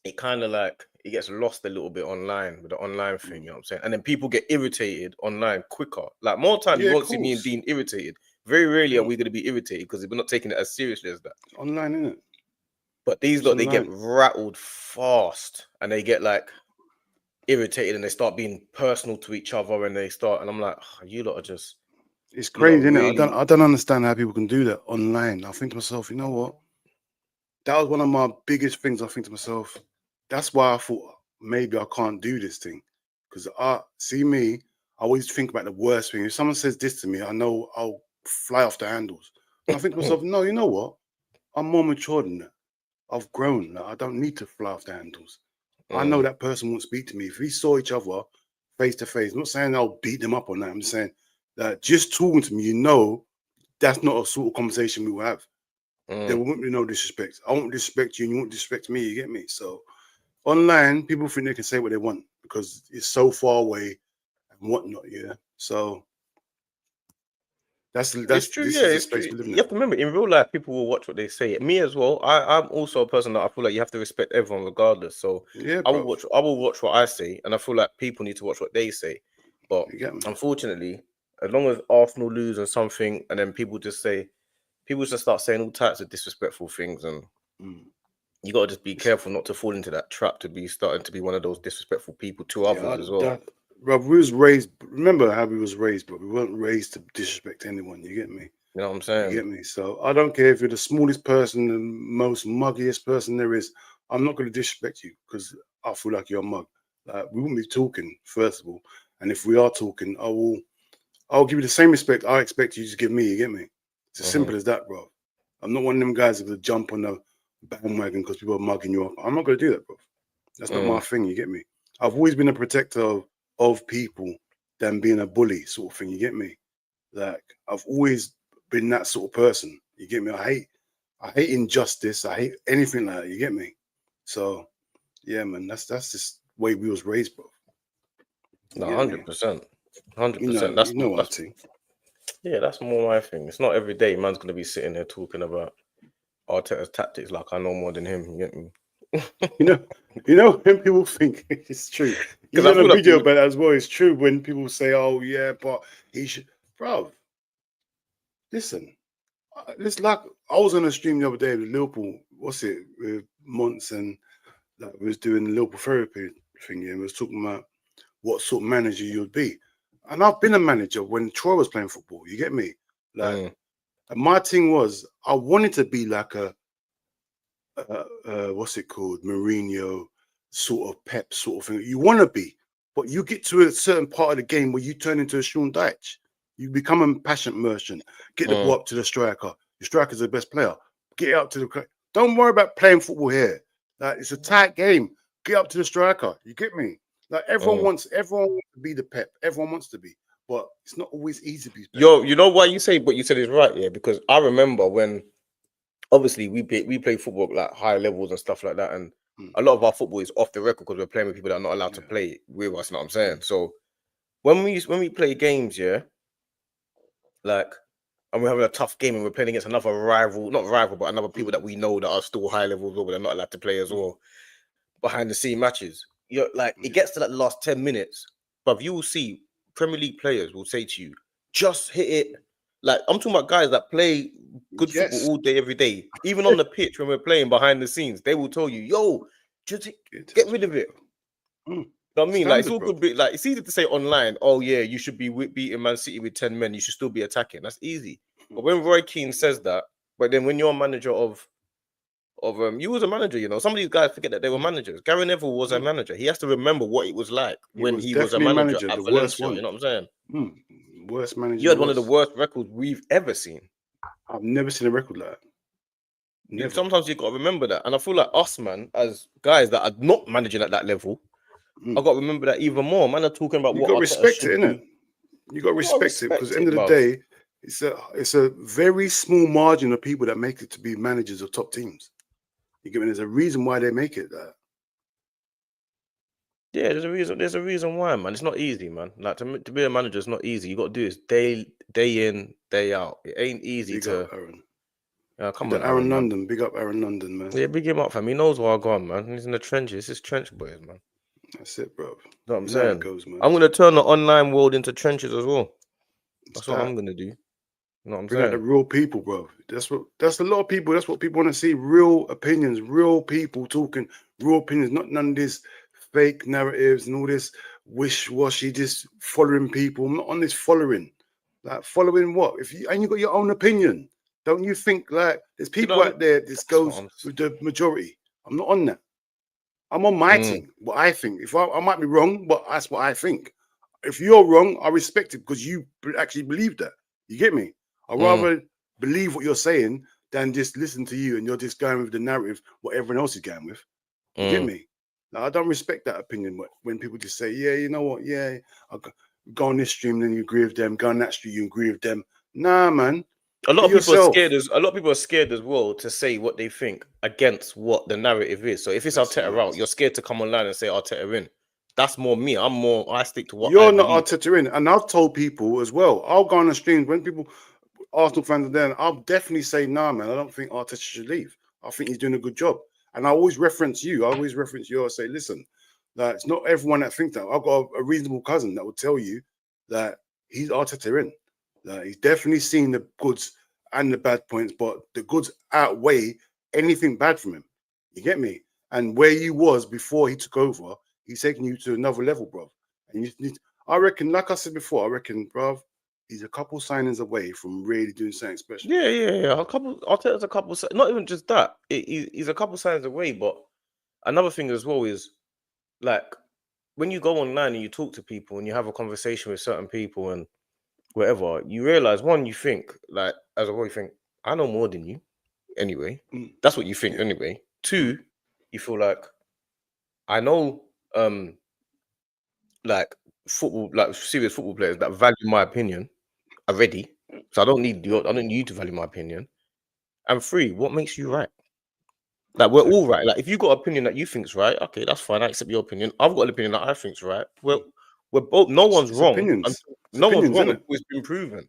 it kind of like it gets lost a little bit online with the online thing, you know what I'm saying? And then people get irritated online quicker. Like more times you won't see me and Dean irritated. Very rarely are we going to be irritated because we're not taking it as seriously as that. Online, isn't it? But these lot, they get rattled fast and they get like irritated and they start being personal to each other and I'm like, oh, you lot are just. It's crazy, isn't it? I don't understand how people can do that online. I think to myself, you know what? That was one of my biggest things. I think to myself, that's why I thought maybe I can't do this thing. Because I always think about the worst thing. If someone says this to me, I know I'll fly off the handles. And I think to myself, no, you know what? I'm more mature than that. I've grown. Like, I don't need to fly off the handles. I know that person won't speak to me. If we saw each other face to face, I'm not saying I'll beat them up on that. I'm saying that just talking to me, you know, that's not a sort of conversation we will have. There won't be no disrespect. I won't disrespect you and you won't disrespect me, you get me? So online, people think they can say what they want because it's so far away and whatnot, yeah. So that's true. This is the space we live in. You have to remember, in real life, people will watch what they say. Me as well. I'm also a person that I feel like you have to respect everyone regardless. So yeah, I will watch what I say, and I feel like people need to watch what they say. But unfortunately, as long as Arsenal lose on something, and then people just start saying all types of disrespectful things, and you gotta just be careful not to fall into that trap to be starting to be one of those disrespectful people to others as well. Bro, we was raised. Remember how we was raised, but we weren't raised to disrespect anyone. You get me? You know what I'm saying? You get me? So I don't care if you're the smallest person, the most muggiest person there is. I'm not going to disrespect you because I feel like you're a mug. Like, we wouldn't be talking first of all, and if we are talking, I'll give you the same respect I expect you to give me. You get me? It's as simple as that, bro. I'm not one of them guys that jump on the bandwagon because people are mugging you up. I'm not going to do that, bro. That's not my thing. You get me? I've always been a protector of people than being a bully sort of thing. You get me? Like, I've always been that sort of person. You get me? I hate injustice. I hate anything like that. You get me? So yeah, man, that's just the way we was raised, bro. No, 100%. 100%. That's yeah, that's more my thing. It's not every day man's gonna be sitting there talking about Arteta's tactics like I know more than him. You get me? you know when people think it's true. Because I done a video about that as well. It's true when people say, "Oh yeah, but he should," bro. Listen, it's like I was on a stream the other day with Liverpool. What's it with Monts and like we was doing the Liverpool therapy thing, and we was talking about what sort of manager you'd be. And I've been a manager when Troy was playing football. You get me? Like, my thing was I wanted to be like a what's it called, Mourinho sort of Pep sort of thing. You want to be, but you get to a certain part of the game where you turn into a Sean Dyche. You become a passionate merchant. Get the ball up to the striker. Your striker's the best player. Get it up to the. Don't worry about playing football here. Like, it's a tight game. Get up to the striker. You get me? Like, everyone wants to be the Pep. Everyone wants to be, but it's not always easy to be. Yo, you know why you say what you said is right, yeah? Because I remember when, obviously, we play football like high levels and stuff like that, and a lot of our football is off the record because we're playing with people that are not allowed to play with us. You know what I'm saying? So when we play games, yeah, like, and we're having a tough game and we're playing against another rival, not rival, but another people that we know that are still high levels, but they're not allowed to play as well. Behind the scene matches, you're like, it gets to that last 10 minutes, but you will see Premier League players will say to you, just hit it. Like, I'm talking about guys that play good football all day, every day. Even on the pitch when we're playing behind the scenes, they will tell you, yo, just get rid of it. You know what I mean? Like, it's all good. Like, it's easy to say online, oh yeah, you should be beating Man City with 10 men. You should still be attacking. That's easy. But when Roy Keane says that, but then when you're a manager of you was a manager, you know, some of these guys forget that they were managers. Gary Neville was a manager. He has to remember what it was like when he was a definitely manager the at worst Valencia. one. You know what I'm saying? Worst manager. You had one of the worst records we've ever seen. I've never seen a record like that. Never. Sometimes you got to remember that, and I feel like us, man, as guys that are not managing at that level, I got to remember that even more. Man, are talking about what got to respect should it, do. innit? You got to respect it, because at the end of the bruv. day, it's a very small margin of people that make it to be managers of top teams. You get me? There's a reason why they make it that. Yeah, there's a reason. There's a reason why, man. It's not easy, man. Like to be a manager, it's not easy. You got to do this day in, day out. It ain't easy Big to. up Aaron. Come on, Aaron London. Man. Big up Aaron London, man. Yeah, big him up, fam. He knows where I go, man. He's in the trenches. It's trench boys, man. That's it, bro. You know what I'm saying? saying? Goes, man. I'm gonna turn the online world into trenches as well. That's what I'm gonna do. You know what I'm Bring saying? out the real people, bro. That's a lot of people. That's what people want to see. Real opinions, real people talking real opinions, not none of this fake narratives and all this wish-washy, just following people. I'm not on this following. Like, following what? If you got your own opinion, don't you think like there's people out there this goes with the majority? I'm not on that. I'm on my thing, what I think. If I might be wrong, but that's what I think. If you're wrong, I respect it because you actually believe that. You get me? I'd rather believe what you're saying than just listen to you and you're just going with the narrative what everyone else is going with. You get me? Now, I don't respect that opinion when people just say, yeah, you know what? Yeah, I'll go on this stream, then you agree with them. Go on that stream, you agree with them. Nah, man. A lot of people are scared as well to say what they think against what the narrative is. So if it's Arteta out, you're scared to come online and say Arteta in. That's more me. I stick to what you're not Arteta in. And I've told people as well. I'll go on the streams when people, Arsenal fans are there, and I'll definitely say, nah, man, I don't think Arteta should leave. I think he's doing a good job. And I always reference you. I say, listen, that it's not everyone that thinks that. I've got a reasonable cousin that will tell you that he's Arteta in. That he's definitely seen the goods and the bad points, but the goods outweigh anything bad from him. You get me? And where you was before he took over, he's taking you to another level, bro. And I reckon, like I said before, bro, he's a couple signings away from really doing something special. Yeah. Arteta's a couple. Not even just that. He's a couple signings away. But another thing as well is, like, when you go online and you talk to people and you have a conversation with certain people and whatever, you realize, one, you think, like, as a boy, you think, I know more than you anyway. That's what you think anyway. Two, you feel like, I know like football, like serious football players that value my opinion already. So I don't need you to value my opinion. And three, what makes you right? Like, we're all right. Like, if you got an opinion that you think's right, okay, that's fine. I accept your opinion. I've got an opinion that I think's right. We're both. No one's wrong. No one's wrong until it's been proven.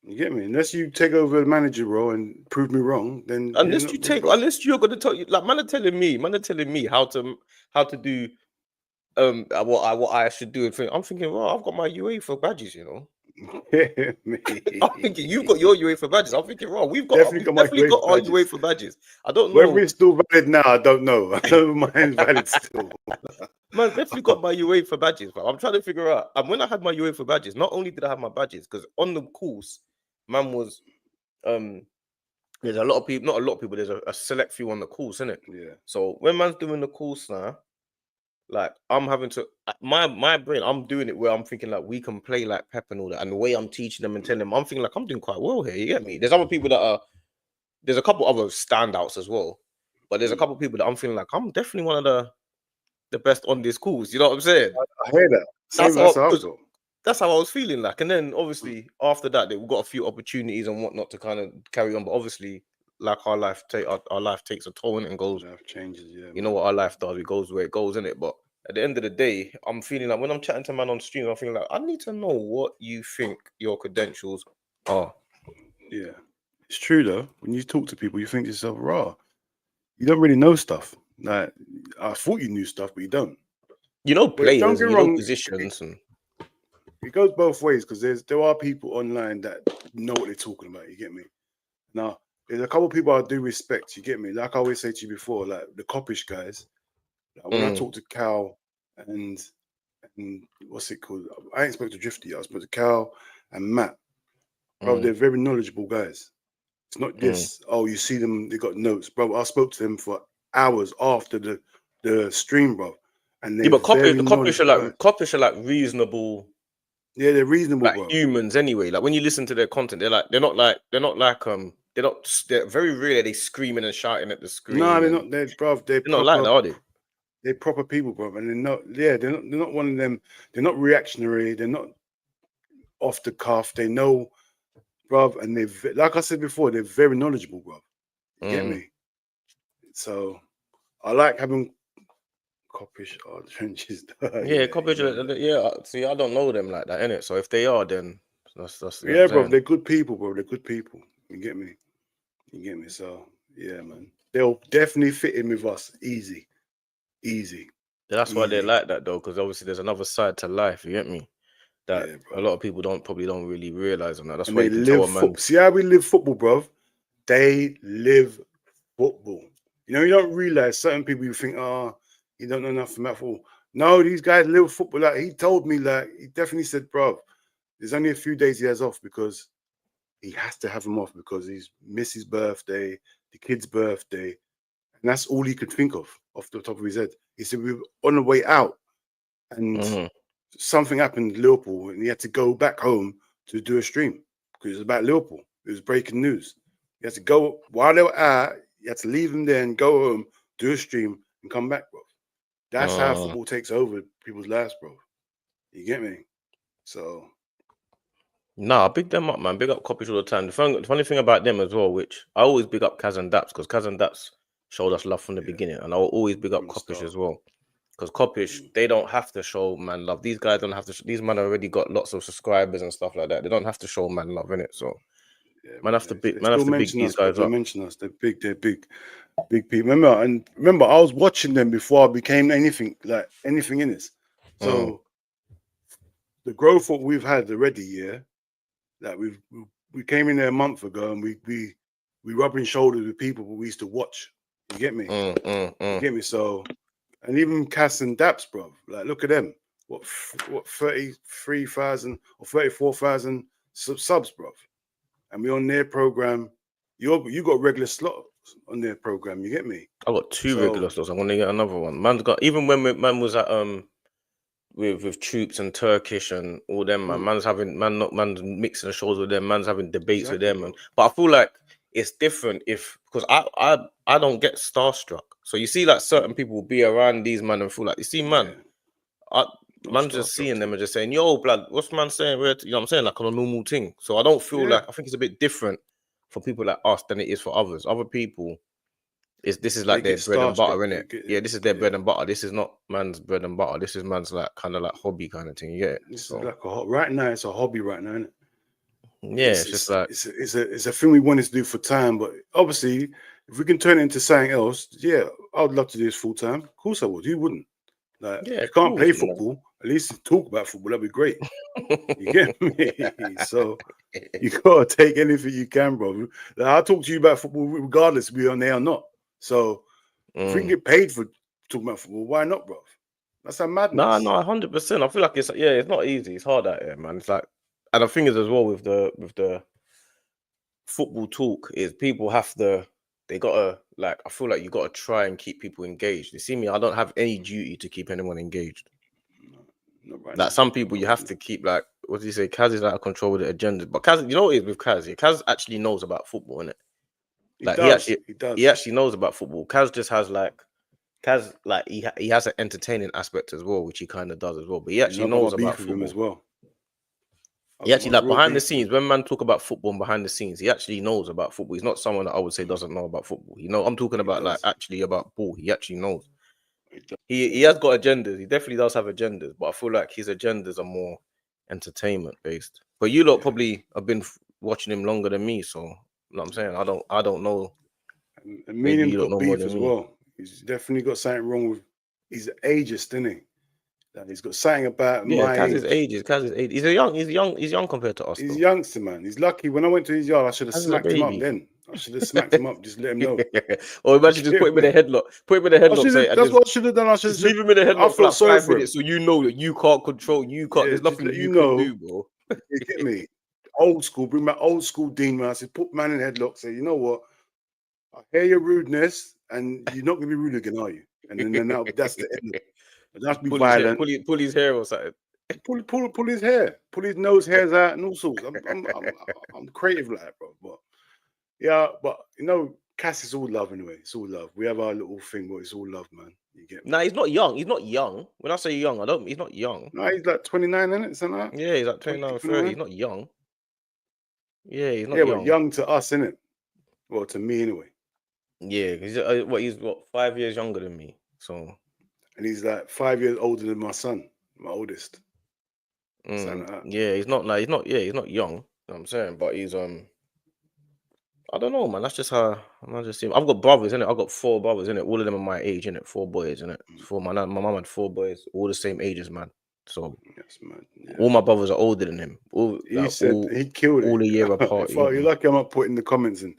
You get me? Unless you take over the manager role and prove me wrong, then unless you're gonna tell you, like, man are telling me how to do what I should do. I'm thinking, well, I've got my UEFA badges, you know. I'm thinking you've got your UEFA badges. I'm thinking, well, we've definitely got our UEFA badges. I don't know whether it's still valid now. I don't know. I don't know mine's valid still. Man, definitely got my UEFA badges, but I'm trying to figure out. And when I had my UEFA badges, not only did I have my badges, because on the course, man was there's a lot of people, not a lot of people, there's a select few on the course, isn't it? Yeah. So when man's doing the course now, like, I'm having to my brain, I'm doing it where I'm thinking like we can play like Pep and all that, and the way I'm teaching them and telling them, I'm thinking like I'm doing quite well here. You get me? There's other people that there's a couple other standouts as well, but there's a couple people that I'm feeling like I'm definitely one of the best on this course. You know what I'm saying? I hear that. That's how I was feeling like. And then obviously after that, we've got a few opportunities and whatnot to kind of carry on. But obviously, like our life takes a toll and goes. Life changes, yeah. You know what our life does? It goes where it goes, innit? But at the end of the day, I'm feeling like when I'm chatting to man on stream, I'm feeling like I need to know what you think your credentials are. Yeah. It's true though. When you talk to people, you think to yourself, raw. You don't really know stuff. Like, I thought you knew stuff, but you don't. You know players, you know positions, and it goes both ways, because there are people online that know what they're talking about. You get me? Now, there's a couple of people I do respect. You get me? Like I always say to you before, like the Coppish guys. Like when I talk to Cal and what's it called? I ain't spoke to Drifty. I spoke to Cal and Matt. bro. They're very knowledgeable guys. It's not this. Oh, you see them, they got notes, bro. I spoke to them for hours after the stream, bro, and Yeah, they're but very knowledgeable guys. copies are like reasonable. Yeah, they're reasonable, Like bro. humans anyway. Like when you listen to their content, they're very rare. They screaming and shouting at the screen. No, they're and not. They're bro. They're They're not like proper. that, are they? They're proper people, bro. And they're not. Yeah, they're not. They're not one of them. They're not reactionary. They're not off the cuff. They know, bro. And they're like I said before. They're very knowledgeable, bro. You get me? So I like having Coppish art trenches. Yeah, copies. Yeah, see, I don't know them like that, innit? So if they are, then that's yeah, bro. They're good people, bro. They're good people. You get me? You get me? So yeah, man. They'll definitely fit in with us. Easy. That's why they're like that though, because obviously there's another side to life. You get me? That a lot of people probably don't really realize on that. That's why you can tell a man. See how we live football, bro? They live football. You know, you don't realize certain people. You think, oh, you don't know nothing about football. No, these guys live football. Like he told me, like he definitely said, bro, there's only a few days he has off because he has to have them off because he's Missy's birthday, the kid's birthday, and that's all he could think of off the top of his head. He said we were on the way out, and something happened in Liverpool, and he had to go back home to do a stream because it was about Liverpool. It was breaking news. He had to go while they were out. You had to leave them there and go home, do a stream, and come back, bro. That's how football takes over people's lives, bro. You get me? So. Nah, big them up, man. Big up Copish all the time. The funny thing about them as well, which I always big up Kaz and Daps, because Kaz and Daps showed us love from the beginning, and I will always big up Copish as well, because Copish, they don't have to show man love. These guys don't have to. These men already got lots of subscribers and stuff like that. They don't have to show man love in it. So man have to big these guys up. They mention us. They're big. They're big people. Remember, I was watching them before I became anything in this. So the growth what we've had already, yeah. Like we came in there a month ago and we rubbing shoulders with people we used to watch. You get me? You get me? So, and even Cass and Daps, bro. Like, look at them. What 33,000 or 34,000 subs, bro. And we on their program. You got regular slots on their program. You get me? I got two regular slots. I'm gonna get another one. Man's got, even when man was at with Troops and Turkish and all them, man. Man's mixing the shows with them. Man's having debates with them, but I feel like it's different because I don't get starstruck. So you see, like certain people will be around these man and feel like, you see, man, man's just seeing them and just saying, "Yo, blood, what's man saying?" You know what I'm saying? Like on a normal thing. So I don't feel like, I think it's a bit different for people like us than it is for others. Other people. This is like their bread and butter, innit? Yeah, this is their bread and butter. This is not man's bread and butter. This is man's like kind of like hobby kind of thing. You get it? This is like right now. It's a hobby right now, isn't it? Yeah, it's just like it's a thing we wanted to do for time, but obviously, if we can turn it into something else, yeah, I would love to do this full time. Of course, I would. Who wouldn't? Like, if you can't play football, at least talk about football. That'd be great. You get me? So you gotta take anything you can, bro. Like, I'll talk to you about football regardless if we're on there or not. So if we can get paid for talking about football, why not, bro? That's a madness. No, 100%. I feel like it's not easy. It's hard out here, man. It's like, and the thing is as well with the football talk is people they gotta, like, I feel like you gotta try and keep people engaged. You see me, I don't have any duty to keep anyone engaged. No, right like now. Some people you have to keep, like, what do you say? Kaz is out of control with the agenda. But Kaz, you know what it is with Kaz? Yeah? Kaz actually knows about football, innit? Like he actually knows about football. Kaz just has he has an entertaining aspect as well, which he kind of does as well. But he actually knows about football as well. He actually, like, behind the scenes, when man talk about football and behind the scenes, he actually knows about football. He's not someone that I would say doesn't know about football. You know, I'm talking about like actually about ball. He actually knows. He has got agendas. He definitely does have agendas, but I feel like his agendas are more entertainment based. But you lot probably have been watching him longer than me, so you know what I'm saying, I don't know. And me and him got beef as well. He's definitely got something wrong with. He's ageist, isn't he? That he's got something about my age. Kaz is age. He's young compared to us. He's a youngster, man. He's lucky. When I went to his yard, I should have smacked him up then. I should have smacked him up, just let him know. Or imagine just put him in a headlock. Put him in a headlock. That's what I should have done. I should just leave him in a headlock for like 5 minutes, so you know that you can't control. You can't. There's nothing that you can do, bro. You get me? old school. Bring back old school Dean, man. I said, put man in headlock. Say, you know what? I hear your rudeness, and you're not gonna be rude again, are you? And then now that's the end. That's be violent. Pull his hair or something. Pull his hair, pull his nose hairs out, and all sorts. I'm creative like that, bro. But yeah, but you know, Cass is all love anyway. It's all love. We have our little thing, but it's all love, man. You get me? Nah, he's not young. He's not young. When I say young, he's not young. No, he's like 29, isn't it? Something like that? Yeah, he's like 29, 30. He's not young. Yeah, he's not young. young. But young to us, isn't it? Well, to me anyway. Yeah, he's 5 years younger than me. So, and he's like 5 years older than my son, my oldest. Yeah, he's not young. You know what I'm saying, but he's I don't know, man. That's just how I just see him. I've got brothers, innit? I've got 4 brothers, innit? All of them are my age, innit? 4 boys, innit? My mum had 4 boys, all the same ages, man. So yes, man. Yeah. All my brothers are older than him. He killed it. All a year apart. You're lucky I'm not putting in the comments and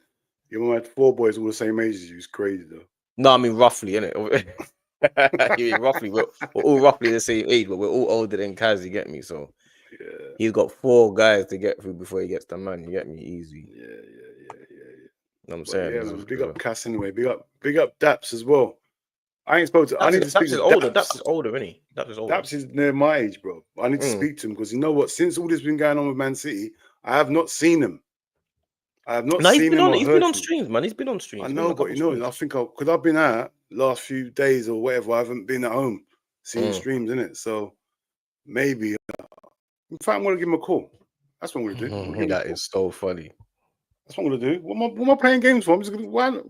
your mum had 4 boys all the same age as you. It's crazy though. No, I mean roughly, innit? Roughly, we're all roughly the same age, but we're all older than Kaz, you get me? So yeah, he's got 4 guys to get through before he gets the man, you get me? Easy. Yeah. You know what I'm saying? Yeah, man, big up Cass anyway. Big up Daps as well. I ain't spoke to. I need to speak to older. Daps is older, isn't he? Daps is older. Daps is near my age, bro. I need to speak to him because you know what? Since all this been going on with Man City, I have not seen him. I have not seen him. He's been on streams, man. He's been on streams. I know, but you know, I think because I've been out last few days or whatever, I haven't been at home seeing streams, innit? So maybe, in fact, I'm gonna give him a call. That's what I'm gonna do. That is so funny. That's what I'm gonna do. What am I playing games for? I'm just gonna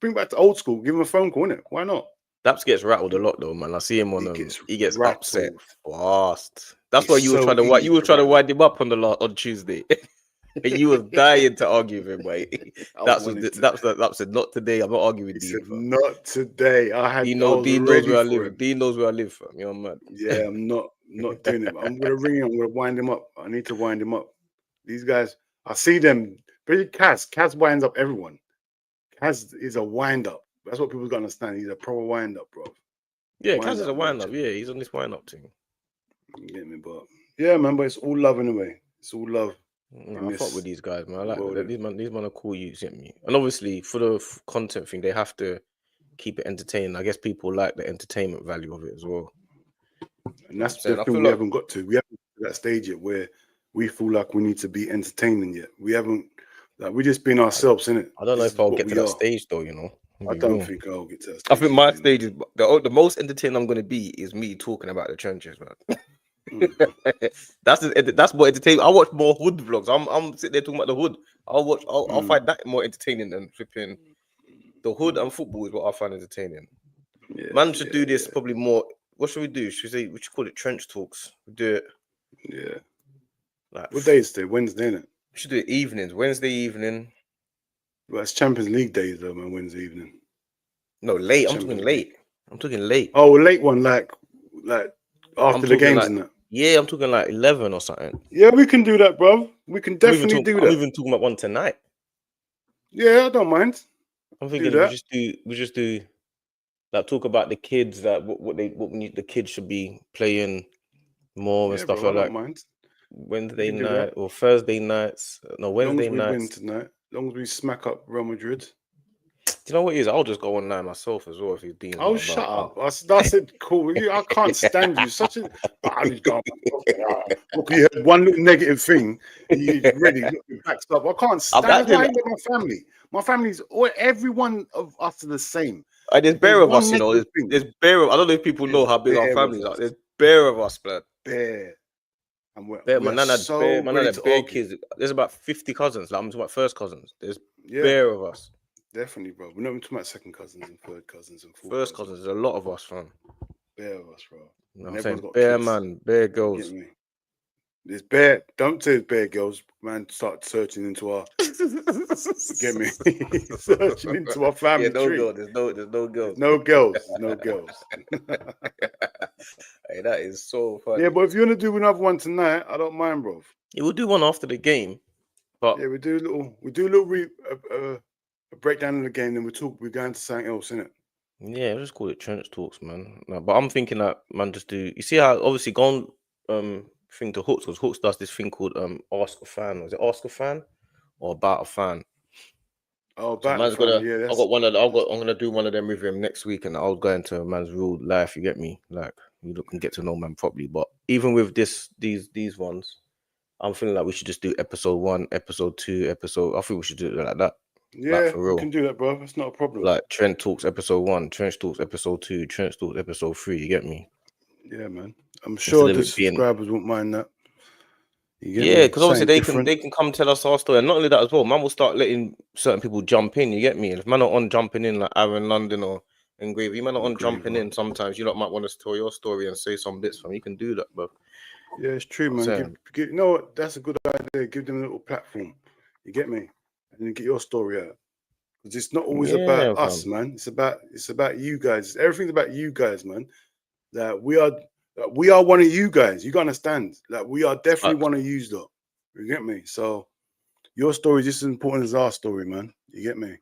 bring back to old school. Give him a phone call, innit? Why not? Daps gets rattled a lot though, man. I see him on he gets upset fast. That's why you were trying to wind him up on Tuesday. You was dying to argue with him, mate. That said, not today. I'm not arguing with Dean. Not today. Dean knows where I live. Dean knows where I live, fam. You know, man. Yeah, I'm not doing it. I'm gonna ring him. I'm gonna wind him up. I need to wind him up. These guys, I see them. But Kaz winds up everyone. Kaz is a wind up. That's what people gotta understand. He's a proper wind up, bro. Yeah, Kaz is a wind up. Yeah, he's on this wind up thing. You get me, but yeah, man. But it's all love anyway. It's all love. I fuck with these guys, man. I like that. These men are cool. You get me. And obviously, for the content thing, they have to keep it entertaining. I guess people like the entertainment value of it as well. And that's the thing we haven't got to. We haven't got to that stage yet where we feel like we need to be entertaining yet. We haven't. Like, we're just being ourselves, innit? I don't know if I'll get to that stage though. You know. I don't think I'll get to that stage. I think my stage is the most entertaining I'm going to be is me talking about the trenches, man. That's more entertaining. I watch more hood vlogs. I'm sitting there talking about the hood. I'll find that more entertaining than flipping the hood and football is what I find entertaining. Yeah, man should do this probably more. What should we do? Should we call it trench talks? We do it. Yeah. Like, what day is today? Wednesday, innit? We should do it evenings. Wednesday evening. Well, it's Champions League days though, man. Wednesday evening. No, late. I'm talking late. I'm talking late. Oh, late one, like after the games and that. Yeah, I'm talking like 11 or something. Yeah, we can do that, bro. We can definitely do that. I'm even talking about one tonight. Yeah, I don't mind. I'm thinking we just do like talk about the kids, that what the kids should be playing more and stuff like that. I don't mind. Wednesday night or Thursday nights. No, Wednesday nights. Tonight. As long as we smack up Real Madrid. Do you know what it is? I'll just go online myself as well if you're dealing. Oh, shut up! I said, cool. I can't stand you. Such a. I just go. Look, you heard one little negative thing. You ready? Backs up. I can't stand. Why with my family? My family's every one of us are the same. There's bare of us, you know. There's bare. I don't know if people know how big our families are. There's bare of us, blood. Bare. And my nana had bare kids. There's about 50 cousins. Like I'm talking about first cousins. There's bare of us. Definitely, bro. We're not even talking about second cousins and third cousins and fourth first cousins. There's a lot of us, fam. Bare of us, bro. You know what I'm saying? Bare man, bare girls. There's bare. Don't say it's bare girls. Man, start searching into our. Get me? Searching into our family tree. Girl. There's no girls. No girls. No girls. Hey, that is so funny. Yeah, but if you want to do another one tonight, I don't mind, bro. Yeah, we'll do one after the game. But yeah, we do a little breakdown of the game. Then we're going to something else, innit? Yeah, let's call it trench talks, man. No, but I'm thinking that man, just do. You see how obviously go on thing to Hooks, because Hooks does this thing called Ask a Fan. Was it Ask a Fan or About a Fan? Oh, So About man's a Fan, gonna, yeah. I'm gonna do one of them with him next week, and I'll go into man's real life. You get me? Like you can get to know man properly. But even with these ones, I'm feeling like we should just do episode 1, episode 2, episode. I think we should do it like that. Yeah, like for real. we can do that, bro. That's not a problem. Like Trent Talks episode 1, Trent Talks episode 2, Trent Talks episode 3. You get me? Yeah, man. I'm sure Instead the of it being- subscribers won't mind that. You get Yeah, me? because obviously Something they can come tell us our story, and not only that as well. Man will start letting certain people jump in. You get me? And if man are on jumping in, like Aaron London or Engrave, you man are on jumping in. Sometimes you lot might want to tell your story and say some bits from. You can do that, bro. Yeah, it's true, man. You know what? That's a good idea. Give them a little platform. You get me? And then get your story out. Because it's not always about us, man. It's about you guys. Everything's about you guys, man. That we are one of you guys. You gotta understand. Like we are definitely one of you, though. You get me? So your story is just as important as our story, man. You get me?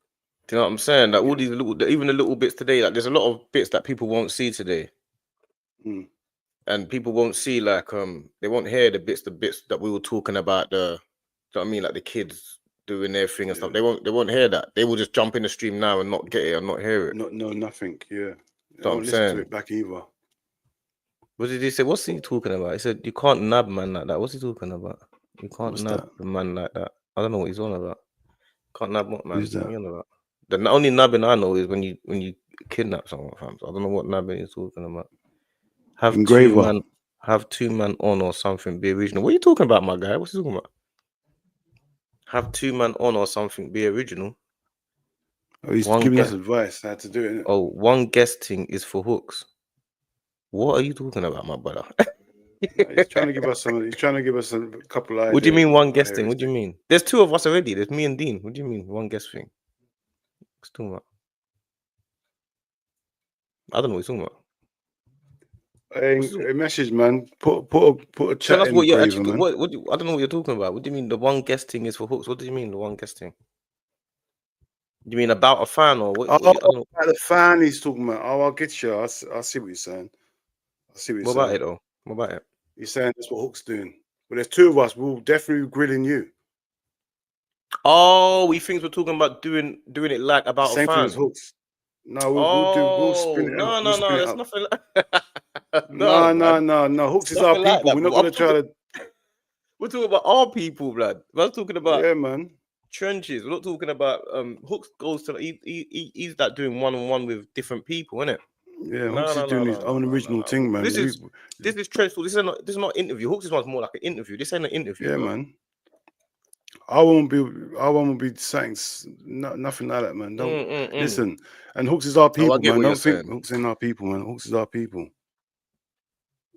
Do you know what I'm saying? Like all these even the little bits today. Like there's a lot of bits that people won't see today. And people won't see, like they won't hear the bits that we were talking about, you know what I mean, like the kids doing their thing and stuff. They won't hear that. They will just jump in the stream now and not get it and not hear it. Nothing. Yeah. I won't listen to it back either. What did he say? What's he talking about? He said you can't nab man like that. What's he talking about? You can't nab a man like that. I don't know what he's on about. Can't nab what, man? Who's that? What are you on about? The only nabbing I know is when you kidnap someone, fam. So I don't know what nabbing he's talking about. Have two man on or something, be original. What are you talking about, my guy? What's he talking about? Have 2 man on or something, be original. Oh, he's giving us advice how to do it. Oh, one guesting is for Hooks. What are you talking about, my brother? He's trying to give us He's trying to give us a couple of ideas. What do you mean one guesting? What do you mean? There's 2 of us already. There's me and Dean. What do you mean one guest thing? What's talking about? I don't know what he's talking about. A message, man. Put a chat. Tell us in what you're actually. What I don't know what you're talking about. What do you mean the one guesting is for Hooks? What do you mean the one guesting? Do you mean about a fan or what? About the fan he's talking about. Oh, I'll get you. I see what you're saying. I see what you're saying. What about it though? What about it? He's saying that's what Hook's doing. But there's 2 of us. We'll definitely be grilling you. Oh, we think we're talking about doing it like about Same a fan. Thing as Hooks. No, we'll spin it. No, there's nothing like No. Hooks is our people. Like that, we're not going to try to. We're talking about our people, blood. We're talking about man. Trenches. We're not talking about Hooks goes to he's that doing one-on-one with different people, isn't it? Yeah, Hooks is doing his own original thing, man. This is Trench. This is not interview. Hooks is more like an interview. This ain't an interview. Yeah, bro. Man. I won't be saying nothing like that, man. Don't listen. And Hooks is our people, man. Don't think Hooks ain't our people, man. Hooks is our people.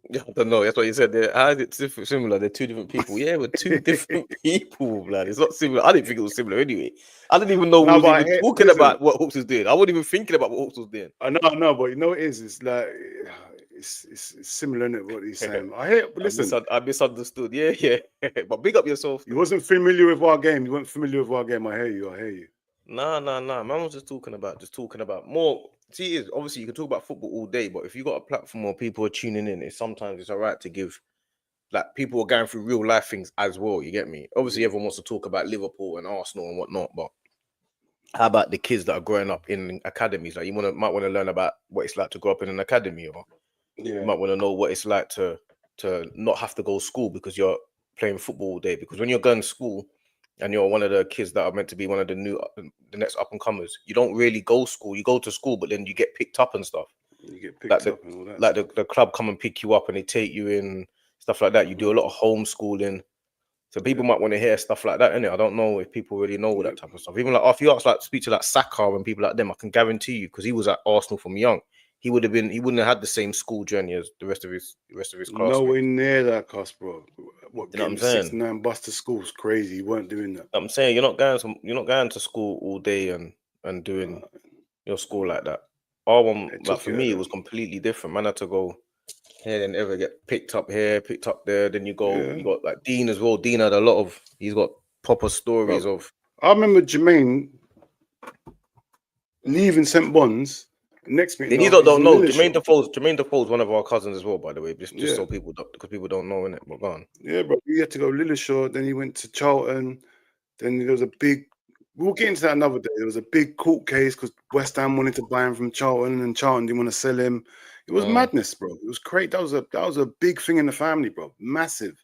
Yeah, I don't know. That's what you said. How is it similar? They're 2 different people. Yeah, we're 2 different people, blood. It's not similar. I didn't think it was similar anyway. I didn't even know we was even talking about what Hooks was doing. I wasn't even thinking about what Hooks was doing. I know, but you know what it is? It's like it's similar in what he's saying. I hear, but listen, I misunderstood. Yeah. But big up yourself. You wasn't familiar with our game. You weren't familiar with our game. I hear you. Nah. Man was just talking about more. See, it is obviously you can talk about football all day, but if you got a platform where people are tuning in, sometimes it's all right to give, like, people are going through real life things as well. You get me? Obviously, everyone wants to talk about Liverpool and Arsenal and whatnot, but how about the kids that are growing up in academies? Like, might want to learn about what it's like to grow up in an academy, or you might want to know what it's like to not have to go to school because you're playing football all day. Because when you're going to school and you're one of the kids that are meant to be one of the next up and comers, you don't really go to school. You go to school, but then you get picked up and stuff. You get picked up and all that. Like the club come and pick you up and they take you in, stuff like that. You do a lot of homeschooling. So people might want to hear stuff like that, innit? I don't know if people really know all that type of stuff. Even like if you ask, like, speak to like Saka and people like them, I can guarantee you, because he was at Arsenal from young, he wouldn't have had the same school journey as the rest of his class. Nowhere near that, cost, bro. What, you know what I'm saying? 6 9 bus to school is crazy. You weren't doing that. I'm saying you're not going to school all day and doing your school like that. Our one, like, for me, it was completely different. Man, I had to go here, then ever get picked up here, picked up there. Then you go, you got like Dean as well. Dean had a lot of, he's got proper stories of. I remember Jermaine leaving St. Bon's Next meeting, These he's don't in know. Lillestrøm. Jermaine Defoe's one of our cousins as well, by the way. Just so people because people don't know, innit? But go on. Yeah, bro. He had to go Lillestrøm, then he went to Charlton. Then there was a big. We'll get into that another day. There was a big court case because West Ham wanted to buy him from Charlton, and Charlton didn't want to sell him. It was madness, bro. It was great. That was a big thing in the family, bro. Massive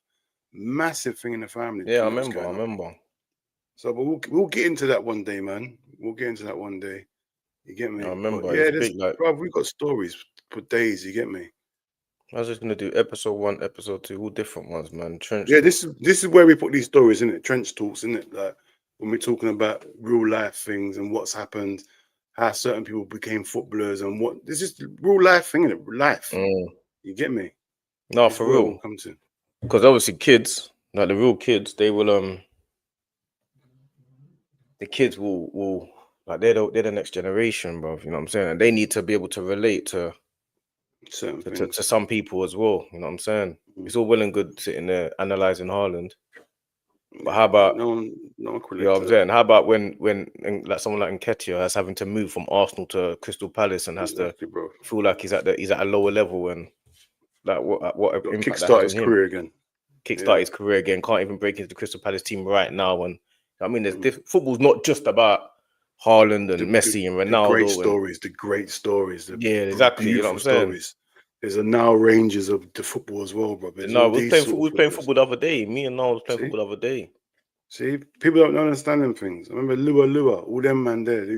thing in the family. Yeah, I remember. So, but we'll get into that one day, man. We'll get into that one day. You get me? I remember. But yeah, bro, we've got stories for days. You get me? I was just gonna do episode 1, episode 2, all different ones, man. Trench. Yeah, this is where we put these stories in it. Trench talks, in it, like when we're talking about real life things and what's happened, how certain people became footballers, and what this is real life thing, in it, life. You get me? No, for real. Come to. Because obviously, kids, like the real kids, they will the kids will like they're the next generation, bro. You know what I'm saying? And they need to be able to relate to some people as well. You know what I'm saying? It's all well and good sitting there analyzing Haaland, but how about no one you know what I'm saying? How about when like someone like Nketiah is having to move from Arsenal to Crystal Palace and has to feel like he's at a lower level, and like what impact that has on his career again. Kickstart his career again. Can't even break into the Crystal Palace team right now. And I mean, football's not just about Haaland and Messi and Ronaldo. The great stories. Exactly. You know what I'm saying? Stories. There's a now ranges of the football as well, bro. No, we was playing football the other day. Me and Noel was playing football the other day. See, people don't understand them things. I remember Lua, all them man there. He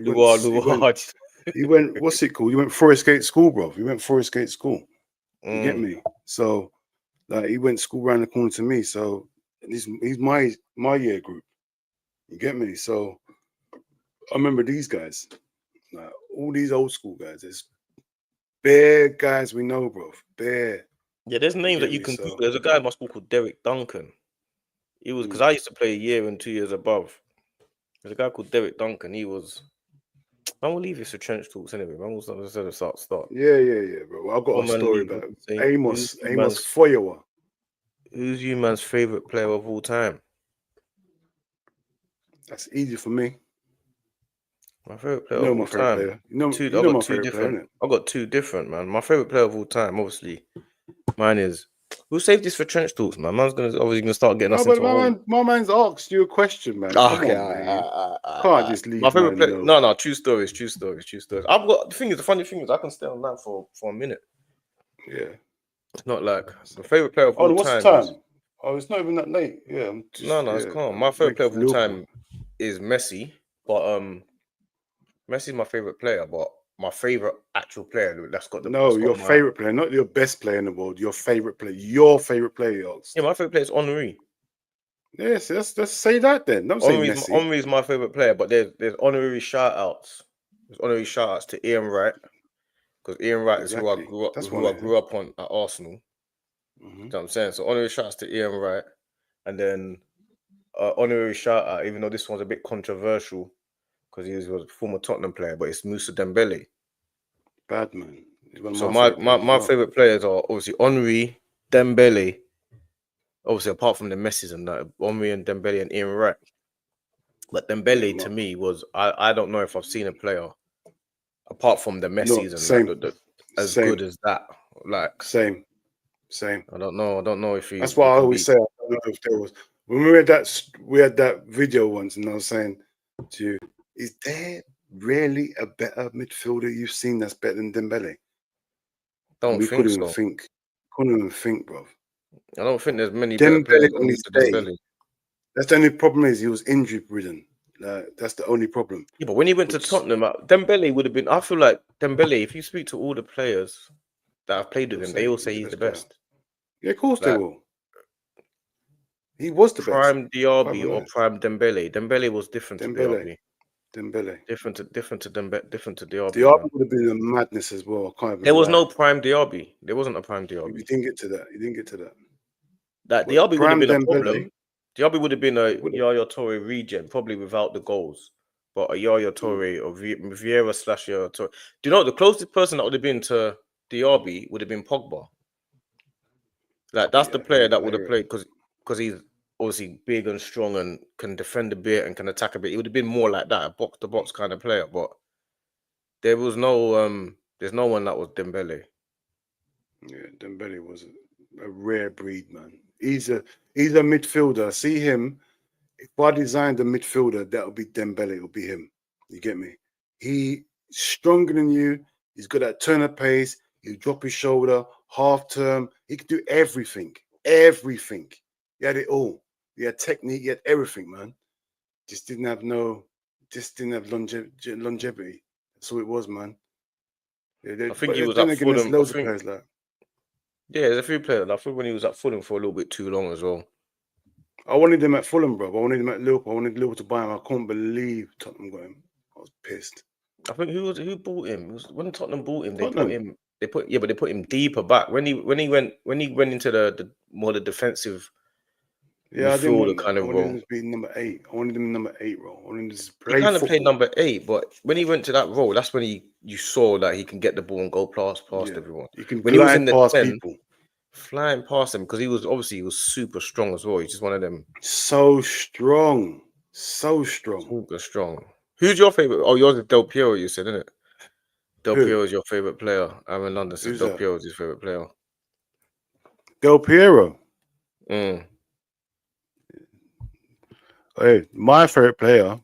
went, what's it called? He went Forest Gate School, bro. He went Forest Gate School. You get me? So, like, he went to school around the corner to me. So, he's my year group. You get me? So, I remember these guys. Like, all these old school guys. There's bare guys we know, bro. Bare. Yeah, there's names that you can Google. There's a guy in my school called Derek Duncan. He was, because I used to play a year and 2 years above. There's a guy called Derek Duncan. He was. I will leave this for Trench Talks anyway. I will start. Yeah, bro. I've got a story about Amos Foyewa. Who's you man's favorite player of all time? That's easy for me. My favorite player of all time. I've got two different, man. My favorite player of all time, obviously, mine is. We'll save this for Trench Talks, man. Man's obviously gonna start getting us into my man's asked you a question, man. Okay, can't just leave. My favorite player. No, true stories. I've got the funny thing is I can stay on that for a minute. Yeah. It's not like the favorite player of all time. What's the time? It's not even that late. Yeah. It's calm. My favorite player of all time is Messi, but Messi's my favorite player, but my favorite actual player that's got the your favorite player, not your best player in the world. Your favorite player, Yeah, my favorite player is Henry. Yes, let's say that then. Don't say Messi. Henry's my favorite player, but there's honorary shout outs. There's honorary shout outs to Ian Wright, because Ian Wright is who I grew up on at Arsenal. You know what I'm saying? So honorary shout outs to Ian Wright, and then honorary shout out, even though this one's a bit controversial, because he was a former Tottenham player, but it's Moussa Dembele. Bad man. So my favorite players are obviously Henry, Dembele, obviously apart from the Messis and that, Henry and Dembele and Ian Wright. But Dembele to me was I don't know if I've seen a player apart from the Messis as good as that. Like same. I don't know if he. That's why I always say I don't know if there was when we had that video once, and I was saying to you, is there really a better midfielder you've seen that's better than Dembele? Couldn't even think, bro. I don't think there's many better players on Dembele. That's the only problem is he was injury ridden. That's the only problem. Yeah, but when he went to Tottenham, Dembele would have been. I feel like Dembele. If you speak to all the players that have played with him, they all say he's the best. Yeah, of course they will. He was the prime best. Diaby or prime Dembele. Dembele was different to Diaby. Dembele. Different to Diaby. Diaby would have been a madness as well. There was no prime Diaby. There wasn't a prime Diaby. You didn't get to that. That Diaby would have been a problem. Diaby would have been a Yaya Toure regen, probably without the goals. But a Yaya Toure or Vieira / Yaya Toure. Do you know the closest person that would have been to Diaby would have been Pogba? Like that's the player that would have played because he's obviously big and strong and can defend a bit and can attack a bit. It would have been more like that, a box to box kind of player. But there was no There's no one that was Dembele. Yeah, Dembele was a rare breed, man. He's a midfielder. See him. If I designed a midfielder, that would be Dembele. It would be him. You get me? He's stronger than you. He's got that turn of pace. He'll drop his shoulder, half turn. He could do everything. Everything. He had it all. He had technique. He had everything, man. Just didn't have longevity. That's all it was, man. Yeah, I think he was then at again, there's Fulham. loads of players like. Yeah, there's a few players. I think when he was at Fulham for a little bit too long as well. I wanted him at Fulham, bro. I wanted him at Liverpool. I wanted Liverpool to buy him. I couldn't believe Tottenham got him. I was pissed. I think who bought him? It was when Tottenham bought him. Tottenham. They put him deeper back when he went into the more the defensive. Yeah, I didn't want that. Kind of I wanted role. him to be number 8. I wanted him number 8 role. I wanted him to play. He kind of football. played number 8, but when he went to that role, that's when you saw that he can get the ball and go past everyone. He can when he was in the past 10, people. Flying past him because he was super strong as well. He's just one of them. So strong. Super strong. Who's your favorite? Oh, yours is Del Piero, you said, isn't it? Del Piero is your favorite player. I'm in London, so Del Piero is his favorite player. Del Piero. Hey, my favorite player,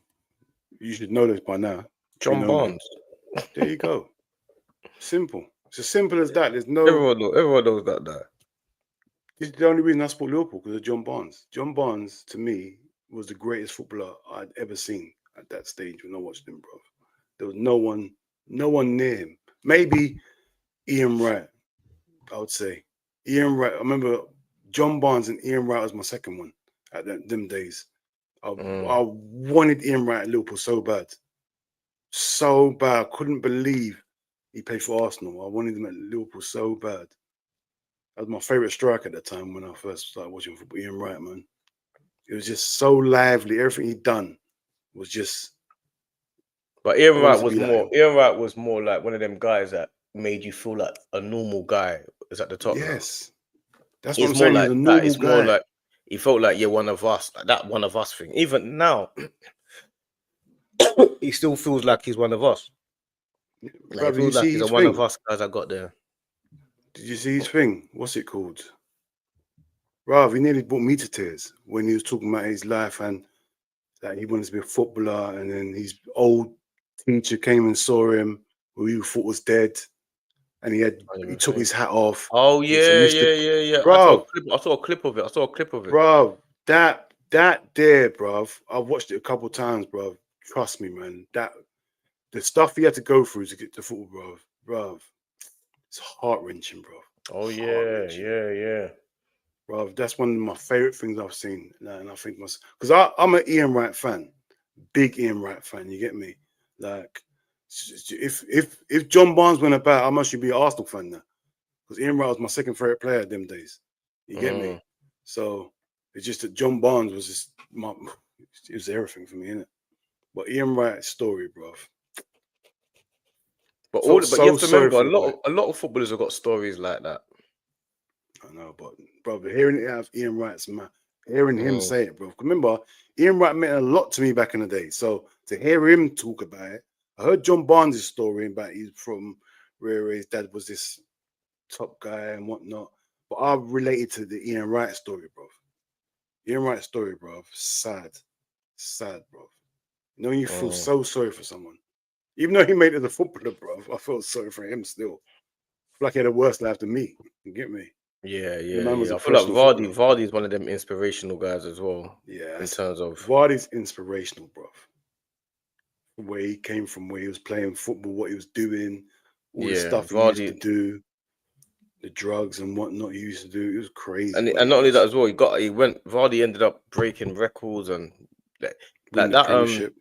you should know this by now. John Barnes. There you go. Simple. It's as simple as that. There's no. Everyone knows that. This is the only reason I support Liverpool, because of John Barnes. John Barnes, to me, was the greatest footballer I'd ever seen at that stage when I watched him, bro. There was no one near him. Maybe Ian Wright, I would say. Ian Wright. I remember John Barnes and Ian Wright was my second one at them days. I wanted Ian Wright at Liverpool so bad. So bad. I couldn't believe he played for Arsenal. I wanted him at Liverpool so bad. That was my favourite striker at the time when I first started watching football, Ian Wright, man. It was just so lively. Everything he'd done was just. But Ian Wright was more like one of them guys that made you feel like a normal guy is at the top. Yes. That's what I'm saying. He's a normal guy. More like he felt like you're one of us, like that one of us thing. Even now, he still feels like he's one of us. Like, he feels like he's one of us guys I got there. Did you see his thing? What's it called? Rav, he nearly brought me to tears when he was talking about his life and that he wanted to be a footballer, and then his old teacher came and saw him, who he thought was dead, and he took his hat off. Oh yeah. Bro, I saw a clip of it. Bro, that there, bruv. I've watched it a couple times, bruv. Trust me, man. The stuff he had to go through to get to football, bruv. It's heart-wrenching, bro. Oh yeah. Bro, that's one of my favorite things I've seen, and I think because I'm an Ian Wright fan, big Ian Wright fan. You get me? Like, if John Barnes went about, I must be an Arsenal fan now, because Ian Wright was my second favorite player them days. You get me? So it's just that John Barnes was just it was everything for me, innit? But Ian Wright's story, bro. But you have to remember, a lot of footballers have got stories like that. I know, but brother, hearing it out of Ian Wright's mouth, hearing him say it, bro. Remember, Ian Wright meant a lot to me back in the day. So to hear him talk about it, I heard John Barnes' story about he's from where his dad was this top guy and whatnot. But I related to the Ian Wright story, bro. Ian Wright story, bro. Sad, bro. You know, you feel so sorry for someone. Even though he made it as a footballer, bro, I felt sorry for him still. I feel like he had a worse life than me. You get me? Yeah. I feel like Vardy's one of them inspirational guys as well. Yeah. In terms of Vardy's inspirational, bro. Where he came from, where he was playing football, what he was doing, all the stuff he used to do, the drugs and whatnot he used to do. It was crazy. And not only that as well, Vardy ended up breaking records and like that.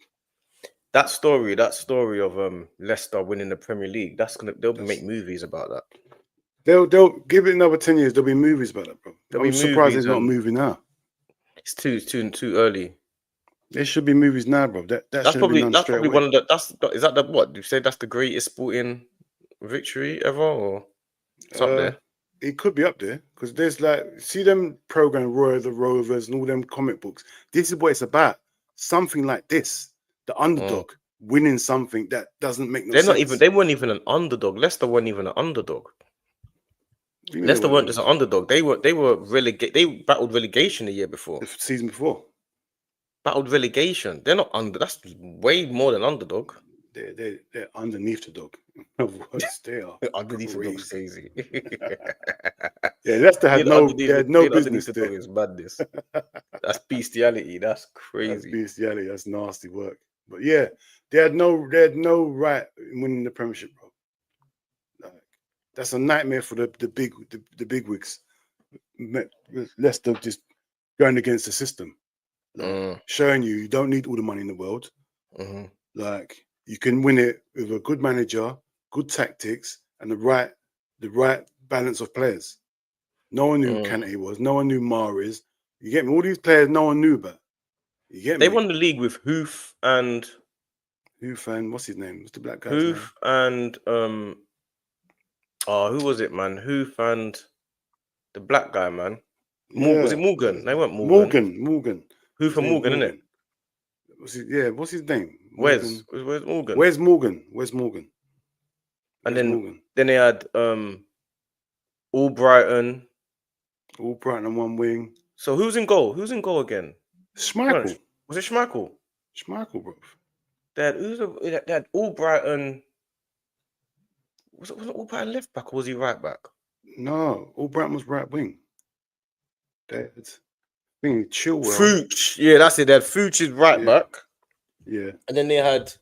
That story of Leicester winning the Premier League, they'll make movies about that. They'll give it another 10 years. There'll be movies about that, bro. I'm surprised there's not a movie now. It's too early. There should be movies now, bro. That's probably one of the. Is that the what? Do you say that's the greatest sporting victory ever, or it's up there? It could be up there because there's see them program Roy the Rovers and all them comic books. This is what it's about. Something like this. The underdog. winning something that doesn't make no They're sense. not even. They weren't even an underdog. Leicester weren't even an underdog. Leicester weren't just an underdog. They were relegated. They battled relegation the year before. The season before. Battled relegation. They're not under. That's way more than underdog. They're underneath the dog. They are Underneath the dog's crazy. Yeah, Leicester had no business the there. dog is madness. That's bestiality. That's crazy. That's bestiality. That's nasty work. But yeah, they had no right in winning the Premiership, bro. Like, that's a nightmare for the big wigs. Leicester just going against the system, like, showing you don't need all the money in the world. Like, you can win it with a good manager, good tactics, and the right balance of players. No one knew who Kante was. No one knew Mahrez. You get me? All these players no one knew about. You get me? They won the league with Hoof and what's his name? What's the black guy's Hoof name? and who was it, man? Hoof and the black guy, man. Yeah. Was it Morgan? They weren't Morgan. Morgan. Hoof and Morgan, innit? What's his name? Where's Morgan? Where's Morgan? And then they had Albrighton on one wing. So who's in goal? Who's in goal again? Schmeichel. Was it Schmeichel? Schmeichel, bro. They had Albrighton. Was it Albrighton left back or was he right back? No, Albrighton was right wing. That's Chilwell. Fuchs. Yeah, that's it. They had Fuchs is right back. Yeah. And then they had.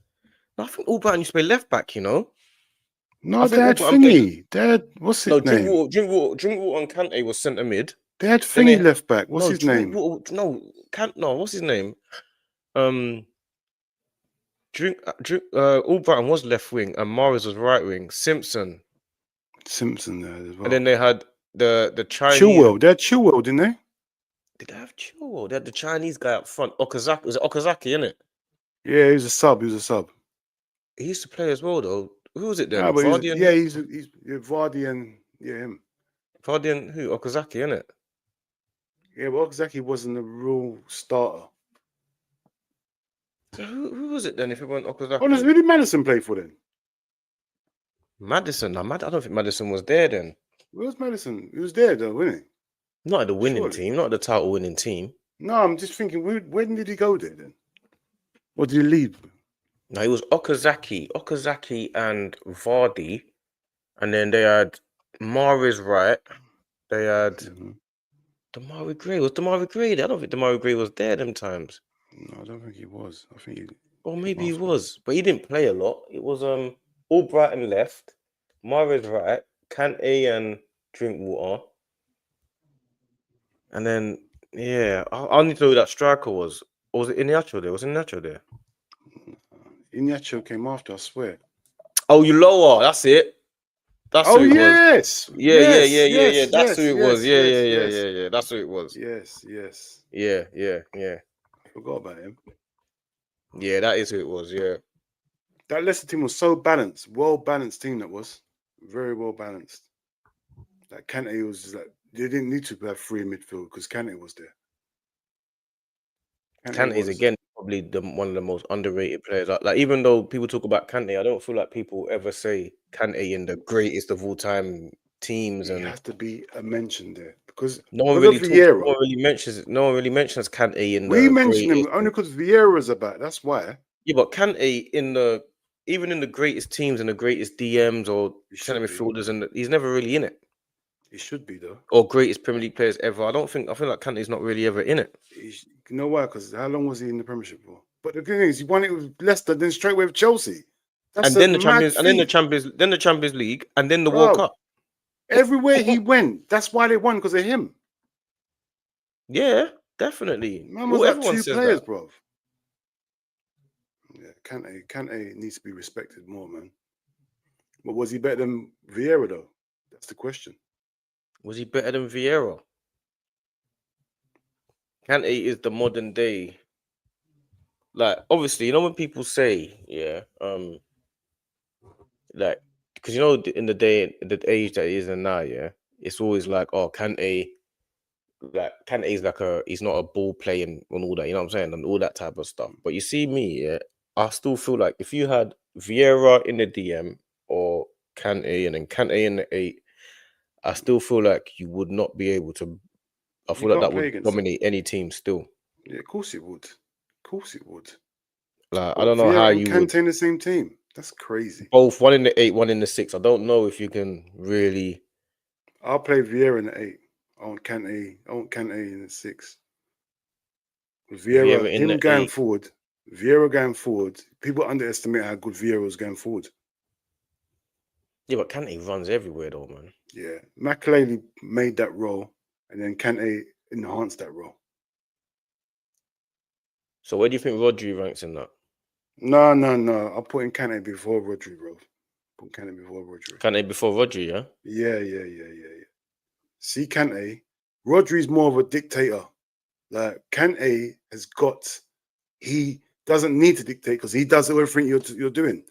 I think Albrighton used to play left back, you know? No, they had Thingy. They had, what's his name? Drinkwater and Kante was centre mid. They had Thingy left back. What's his name? What's his name? Albrighton was left wing and Mahrez was right wing. Simpson there as well. And then they had the Chinese. Chilwell. They had Chilwell, didn't they? Did they have Chilwell? They had the Chinese guy up front. Okazaki. Was it Okazaki, innit? Yeah, he was a sub. He used to play as well, though. Who was it then? Vardy he's Vardy and him. Vardy and who? Okazaki, innit? Yeah, but Okazaki wasn't a real starter. So who was it then? If it weren't Okazaki, who did Maddison play for then? Madison. I don't think Madison was there then. Where was Madison? He was there though, wasn't he? Not at the winning team. Not at the title winning team. No, I'm just thinking. When did he go there then? Or did he leave? No, it was Okazaki and Vardy, and then they had Mahrez right. They had Damari Gray. Was Damari Gray there? I don't think Damari Gray was there them times. No, I don't think he was. I think maybe he was, but he didn't play a lot. It was Albrighton left, Mahrez right, Kante and Drinkwater, and then I need to know who that striker was. Or was it Iheanacho there? Was Iheanacho there? Iheanacho came after, I swear. Oh, Uloa, that's it. That's who it was. Yeah. That's who it was. Yeah. That's who it was. Yes. Yeah. I forgot about him. Yeah, that is who it was. Yeah. That Leicester team was so balanced, well-balanced team that was. Very well balanced. Like Kante was just like, they didn't need to have three in midfield because Kante was there. Kante is again probably one of the most underrated players. Like even though people talk about Kante, I don't feel like people ever say Kante in the greatest of all time teams. He has to be a mention there because no one really mentions Kante in. We mention him only because Vieira's about. That's why. Yeah, but Kante even in the greatest teams and the greatest DMs or centre midfielders, and he's never really in it. He should be though. Or greatest Premier League players ever. I feel like Kante's not really ever in it. You know why? Because how long was he in the Premiership for? But the thing is, he won it with Leicester, then straight away with Chelsea. Then the Champions League, and then the World Cup. Everywhere he went, that's why they won, because of him. Yeah, definitely. Man was like two players, bro. Yeah, Kante needs to be respected more, man. But was he better than Vieira though? That's the question. Was he better than Vieira? Kante is the modern day. Like, obviously, you know when people say, like, because you know in the age that he is in now, it's always like, oh, Kante is like he's not a ball playing and all that, you know what I'm saying, and all that type of stuff. But you see me, I still feel like if you had Vieira in the DM or Kante and then Kante in the 8, I still feel like you would not be able to. I You feel like can't that play would against them. dominate any team still. Yeah, of course it would. Of course it would. Like, I What, don't know how Vieira and you would. Kante in the same team? That's crazy. Both, one in the 8, one in the 6. I don't know if you can really. I'll play Vieira in the 8. I want Kante in the 6. Vieira Vieira, in him the going 8. forward. Vieira going forward. People underestimate how good Vieira was going forward. Yeah, but Kante runs everywhere though, man. Yeah, Makelele made that role, and then Kante enhanced that role. So where do you think Rodri ranks in that? No. I'm putting Kante before Rodri, bro. Put Kante before Rodri. Kante before Rodri, yeah? Yeah. See, Kante, Rodri's more of a dictator. Like, Kante he doesn't need to dictate because he does everything you're doing.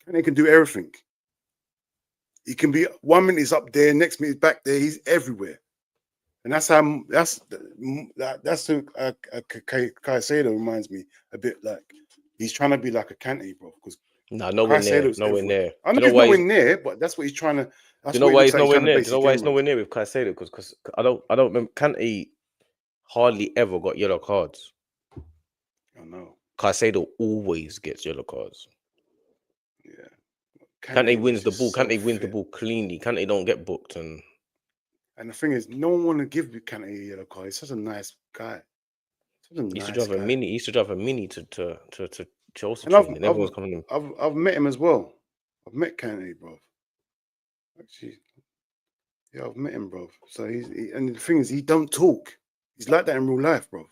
Kante can do everything. He can be 1 minute he's up there, next minute he's back there. He's everywhere, and that's who Caicedo reminds me a bit like. He's trying to be like a Kante, bro. Because nowhere near. Nowhere near. I know Do you know he's why nowhere near, but that's what he's trying to. Do That's you know what it why looks he's like he's nowhere trying to near? base Do you know his why game he's around. nowhere near with Caicedo? Because I don't remember. Kante hardly ever got yellow cards. I know. Caicedo always gets yellow cards. Yeah. Kante wins the just ball. so Kante wins the fit. ball cleanly. Kante don't get booked. And the thing is, no one want to give Kante a yellow card. He's such a nice guy. Such a he used to nice drive a guy. mini. He used to drive a mini to Chelsea And training. Everyone's coming in. I've met him as well. I've met Kante, bro. Actually, yeah, I've met him, bro. So and the thing is, he don't talk. He's like that in real life, bro.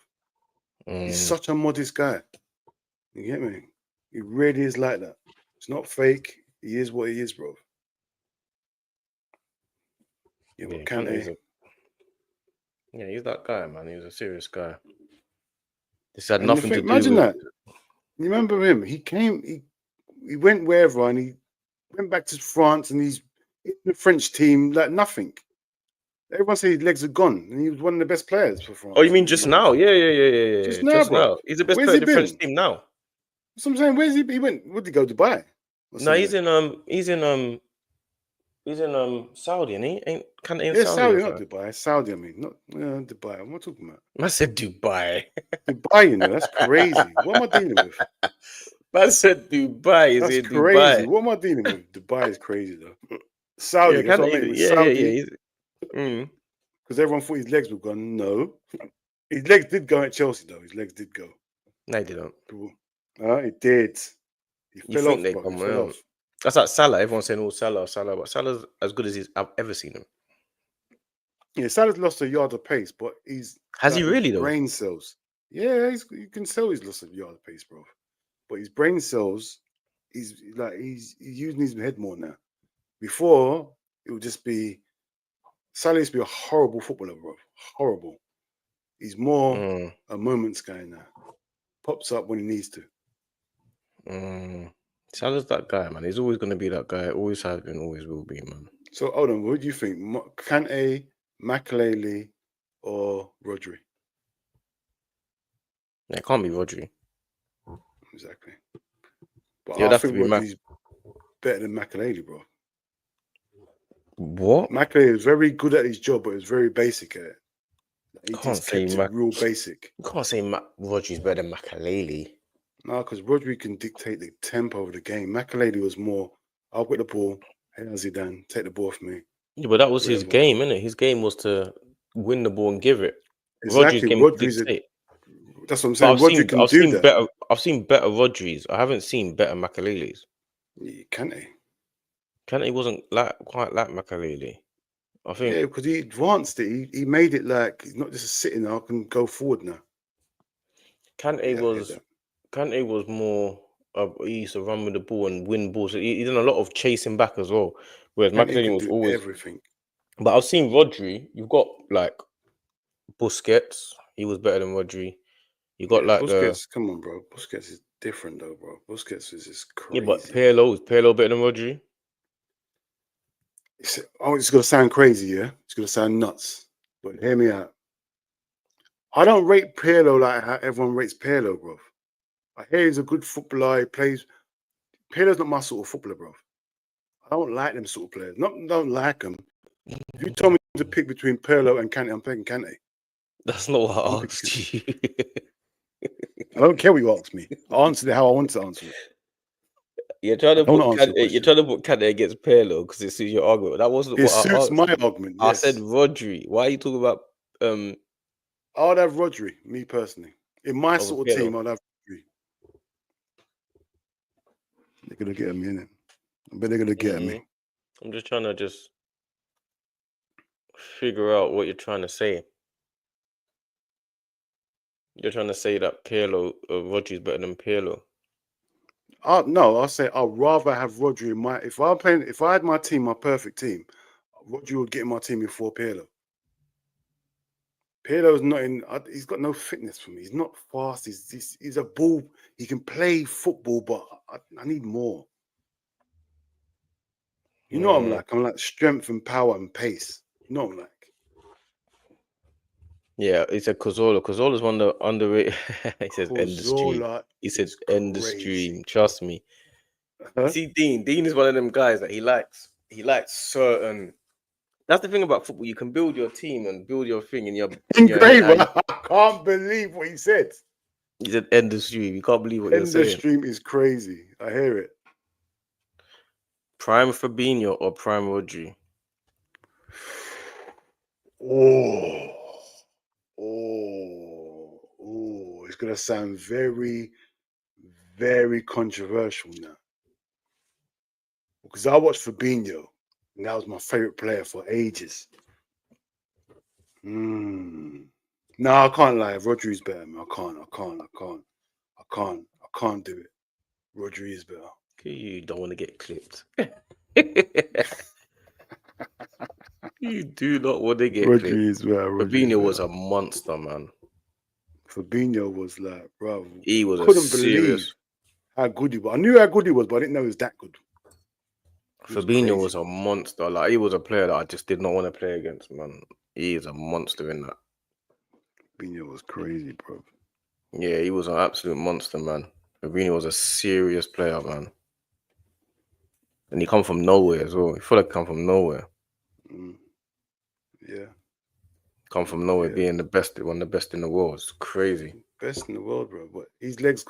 He's such a modest guy. You get me? He really is like that. It's not fake. He is what he is, bro. Yeah, but Kante. Yeah, he's that guy, man. He's a serious guy. This had And nothing to do imagine with. that. You remember him? He came. He went wherever, and he went back to France, and he's in the French team like nothing. Everyone said his legs are gone, and he was one of the best players for France. Oh, you mean just now? Yeah. Just now, bro. He's the best Where's player he in the French been? team now. That's what I'm saying. Where's he? He went. Would he go to Dubai? No, he's in Saudi, and he ain't Saudi. Saudi, not Dubai. Saudi, I mean, not Dubai. What am I talking about? I said Dubai. Dubai, you know, that's crazy. What am I dealing with? I said Dubai. That's in crazy. Dubai. What am I dealing with? Dubai is crazy though. Saudi, that's what I mean. Yeah. Because everyone thought his legs were gone. No, his legs did go at Chelsea though. His legs did go. No, he didn't. It did. He fell off, they bro. come He fell off. That's like Salah. Everyone's saying, "Oh, Salah," but Salah's as good as I've ever seen him. Yeah, Salah's lost a yard of pace, but has he really though? Brain cells. Yeah, you can tell he's lost a yard of pace, bro. But his brain cells, he's using his head more now. Before it would just be Salah used to be a horrible footballer, bro. Horrible. He's more a moments guy now. Pops up when he needs to. Salah's that guy, man. He's always going to be that guy. Always has been, always will be, man. So, hold on. What do you think? Kante, Makelele, or Rodri? It can't be Rodri. Exactly. But I think Rodri's better than Makelele, bro. What? Makelele is very good at his job, but it's very basic at it. He can't just say kept it real basic. You can't say Rodri's better than Makelele. No, because Rodri can dictate the tempo of the game. Makelele was more, I'll get the ball, hey, Zidane, take the ball from me. Yeah, but that was his game, innit? His game was to win the ball and give it. Exactly. That's what I'm saying. Rodri can do that. I've seen better Rodri's. I haven't seen better Makelele's. Kante wasn't quite like Makelele. I think. Yeah, because he advanced it. He made it like he's not just sitting there. I can go forward now. Kante was more. He used to run with the ball and win balls. He did a lot of chasing back as well. Whereas Makelele was always everything. But I've seen Rodri. You've got like Busquets. He was better than Rodri. You got Busquets. Come on, bro. Busquets is different though, bro. Busquets is just crazy. Yeah, but Pirlo better than Rodri? It's gonna sound crazy, yeah. It's gonna sound nuts, but hear me out. I don't rate Pirlo like how everyone rates Pirlo, bro. I hear he's a good footballer. He plays. Pirlo's not my sort of footballer, bro. I don't like them sort of players. Don't like them. If you told me to pick between Pirlo and Kante, I'm picking Kante. That's not what I asked you. I don't care what you ask me. I answered it how I want to answer it. You're trying to put Kante against Pirlo because it suits your argument. That wasn't what I asked. It suits my argument. Yes. I said Rodri. Why are you talking about? I'd have Rodri. Me personally, in my sort of team, I'd have Rodri. They're gonna get me in it. I bet they're gonna get me. I'm just trying to figure out what you're trying to say. You're trying to say that Pirlo, Rodri's better than Pirlo. No, I'll say I'd rather have Rodri in my. If I had my team, my perfect team, Rodri would get in my team before Pirlo. Pirlo's not in. He's got no fitness for me. He's not fast. He's a ball. He can play football, but I need more. You know what I'm like? I'm like strength and power and pace. You know what I'm like? Yeah, he said Cazorla. Cazorla's one of the underrated. He says end the stream. He said end the stream. Trust me. You see, Dean is one of them guys that he likes certain. That's the thing about football. You can build your team and build your thing in your head. I can't believe what he said. He said end the stream. You can't believe what you're saying. End the stream is crazy. I hear it. Prime Fabinho or Prime Rodri? It's gonna sound very, very controversial now. Because I watched Fabinho, and that was my favorite player for ages. No, I can't lie. Rodri's better, man. I can't do it. Rodri is better. You don't want to get clipped. You do not want to get clipped. Rodri is better. Fabinho was a monster, man. Fabinho was like, bro. He was couldn't believe how good he was. I knew how good he was, but I didn't know he was that good. Fabinho was a monster. Like, he was a player that I just did not want to play against, man. He is a monster in that. Fabinho was crazy, bro. Yeah, he was an absolute monster, man. Fabinho was a serious player, man. And he come from nowhere as well. He feel like he come from nowhere. Yeah. Come from nowhere, being the best, one of the best in the world. It's crazy. Best in the world, bro. But his legs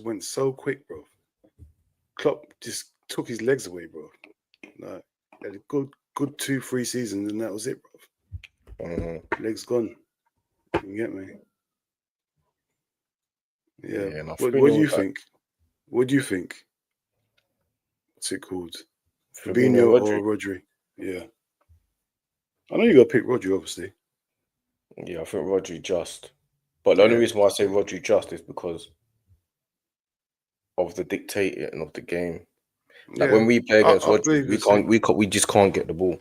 went so quick, bro. Klopp just took his legs away, bro. Like, had a good 2-3 seasons, and that was it, bro. Legs gone. You get me? Yeah. What do you think? What do you think? What's it called? Fabinho or Rodri? Yeah. I know you got to pick Rodri, obviously. Yeah, I think Rodri just. But the only reason why I say Rodri just is because of the dictating of the game. Like when we play against Rodri, we just can't get the ball.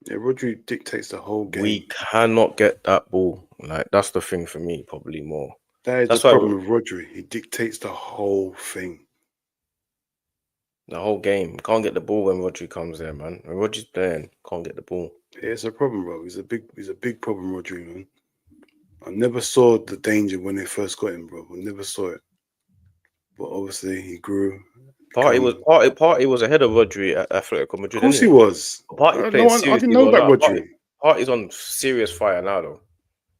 Yeah, Rodri dictates the whole game. We cannot get that ball. Like, that's the thing for me, probably more. That's the problem with Rodri. He dictates the whole thing. The whole game. Can't get the ball when Rodri comes there, man. When Rodri's playing, can't get the ball. Yeah, it's a problem, bro. He's a big problem, Rodri, man. I never saw the danger when they first got him, bro. I never saw it. But obviously he grew. Party was ahead of Rodri at Atletico Madrid. Of course he was. I didn't know about Rodri. Party's on serious fire now, though.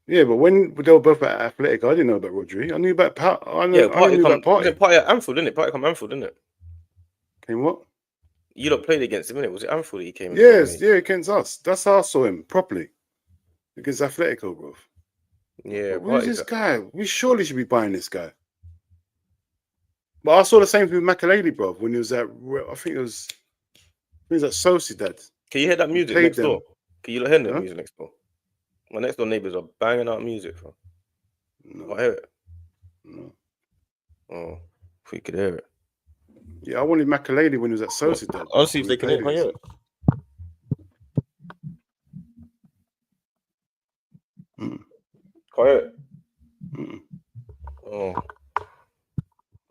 Yeah, but when they were both at Atletico, I didn't know about Rodri. I knew about Party. I knew about Party. Party at Anfield, didn't it? Party come Anfield, didn't it? Came what? You lot played against him, innit? Was it Anfield that he came? Yes, against us. That's how I saw him properly. Against Atletico, bro. Yeah. Who's this guy? We surely should be buying this guy. But I saw the same thing with Makelele, bro. When he was at, I think it was at Sociedad. Can you hear that music next door? Can you hear that music next door? My next door neighbours are banging out music, bro. No. I hear it. No. Oh, if we could hear it. Yeah, I wanted Makelele when he was at Sociedad. I'll see if they can hear it. Can't hear it? Oh.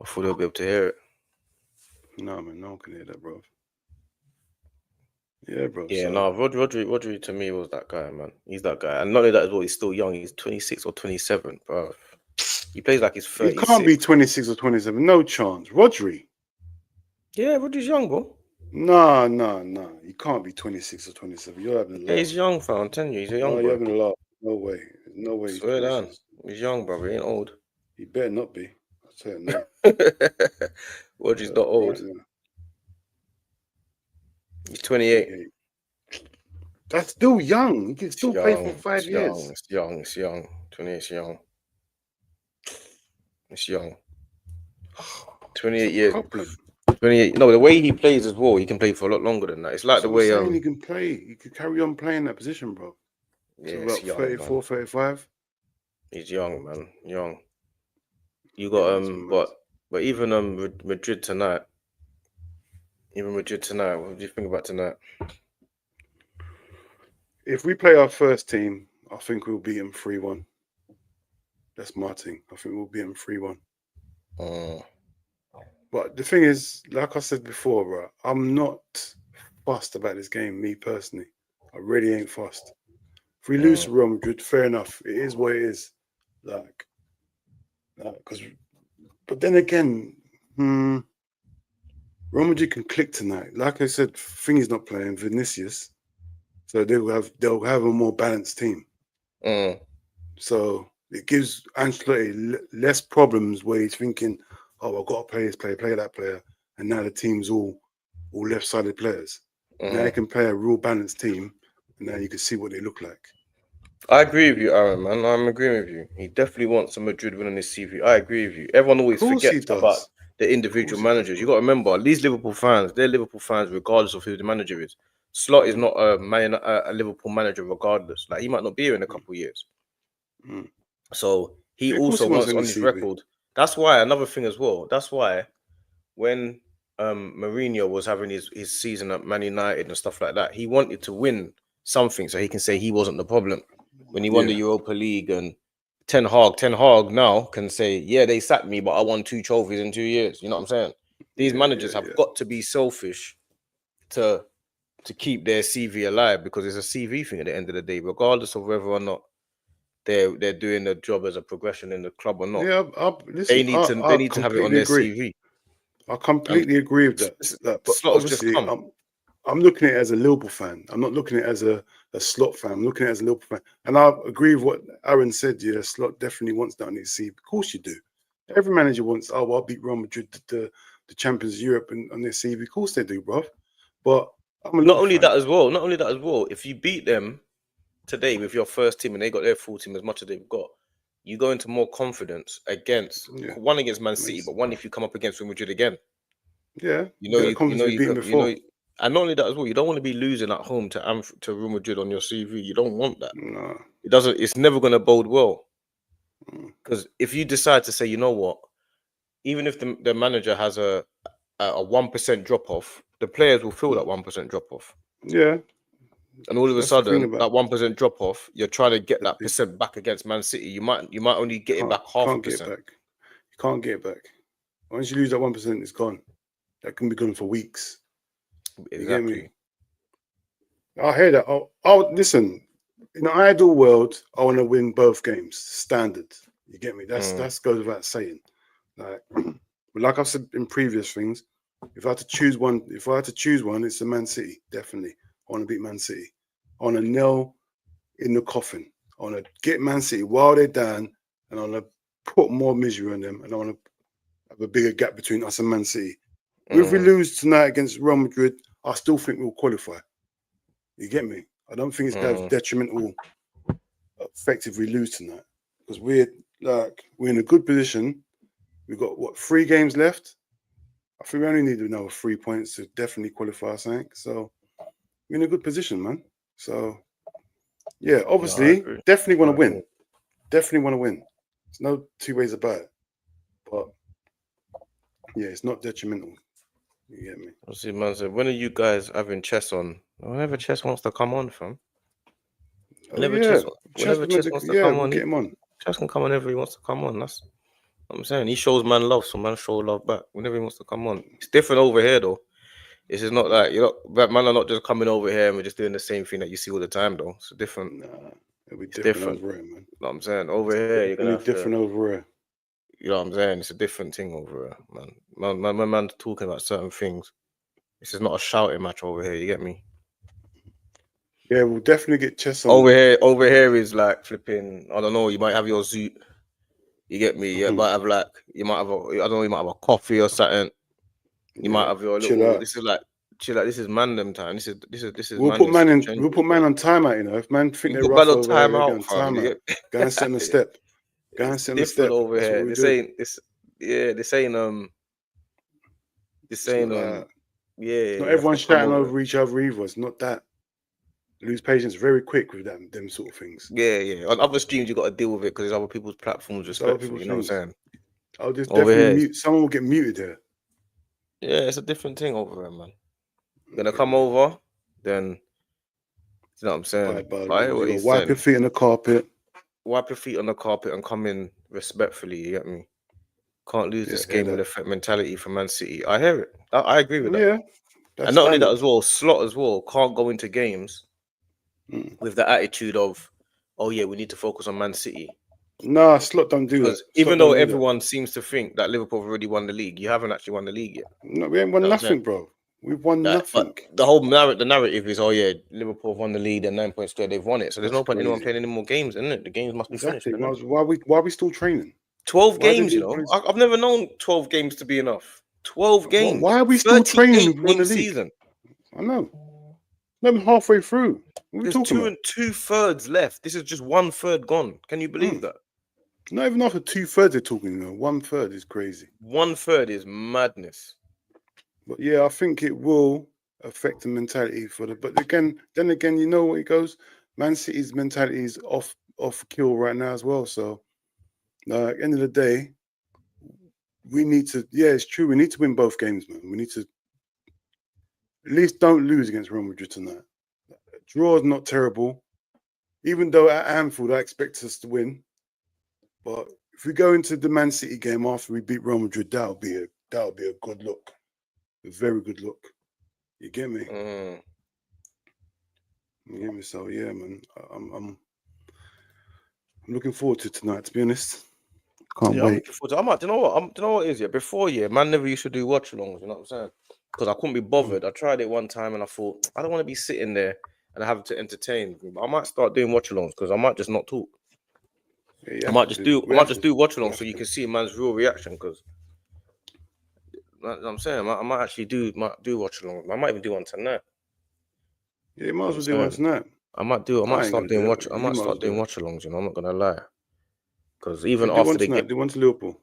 I thought they'll be able to hear it. No, man, no one can hear that, bro. Yeah, bro. Yeah, no, Rodri to me was that guy, man. He's that guy. And not only that as well, he's still young. He's 26 or 27, bro. He plays like he's He 36. can't be 26 or 27. No chance. Rodri. Yeah, Rodri's young, bro. Nah. He can't be 26 or 27. You're having a Yeah, laugh. he's young, fam. I'm telling you, he's a young No, boy. you're having a laugh. No way. There's no way he's Swear down. 26. He's young, bro. He ain't old. He better not be. I'll tell you now. Rodri's not old. Right now. He's 28. That's still young. He can still play for 5 years. It's young. 28's young. It's young. 28 years. Problem. 28. No, the way he plays as well, he can play for a lot longer than that. It's like That's the what way I'm saying, he can play. He could carry on playing that position, bro. yeah, About it's young, 34, man. 35. He's young, man. Young. You got but even Madrid tonight. What do you think about tonight? If we play our first team, I think we'll beat them 3-1. That's my thing. I think we'll beat them 3-1. But the thing is, like I said before, bro, I'm not fussed about this game, me personally. I really ain't fussed. If we lose to Real Madrid, fair enough. It is what it is. But then again, Real Madrid can click tonight. Like I said, Thingy's not playing, Vinicius. So they'll have a more balanced team. So it gives Ancelotti less problems where he's thinking, oh, I've got to play this player, play that player. And now the team's all left-sided players. Now they can play a real balanced team, and now you can see what they look like. I agree with you, Aaron, man. I'm agreeing with you. He definitely wants a Madrid win on his CV. I agree with you. Everyone always forgets about the individual managers. You got to remember, these Liverpool fans, they're Liverpool fans regardless of who the manager is. Slot is not a Liverpool manager regardless. Like, he might not be here in a couple of years. So he also wants on his record. That's why, another thing as well, that's why when Mourinho was having his season at Man United and stuff like that, he wanted to win something so he can say he wasn't the problem. When he won the Europa League, and Ten Hag now can say, yeah, they sacked me, but I won 2 trophies in 2 years. You know what I'm saying? These managers have got to be selfish to keep their CV alive, because it's a CV thing at the end of the day, regardless of whether or not they're doing the job as a progression in the club or not. Yeah, listen, they need to have it on their CV. I completely agree with that. But obviously, I'm looking at it as a Liverpool fan. I'm not looking at it as a Slot fan. I'm looking at it as a Liverpool fan. And I agree with what Aaron said. Yeah, Slot definitely wants that on his CV. Of course you do. Every manager wants, oh, well, I'll beat Real Madrid, the champions of Europe on their CV. Of course they do, bro. But not only that as well. If you beat them today with your first team and they got their full team as much as they've got, you go into more confidence against one against Man City, but one if you come up against Real Madrid again. Yeah, and not only that as well, you don't want to be losing at home to Real Madrid on your CV. You don't want that. No, it doesn't. It's never going to bode well. Because if you decide to say, you know what, even if the manager has a 1% drop off, the players will feel that 1% drop off. Yeah. And all of a sudden, that 1% drop off, you're trying to get that percent back against Man City. You might only get it back half a percent. You can't get it back. Once you lose that 1%, it's gone. That can be gone for weeks. Exactly. You get me? I hear that. Oh, listen. In an ideal world, I want to win both games. Standard. You get me? That's goes without saying. Like I've said in previous things, if I had to choose one, it's the Man City. Definitely. I want to beat Man City. I want to nail in the coffin. I want to get Man City while they're down, and I want to put more misery on them, and I want to have a bigger gap between us and Man City. If we lose tonight against Real Madrid, I still think we'll qualify. You get me? I don't think it's going to have detrimental effect if we lose tonight, because we're in a good position. We've got 3 games left. I think we only need another 3 points to definitely qualify, I think. So we're in a good position, man. So yeah, obviously, definitely want to win. Definitely want to win. There's no 2 ways about it. But yeah, it's not detrimental. You get me? I see, man. So when are you guys having chess on? Whenever chess wants to come on, fam. Whenever chess wants to come on, get him on. Chess can come whenever he wants to come on. That's what I'm saying. He shows man love, so man show love back whenever he wants to come on. It's different over here, though. It's just not like, that man are not just coming over here and we're just doing the same thing that you see all the time, though. It's different. Nah, it'll be different over here, man. You know what I'm saying? Over here, you're gonna have different over here. You know what I'm saying? It's a different thing over here, man. My man's talking about certain things. This is not a shouting match over here. You get me? Yeah, we'll definitely get chess on. Over here is like flipping. I don't know. You might have your zoot. You get me? You might have like. You might have a. I don't know. You might have a coffee or something. You might have your chill little. out. This is like chill out. This is mandem time. This is. We'll man put man in. trenches, We'll put man on timeout. You know, if man think you they're put man rough on over there, they're timeout, on fam. timeout. Go and sit on the step. Go and sit on the Different step. over That's here. what we This do. ain't this. Yeah, this ain't This ain't Yeah. Not You have to everyone's come shouting over. over each other either. It's not that. Lose patience very quick with them sort of things. Yeah. On other streams, you got to deal with it because it's other people's platforms. It's other Respectful, people's you know what I'm things. saying? I'll just Over definitely here, mute. Someone will get muted there. yeah, it's a different thing over here, man. Gonna come over, then you know what I'm saying. But I hear what you he's wipe your saying. feet on the carpet. Wipe your feet on the carpet and come in respectfully. You get me? Can't lose this game with a mentality for Man City. I hear it. I agree with that. Yeah, and not only that as well, Slot as well can't go into games with the attitude of, oh yeah, we need to focus on Man City. Nah, Slot don't do that. Even though everyone seems to think that Liverpool have already won the league, you haven't actually won the league yet. No, we ain't won nothing, bro. We've won nothing. But the whole narrative is, oh yeah, Liverpool have won the league and 9 points clear, they've won it. So there's no point in anyone playing any more games, isn't it? The games must be finished. Why are we still training? 12 games, you know. I've never known 12 games to be enough. 12 games. Why are we still training if we won the league? Season. I know. Not even halfway through. There's 2 and 2/3 left. This is just 1/3 gone. Can you believe that? Not even after 2/3 they're talking, 1/3 is crazy. 1/3 is madness. But yeah, I think it will affect the mentality but then again, you know what it goes? Man City's mentality is off kill right now as well. So at the end of the day, we need to, it's true, we need to win both games, man. We need to at least don't lose against Real Madrid tonight. Draw is not terrible. Even though at Anfield I expect us to win. But if we go into the Man City game after we beat Real Madrid, that'll be a good look. A very good look. You get me? You get me? So yeah, man. I'm looking forward to tonight, to be honest. Can't wait. I'm looking forward to, do you know what it is? Yeah, before, man never used to do watch alongs, you know what I'm saying? Because I couldn't be bothered. I tried it one time and I thought, I don't want to be sitting there and have to entertain. I might start doing watch alongs because I might just not talk. I might just do watch alongs so you can see man's real reaction. Because I'm saying I might actually do watch alongs. I might even do one tonight. Yeah, you might as well do one tonight. I might start doing watch alongs. You know, I'm not gonna lie. Because even after they do one to Liverpool.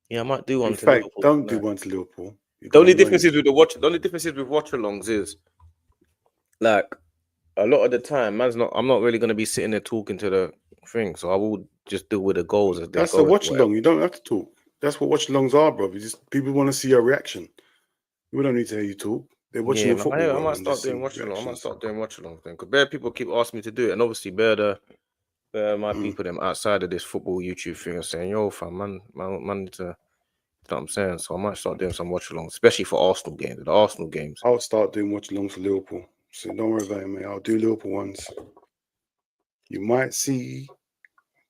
Yeah, I might do one to Liverpool. Don't do one to Liverpool. The only difference with watch alongs is like a lot of the time, I'm not really gonna be sitting there talking to the thing, so I will just deal with the goals as they go. That's a watch along. You don't have to talk. That's what watch alongs are, bro. People want to see your reaction. We don't need to hear you talk. They're watching your football. I might start doing watch alongs. I might start doing watch alongs then, because bare people keep asking me to do it, and obviously my people them outside of this football YouTube thing are saying, yo, fam, man need to, you know what I'm saying? So I might start doing some watch alongs, especially for Arsenal games. The Arsenal games. I'll start doing watch alongs for Liverpool. So don't worry about it, mate. I'll do Liverpool ones. You might see.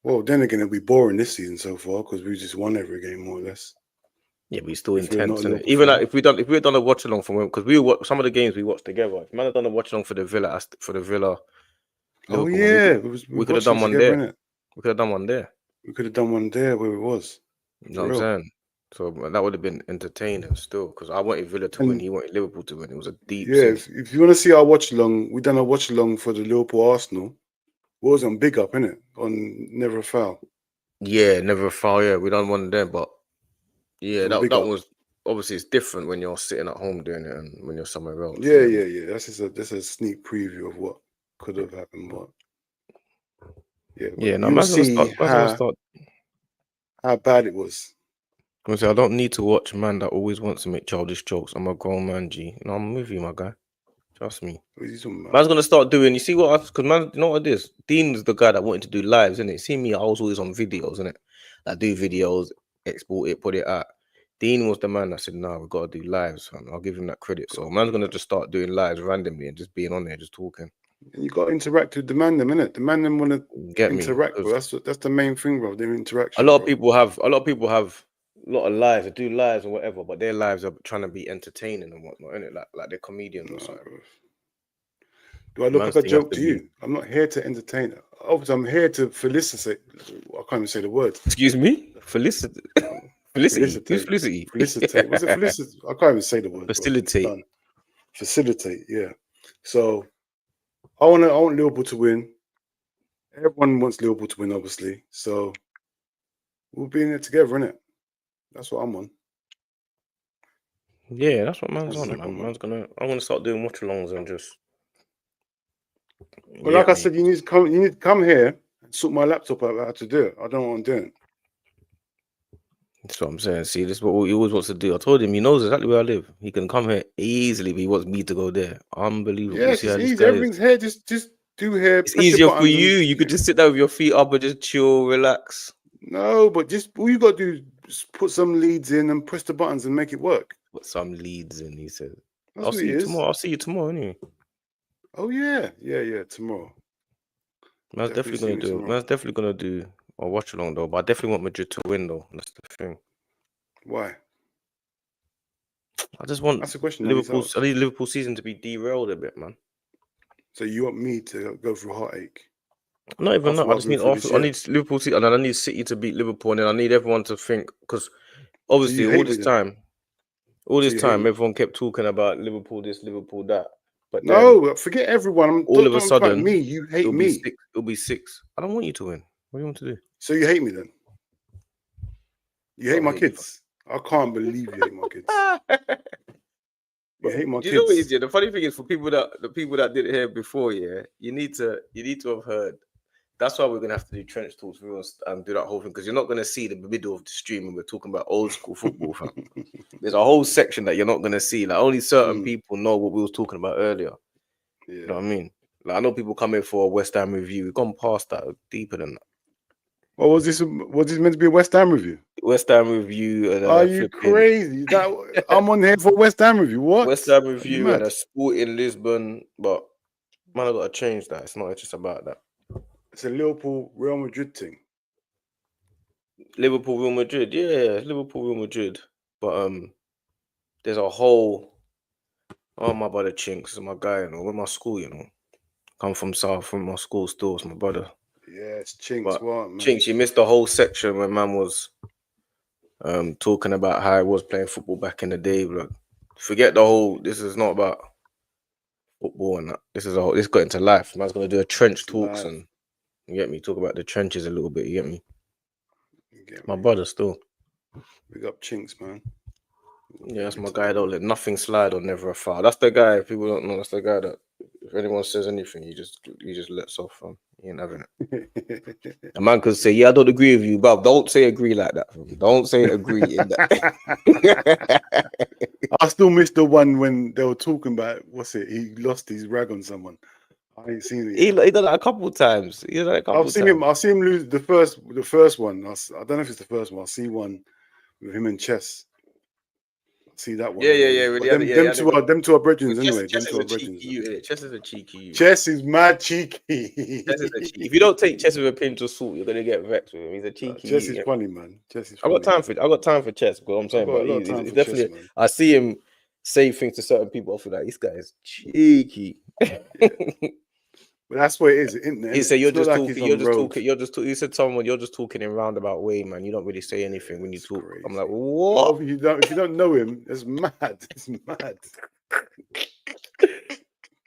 Well, then again, it'll be boring this season so far because we just won every game more or less. Yeah, but it's still intense, isn't it? Even like if we had done a watch along from because some of the games we watched together. If man had done a watch along for the Villa. Oh yeah, we could have done one there. We could have done one there. We could have done one there where it was. You know what I'm saying? So that would have been entertaining still because I wanted Villa to win. He wanted Liverpool to win. It was a deep. Yeah, if you want to see our watch along, we done a watch along for the Liverpool Arsenal. What was on Big Up, innit? On Never a Foul. Yeah, Never a Foul. Yeah, we done one there, but yeah, that was obviously it's different when you're sitting at home doing it and when you're somewhere else. Yeah. That's a sneak preview of what could have happened, but you'll see how bad it was. I don't need to watch a man that always wants to make childish jokes. I'm a grown man, G. No, I'm with you, my guy. Trust me. Man's gonna start doing. You see what? Because man, you know what it is. Dean was the guy that wanted to do lives, isn't it? See me, I was always on videos, isn't it? I do videos, export it, put it out. Dean was the man that said, "No, we gotta do lives." Fam. I'll give him that credit. So man's gonna just start doing lives randomly and just being on there, just talking. And you got to interact with the man them, innit? The man them want to Get me? interact, bro. That's the main thing, bro. Their interaction. A lot bro. of people have a lot of lives. They do lives and whatever, but their lives are trying to be entertaining and whatnot, innit? Like they're comedians or something. Bro. Do I look like a joke to you? I'm not here to entertain. Obviously, I'm here to felicitate. I can't even say the word. Excuse me? Felicity. Felicity. Who's Felicity? Felicitate. Was it felicity? I can't even say the word. Facilitate. Facilitate. Yeah. So I want Liverpool to win. Everyone wants Liverpool to win, obviously. So we'll be in it together, innit? That's what I'm on. Yeah, that's what man's on, man. I'm gonna start doing watchalongs and just. Well, like I said, you need to come here and sort my laptop out how to do it. I don't know what I'm doing. That's what I'm saying. See, this is what he always wants to do. I told him he knows exactly where I live. He can come here easily, but he wants me to go there. Unbelievable. Yes, it's easy. Everything's here. Just do here. It's easier for you. You could just sit there with your feet up and just chill, relax. No, but just all you got to do is put some leads in and press the buttons and make it work. Put some leads in, he said. I'll see you tomorrow. I'll see you tomorrow, anyway. Oh yeah, tomorrow. Man's definitely gonna do a watch along though, but I definitely want Madrid to win though. That's the thing. Why? I just want that's the question. I need Liverpool season to be derailed a bit, man. So you want me to go through heartache? Not even that. I just need I need Liverpool season, and then I need City to beat Liverpool, and then I need everyone to think, because obviously all this time, everyone kept talking about Liverpool this, Liverpool that. But no, forget everyone. All of a sudden, me. You hate me. It'll be 6. I don't want you to win. What do you want to do? So you hate me then? You hate my kids? I can't believe you hate my kids. You hate my kids. You know what it is, yeah? The funny thing is, for the people that did it here before, yeah, you need to have heard. That's why we're gonna have to do trench talks and do that whole thing, because you're not gonna see the middle of the stream and we're talking about old school football. Fam. There's a whole section that you're not gonna see. Like only certain people know what we was talking about earlier. Yeah. You know what I mean? Like I know people come in for a West Ham review. We've gone past that, deeper than that. What was this? Was this meant to be a West Ham review? West Ham review. And, are you crazy? I'm on here for West Ham review. What? West Ham review and a sport in Lisbon, but man, I gotta change that. It's not just about that. It's a Liverpool Real Madrid thing. Liverpool Real Madrid, yeah, Liverpool Real Madrid. But there's a whole. Oh, my brother Chinks is my guy, you know. With my school, you know. Come from South, from my school still. It's my brother. Yeah, it's Chinks. But what, man? Chinks, you missed the whole section when man was talking about how I was playing football back in the day. Like, forget the whole. This is not about football and that. This got into life. Man's gonna do a trench talks and. You get me? Talk about the trenches a little bit. You get me? My brother still. Big up Chinks, man. Yeah, that's my guy. Don't let nothing slide or never a foul. That's the guy. If people don't know, that's the guy that if anyone says anything, he just lets off. He ain't having it. A man could say, "Yeah, I don't agree with you," but don't say agree like that. Don't say agree in that. I still missed the one when they were talking about he lost his rag on someone. I ain't seen it. He done that a couple of times. I've seen him lose the first one. I don't know if it's the first one. I see one with him and Chess. I see that one. Yeah. Them two are brethren anyway. Chess is a cheeky you. Chess is mad cheeky. If you don't take Chess with a pinch of salt, you're gonna get vexed with him. He's a cheeky. Chess is funny, man. I got time for Chess. But I'm saying, but he's definitely. Chess, I see him say things to certain people. I feel like this guy is cheeky. Yeah. But that's what it is, isn't it? He said, He said, someone, you're just talking in roundabout way, man. You don't really say anything when you talk. Crazy. I'm like, what? If you don't know him, it's mad. It's mad.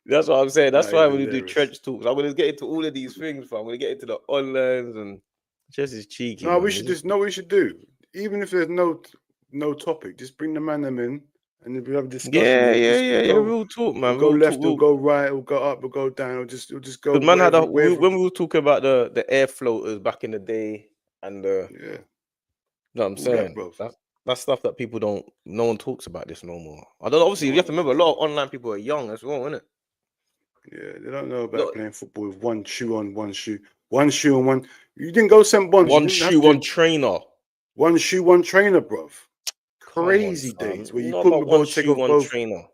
That's what I'm saying. That's why when we do trench talks, I'm going to get into all of these things. I'm going to get into the onlines and just is cheeky. No, we should do. Even if there's no topic, just bring the man them in. And we'll have a discussion. Yeah. Real talk, man. We'll go left, we'll go right, we'll go up, we'll go down, we'll just go. Man had when we were talking about the air floaters back in the day, and you know what I'm saying, that's stuff that no one talks about this no more. I don't know. Obviously, you have to remember a lot of online people are young as well, isn't it? Yeah, they don't know about playing football with one shoe on one shoe, one shoe on one. You didn't go St. Bonds. One shoe, one trainer. One shoe, one trainer, bruv. Crazy days where you couldn't go take off both. Trainer.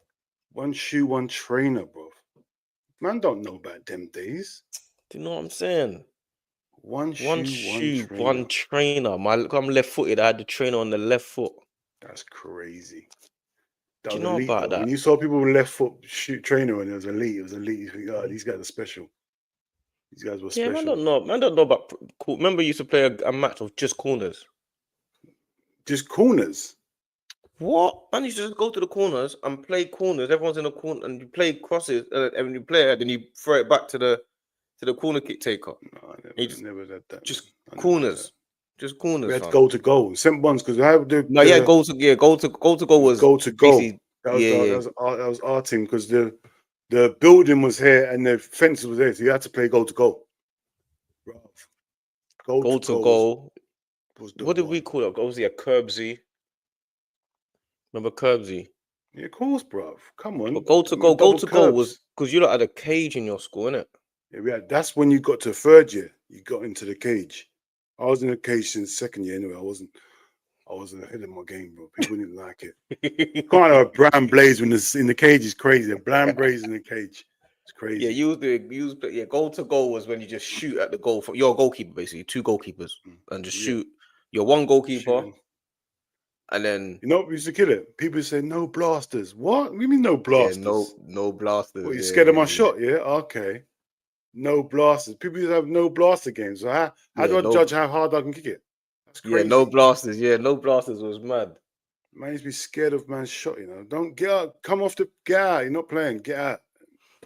One shoe, one trainer, bro. Man don't know about them days. Do you know what I'm saying? One One shoe, one shoe, trainer. one trainer. I'm left-footed. I had the trainer on the left foot. That's crazy. Do That you was know elite, about though. that? When you saw people with left foot shoot trainer and it was elite, you think, oh, these guys are special. These guys were Yeah, special. man don't know. Man don't know about. Remember, you used to play a match of just corners. Just corners. What? Man used to just go to the corners and play corners. Everyone's in the corner and you play crosses, and when you play it, then you throw it back to the corner kick taker. No, I never did that. Just I never did corners. that. Just corners. We had to fam. go to goal. Simple ones because I have No, yeah, goal to goal was goal to goal. basically That was yeah. that was our team because the building was here and the fence was there, so you had to play goal to goal. Goal to goal. Was What did we call it? Obviously a Curbsy. Remember Curbsy? Yeah, of course, bruv. Come on. But goal to goal was because you lot had a cage in your school, innit? Yeah, we had. That's when you got to third year. You got into the cage. I was in the cage since second year anyway. I wasn't ahead of my game, bro. People didn't like it. Can't have a brown blaze when it's in the cage is crazy. A brown blaze in the cage. It's crazy. Yeah, goal to goal was when you just shoot at the goal for your goalkeeper, basically, two goalkeepers, and just shoot. You're one goalkeeper, shooting. And then you know what used to kill it? People say no blasters. What? What do you mean no blasters? Yeah, no blasters. What, you scared of my shot? Yeah, okay. No blasters. People used to have no blaster games. So how do I judge how hard I can kick it? That's crazy. Yeah, no blasters. Yeah, no blasters was mad. Man used to be scared of man's shot, you know. Don't get out. Come off the get out. You're not playing. Get out.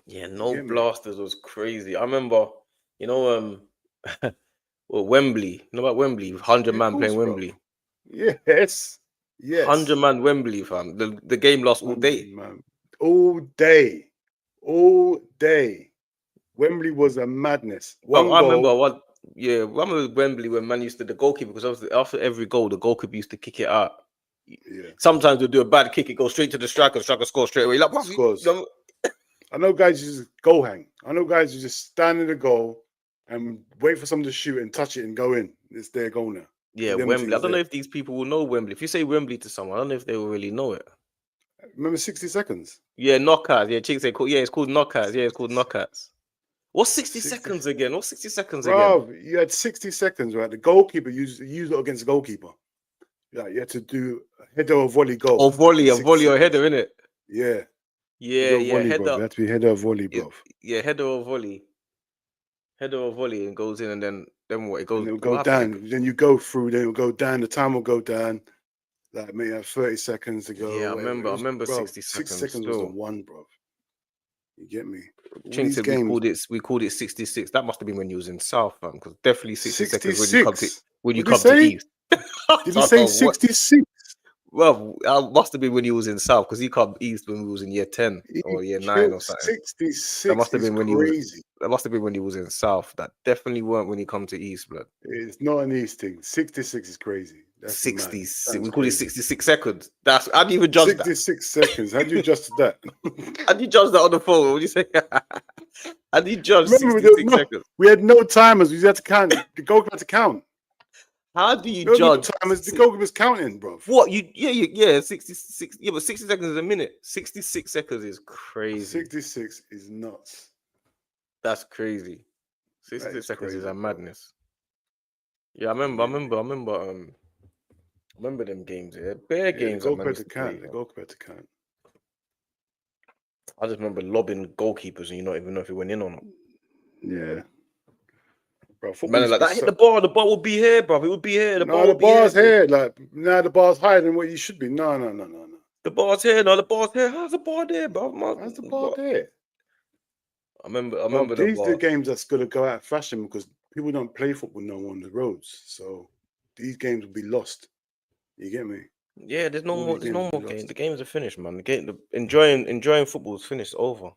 Yeah, no blasters was crazy. I remember, well, Wembley. You know about Wembley? 100 man playing Wembley. Bro. Yes. 100 man Wembley, fam. The game lost all day. Man. All day. Wembley was a madness. I remember Wembley when man used to the goalkeeper, because obviously after every goal, the goalkeeper used to kick it out. Yeah. Sometimes they'll do a bad kick, it goes straight to the striker scores straight away. Like, scores. I know guys who just goal hang. I know guys who just stand in the goal and wait for someone to shoot and touch it and go in. It's their goal now. Yeah, Wembley. I don't know if these people will know Wembley. If you say Wembley to someone, I don't know if they will really know it. Remember 60 seconds? Yeah, knockouts. Yeah, chicks say, it's called knockouts. Yeah, it's called knockouts. What's 60 seconds again? What's 60 seconds again? You had 60 seconds, right? The goalkeeper used it against the goalkeeper. Yeah, you had to do a header or volley goal. Or volley or header, innit? Yeah. Yeah, header. Bro. It had to be header or volley, bro. Yeah, header or volley. Header or volley, and goes in, and then what? It goes. And it'll go down. Then you go through. Then it'll go down. The time will go down. Like maybe 30 seconds to go. Yeah, I remember 60 seconds. 6 seconds was the one, bro. You get me? Chinks said we called it 66. That must have been when you was in South, fam, because definitely 60 seconds when you come to East. Did you say 66? Well, I must have been when he was in South, because he come East when we was in year 10 or year 9 or something. 66. That must have been when crazy. That must have been when he was in South. That definitely weren't when he come to East, blood. It's not an East thing. 66 is crazy. That's 66. We call it 66 seconds. How do you even judge 66 seconds. How do you judge that? How do you judge that on the phone? What do you say? How do you judge 66 seconds? We had no timers. We had to count. The goalkeeper had to count. How do you judge? The goalkeeper's counting, bro. What? 66. Yeah, but 60 seconds is a minute. 66 seconds is crazy. 66 is nuts. That's crazy. 66 seconds is a madness. Yeah, I remember them games. Yeah, bare games. The goalkeeper had to count. I just remember lobbing goalkeepers, and you not even know if it went in or not. Yeah. Bro, man, like that hit the bar will be here, bro. It would be here. The bar's here. Like now the bar's higher than what you should be. No. The bar's here. No, the bar's here. How's the bar there, bro? How's the bar there? I remember these are the games that's gonna go out of fashion because people don't play football no more on the roads. So these games will be lost. You get me? Yeah, there's no more games. The games are finished, man. Enjoying football is finished. Over.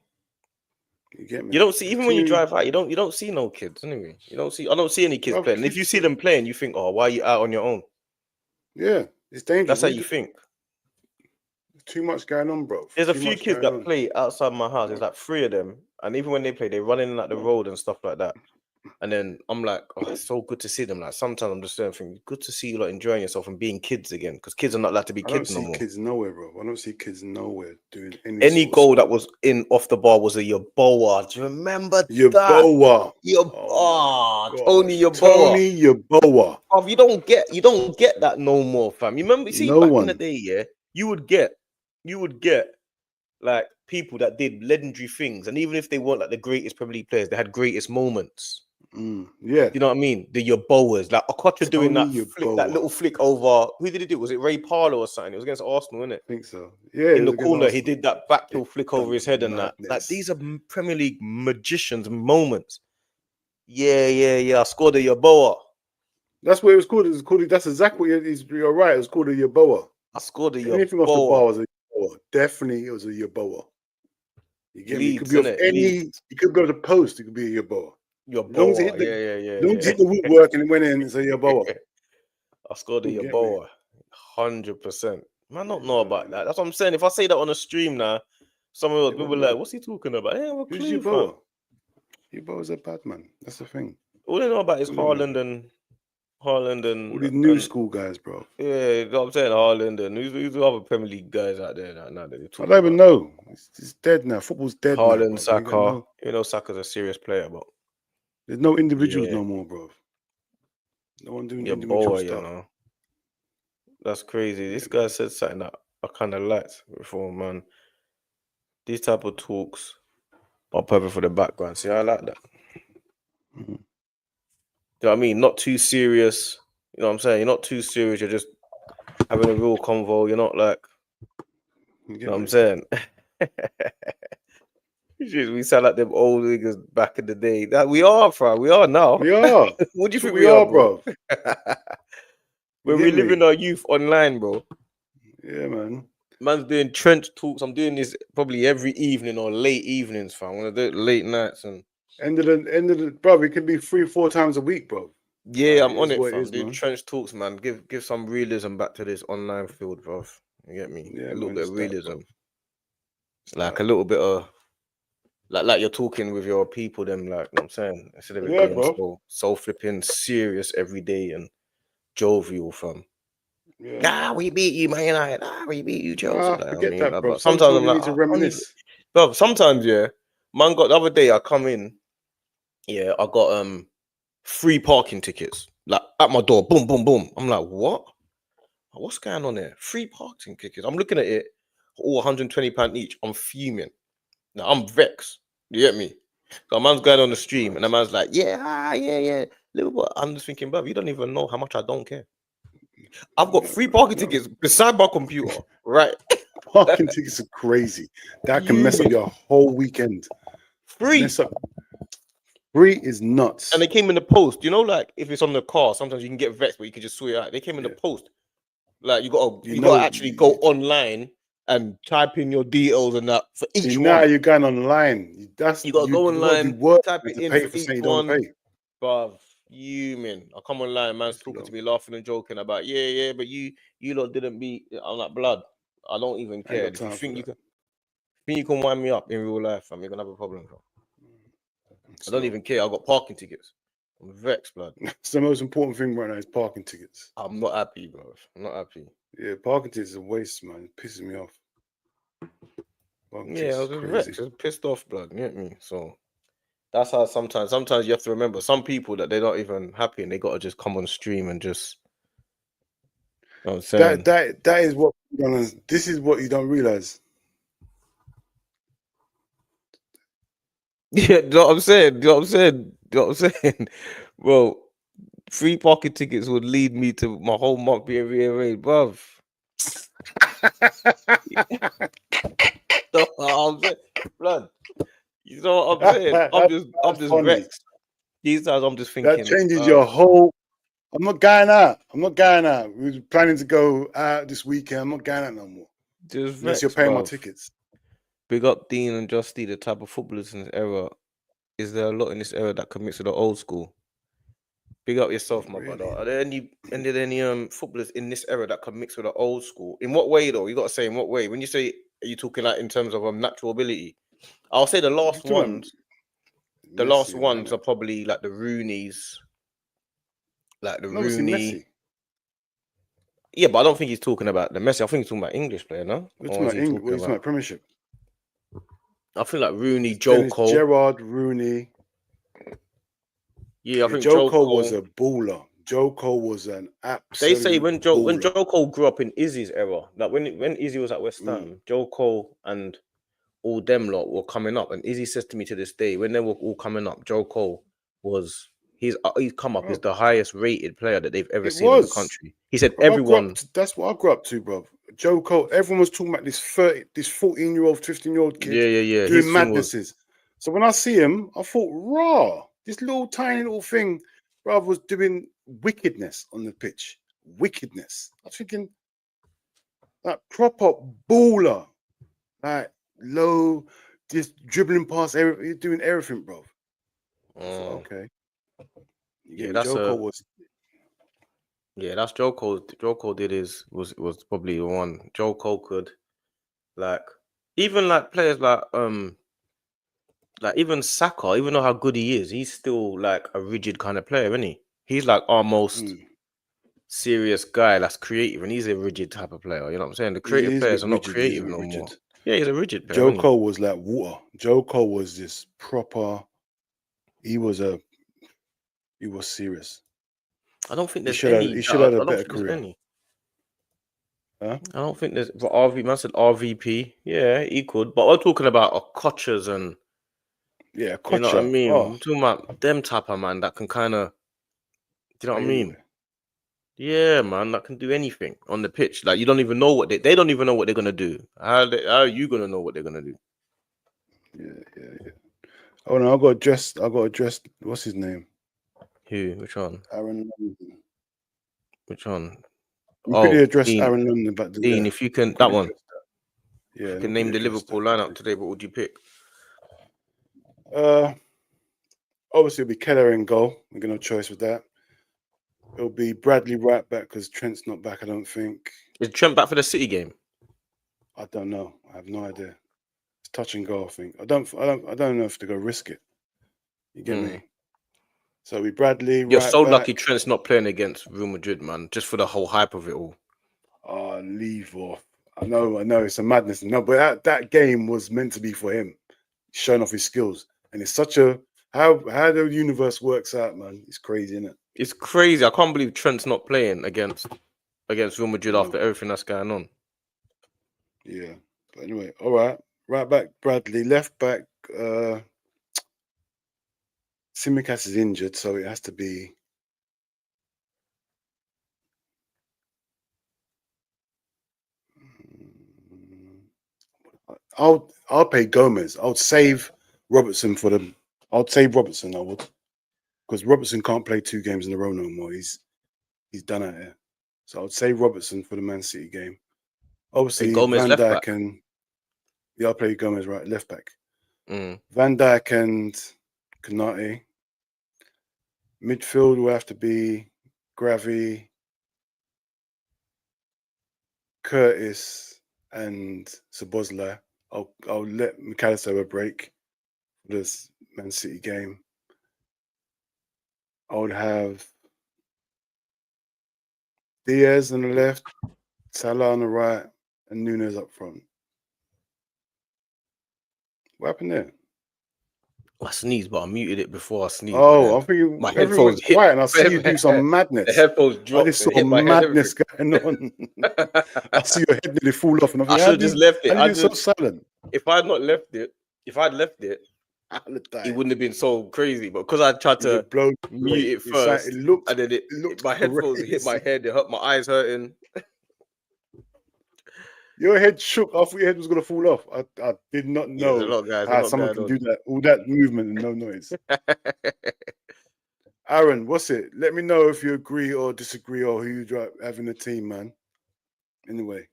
You get me? You don't see, even when you drive out, you don't see no kids anyway. I don't see any kids playing. And if you see them playing, you think, oh, why are you out on your own? Yeah, it's dangerous. That's how you think. Too much going on, bro. There's a few kids that play outside my house. There's like 3 of them, and even when they play, they run in like the road and stuff like that. And then I'm like, oh, it's so good to see them. Like sometimes I'm just thinking, good to see you like enjoying yourself and being kids again, because kids are not allowed to be I don't kids no see more. kids nowhere, bro. I don't see kids nowhere doing Any sort of goal that sport. was in off the bar was a Yaboa. Do you remember that? Yaboa. Tony Yaboa. Tony Yaboa. You don't get that no more, fam. You remember? See, No back one. in the day, yeah, you would get like people that did legendary things, and even if they weren't like the greatest Premier League players, they had greatest moments. Yeah. You know what I mean? The Yaboas, like Okocha doing that flick, that little flick over. Who did he do? Was it Ray Parlour or something? It was against Arsenal, wasn't it? I think so. Yeah. In the corner, he did that back heel flick over his head and that. Like these are Premier League magicians moments. Yeah. I scored a Yaboa. That's what it was called. It was called. That's exactly what you're right. It was called a Yaboa. I scored a Yaboa. Anything off the bar was a Yaboa. Definitely, it was a Yaboa. You get me? It could be off any. It could go to the post. It could be a Yaboa. As long as it hit the, long as it hit the woodwork and it went in, it's a Yaboa. I scored a Yaboa. 100%. Man, I don't know about that. That's what I'm saying. If I say that on a stream now, someone else will be like, "What's he talking about?" Yeah, we're clean, fam. Yaboa's a bad man. That's the thing. All they know about is Haaland and all these new school guys, bro. Yeah, you know what I'm saying? Haaland and who's the other Premier League guys out there now that I don't even know. It's dead now. Football's dead Haaland, now. Saka. You know Saka's a serious player, but there's no individuals no more, bro. No one doing individual stuff. You know. That's crazy. This guy said something that I kind of liked before, man. These type of talks are perfect for the background. See, I like that. You know what I mean? Not too serious. You know what I'm saying? You're not too serious. You're just having a real convo. You're not like, you know what I'm saying? We sound like them old niggas back in the day. That we are, fam. We are now. We are. What do you think we are, bro? We're reliving our youth online, bro. Yeah, man. Man's doing trench talks. I'm doing this probably every evening or late evenings, fam. I'm gonna do it late nights and end of the bro. It could be 3-4 times a week, bro. Yeah, I'm on it, fam. Doing trench talks, man. Give some realism back to this online field, bro. You get me? Yeah, a little bit of realism. It's like a little bit of like you're talking with your people, them, like, you know what I'm saying? Instead of it being so flipping serious every day and jovial, fam. Yeah. We beat you, Man United. We beat you, Chelsea. Forget that, bro. But sometimes I'm like, need to reminisce. Bro, sometimes, yeah. Man got the other day I come in, yeah, I got free parking tickets. Like at my door. Boom, boom, boom. I'm like, what? What's going on there? Free parking tickets. I'm looking at it, all £120 each. I'm fuming. Now I'm vexed. You get me? So a man's going on the stream and a man's like, yeah. Liverpool. I'm just thinking, bro, you don't even know how much I don't care. I've got free parking tickets beside my computer, right? Parking tickets are crazy. That can mess up your whole weekend. Free. Free is nuts. And they came in the post. You know, like if it's on the car, sometimes you can get vexed, but you can just swear out. They came in the post. Like you gotta actually go online and type in your details and that for each one. Now you're going online. You gotta go online, type it in for each one. Bruv, man. I come online, man's talking to me, laughing and joking about, but you lot didn't beat. I'm like, blood. I don't even care. If you think you can wind me up in real life, fam, you're gonna have a problem, bro. I don't even care. I got parking tickets. I'm vexed, blood. It's the most important thing right now is parking tickets. I'm not happy, bro. I'm not happy. Yeah, parking tickets is a waste, man. It pisses me off. I was vexed. I was pissed off, blood. You get me? So that's how sometimes you have to remember some people that they're not even happy and they gotta just come on stream and just, you know what I'm saying? That is what this is what you don't realize. Yeah, you know what I'm saying? Well, free parking tickets would lead me to my whole month being rearranged, bruv. You know what I'm saying? Blood. You know what I'm saying? I'm just vexed. These times I'm just thinking that changes your whole. I'm not going out. We were planning to go out this weekend. I'm not going out no more. Just unless you're paying my tickets. Big up Dean and Justy, the type of footballers in this era. Is there a lot in this era that can mix with the old school? Big up yourself, my brother. Are there any footballers in this era that can mix with the old school? In what way, though? You got to say in what way. When you say, are you talking like in terms of natural ability? I'll say the last ones. the last Messi and ones that. are probably like the Rooneys, like the And obviously Rooney. Messi. Yeah, but I don't think he's talking about the Messi. I think he's talking about English player, no? We're Or talking is about he England. talking We're talking about? about Premiership. I feel like Rooney, Then Joe it's Cole. Gerrard, Rooney. Yeah, I think Joe Joe Cole was Cole. a baller. Joe Cole was an They say absolute when baller. Joe Cole grew up in Izzy's era, like when Izzy was at West Ham, Joe Cole and all them lot were coming up, and Izzy says to me to this day, when they were all coming up, Joe Cole was he's come up as Bro, the highest rated player that they've ever it seen in the was. country. He said Bro, everyone. that's what I grew up to, bro. Joe Cole, everyone was talking about this 14-year-old, 15-year-old kid Yeah. doing His thing was madnesses. So when I see him, I thought, raw, this little tiny little thing, bro, was doing wickedness on the pitch. Wickedness. I was thinking, like, proper baller. Like, low, just dribbling past everything, doing everything, bro. I thought, okay. You get yeah, me? that's Joe a Cole was. yeah, that's Joe Cole. Joe Cole did his was probably the one. Joe Cole could like even like players like even Saka, even though how good he is, he's still like a rigid kind of player, isn't he? He's like our most serious guy that's creative, and he's a rigid type of player. You know what I'm saying? The He creative is a players bit are not rigid. He is a creative bit no more. rigid. Yeah, he's a rigid player, Joe isn't he? Cole was like water. Joe Cole was this proper. He was serious. I don't think He there's should have. any. He should I have had a don't better think there's career. any. Huh? I don't think there's. But RV man said RVP. Yeah, he could. But we're talking about Kochas and Yeah, you know what I Kocha. mean. Oh, I'm talking about them type of man that can kind of. Do you know what I play mean? anyway. Yeah, man, that can do anything on the pitch. Like you don't even know what they don't even know what they're gonna do. How are you gonna know what they're gonna do? Yeah. Oh no, I got addressed. What's his name? Who? Which one? Aaron London. Which one? We quickly Oh, addressed Dean. Aaron London back to Dean, if you can, that quickly one. address that. If Yeah, you we can quickly name the address Liverpool that lineup quickly. today, what would you pick? Obviously it'll be Keller in goal. We're gonna have a choice with that. It'll be Bradley right back because Trent's not back. I don't think. Is Trent back for the City game? I don't know. I have no idea. It's touch and go. I think. I don't know if they're gonna risk it. You get me? So it'll be Bradley You're right so back. lucky Trent's not playing against Real Madrid, man. Just for the whole hype of it all. Oh, leave off. I know. It's a madness. No, but that game was meant to be for him, showing off his skills. And it's such a how the universe works out, man. It's crazy, isn't it? It's crazy. I can't believe Trent's not playing against Real Madrid after everything that's going on. Yeah. But anyway, all right. Right back, Bradley. Left back, Simicast is injured, so it has to be. I'll pay Gomez. I'll save Robertson for them. I'll save Robertson. I would, because Robertson can't play 2 games in a row no more. He's done out here. So I'll save Robertson for the Man City game. Obviously, Gomez Van left Dijk back. and I'll play Gomez right left back. Van Dijk and Konate. Midfield will have to be Gravy, Curtis, and Szoboszlai. I'll let McAllister have a break for this Man City game. I would have Diaz on the left, Salah on the right, and Nunes up front. What happened there? I sneezed, but I muted it before I sneezed. Oh, I think my everyone went headphones hit, quiet, and I see you do some madness. The headphones I dropped just and saw hit my head. madness going on. I see your head nearly fall off, and I should have just left it. How did you so silent? If I had not left it, it wouldn't have been so crazy. But because I tried to mute it first, it looked, and then my headphones hit my head. It hurt my eyes hurting. Your head shook. I thought your head was gonna fall off. I did not know how someone can do that. All that movement and no noise. Aaron, what's it? Let me know if you agree or disagree or who you have in the team, man. Anyway,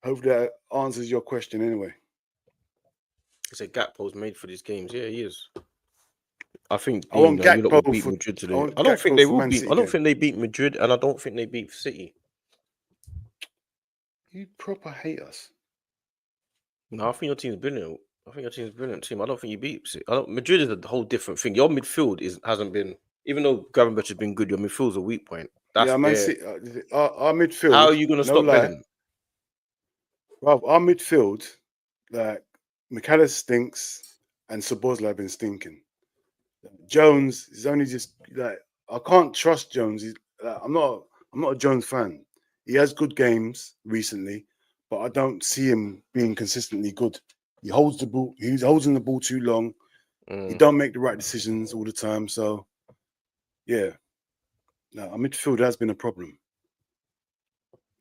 hope that answers your question. Anyway, it's a Gakpo's made for these games. Yeah, he is. I think I want you lot will beat Gakpo Madrid today. I don't think they will beat. I don't think they beat Madrid, and I don't think they beat City. You proper hate us. No, I think your team's brilliant. I think your team's a brilliant team. I don't think you beat City. Madrid is a whole different thing. Your midfield hasn't been, even though Gravenberch has been good, your midfield's a weak point. That's Yeah, Man City. Our midfield. How are you going to no stop lie, Bellingham? Bruv, our midfield, like McAllister stinks, and Szoboszlai have been stinking. Jones is only just like I can't trust Jones. I'm not a Jones fan. He has good games recently, but I don't see him being consistently good. He holds the ball. He's holding the ball too long. He don't make the right decisions all the time. So, yeah, no, our midfield has been a problem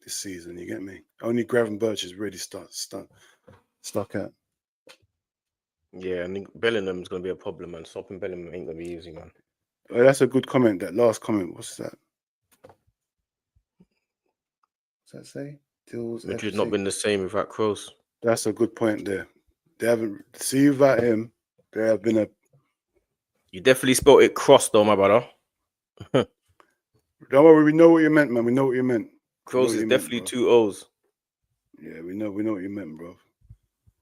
this season. You get me? Only Gravenberch is really stuck at. Yeah, I think Bellingham's going to be a problem, man. Stopping Bellingham ain't going to be easy, man. Oh, that's a good comment. That last comment. What's that? What's that say? Madrid not been the same without Kroos. That's a good point there. They haven't see without him. There have been a. You definitely spelled it cross though, my brother. Don't worry, we know what you meant, man. We know what you meant. Kroos is definitely 2 O's. Yeah, we know what you meant, bro.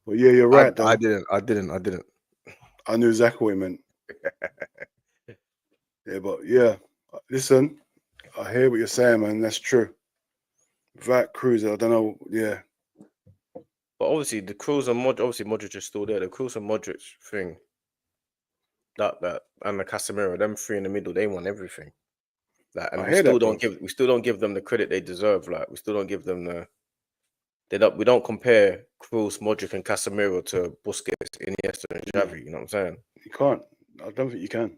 But yeah, you're right, though. I didn't. I knew exactly what you meant. Yeah, but yeah, listen, I hear what you're saying, man. That's true. Without Cruz, I don't know. Yeah. But obviously, the Kroos and Modric is still there. The Kroos and Modric thing, that and the Casemiro, them three in the middle, they won everything. Like, and we still don't give them the credit they deserve. Like, we still don't give them we don't compare Kroos, Modric, and Casemiro to Busquets, Iniesta, and Xavi. You know what I'm saying? You can't. I don't think you can.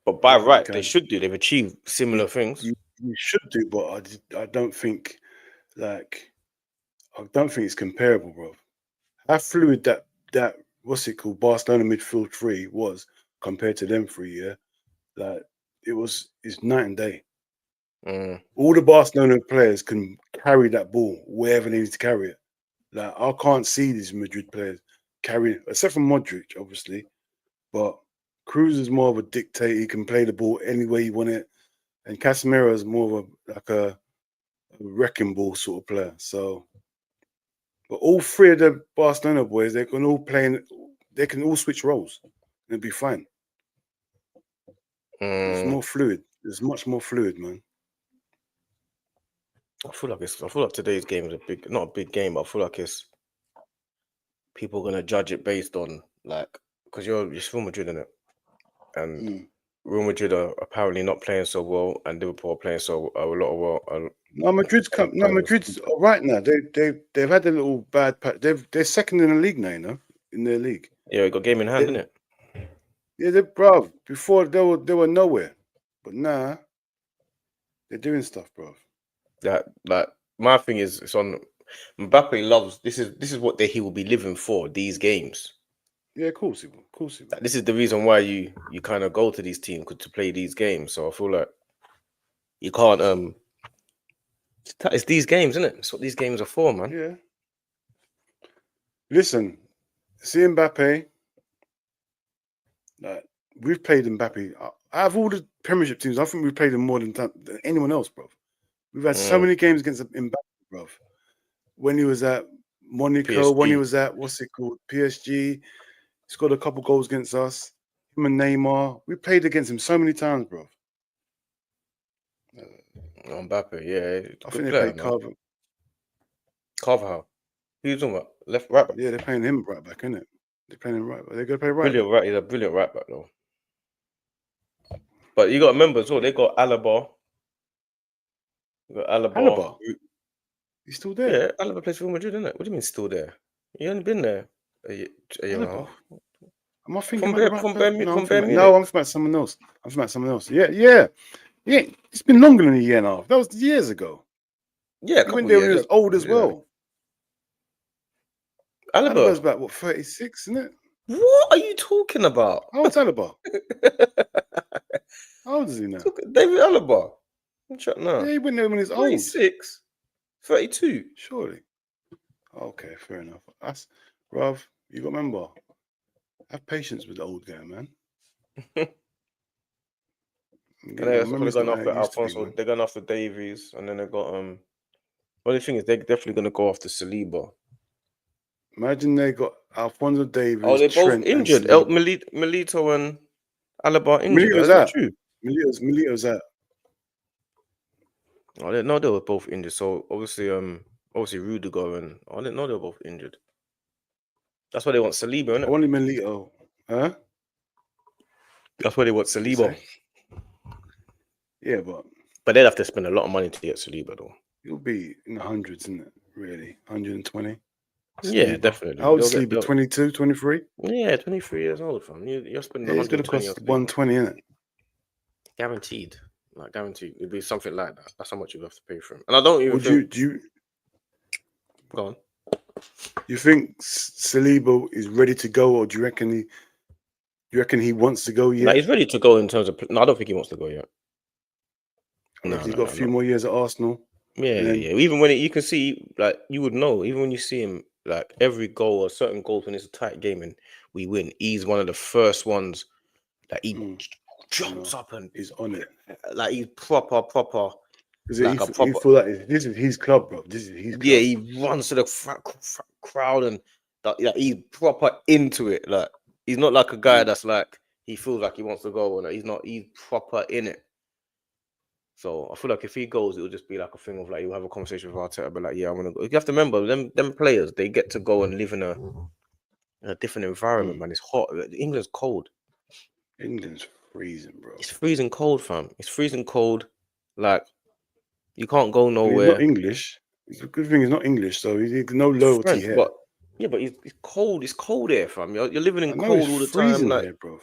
But by right, they should do. They've achieved similar things. You should do, but I don't think it's comparable, bro. How fluid that what's it called, Barcelona midfield three was compared to them three, yeah. Like it's night and day. All the Barcelona players can carry that ball wherever they need to carry it. Like I can't see these Madrid players carrying, except for Modric, obviously. But Cruz is more of a dictator. He can play the ball any way you want it, and Casemiro is more of a wrecking ball sort of player. So, but all three of the Barcelona boys, they can all switch roles and it'll be fine. It's more fluid. It's much more fluid, man. I feel like today's game is not a big game, but I feel like it's people are gonna judge it based on because you're Real Madrid, innit? And Real Madrid are apparently not playing so well, and Liverpool are playing a lot well. No, Madrid's all right now. They've had a little bad patch. They're second in the league now, you know, in their league. Yeah, we got game in hand, innit? Yeah, bro. Before they were nowhere, but now they're doing stuff, bro. My thing is, it's on Mbappe loves this is what he will be living for, these games. Yeah, of course he will. This is the reason why you kind of go to these teams to play these games. So I feel like you can't it's these games, isn't it? It's what these games are for, man. Yeah. Listen, see Mbappe. We've played Mbappe. Out of all the Premiership teams, I think we've played him more than anyone else, bro. We've had so many games against Mbappe, bro. When he was at Monaco, when he was at what's it called, PSG, he scored a couple goals against us. Him and Neymar, we played against him so many times, bro. Mbappe, yeah, I think they played Carvajal. Who you talking about? Right back? Yeah, they're playing him right back, isn't it? They're playing him right back. They're gonna play right back. Right, he's a brilliant right back though. But you got to remember as well, they got Alaba. Alaba? He's still there? Yeah, Alaba plays for Real Madrid, isn't it? What do you mean still there? He only been there a year and a half. Am I thinking from No, I'm thinking about someone else. Yeah. It's been longer than a year and a half. That was years ago. Yeah, when he was old as well. Alaba's about 36, isn't it? What are you talking about? How old's Alaba? How old is he now? David Alaba. No. Yeah, he went there when he's old. 36, 32. Surely. Okay, fair enough. Bruv, you got to remember, have patience with the old guy, man. They're going after Davies, and then they got the only thing is they're definitely gonna go after Saliba. Imagine they got Alphonso Oh, Davies, they're both Trent, and injured. Saliba. Milito and Alaba injured. Milito's Is that out. true? Milito's out. I didn't know they were both injured. So obviously Rudiger and I didn't know they were both injured. That's why they want Saliba, innit? Only Milito, huh? That's why they want What'd you Saliba. say? Yeah, but they'd have to spend a lot of money to get Saliba, though. You'll be in the hundreds, isn't it? Really, 120. Yeah, definitely. How old is Saliba? 22, 23? Yeah, 23 years old, fam. You're spending Yeah, it's gonna 120 cost on 120, isn't it? guaranteed. Like guaranteed, it'd be something like that. That's how much you have to pay for him. And I don't even Would think. you Go on. You think Saliba is ready to go, or do you reckon he wants to go yet? Like, he's ready to go in terms of. No, I don't think he wants to go yet. No, he's got a few more years at Arsenal. Yeah. Even when you can see, like, you would know, even when you see him, like, every goal or certain goals when it's a tight game and we win, he's one of the first ones that he jumps up and he's on it. Like, he's proper. He feel like this is his club, bro. This is his club. Yeah, he runs to the crowd and he's proper into it. Like, he's not like a guy that's like he feels like he wants to go, and he's not. He's proper in it. So I feel like if he goes, it'll just be like a thing of like you'll have a conversation with Arteta, but like, yeah, I'm gonna go. You have to remember them players. They get to go and live in a different environment, man. It's hot. England's cold. England's freezing, bro. It's freezing cold, fam. It's freezing cold. Like, you can't go nowhere. He's not English. The good thing he's not English, so he's no loyalty French, here. But it's cold. It's cold here, fam. You're living in cold all the time. Like, here, bro.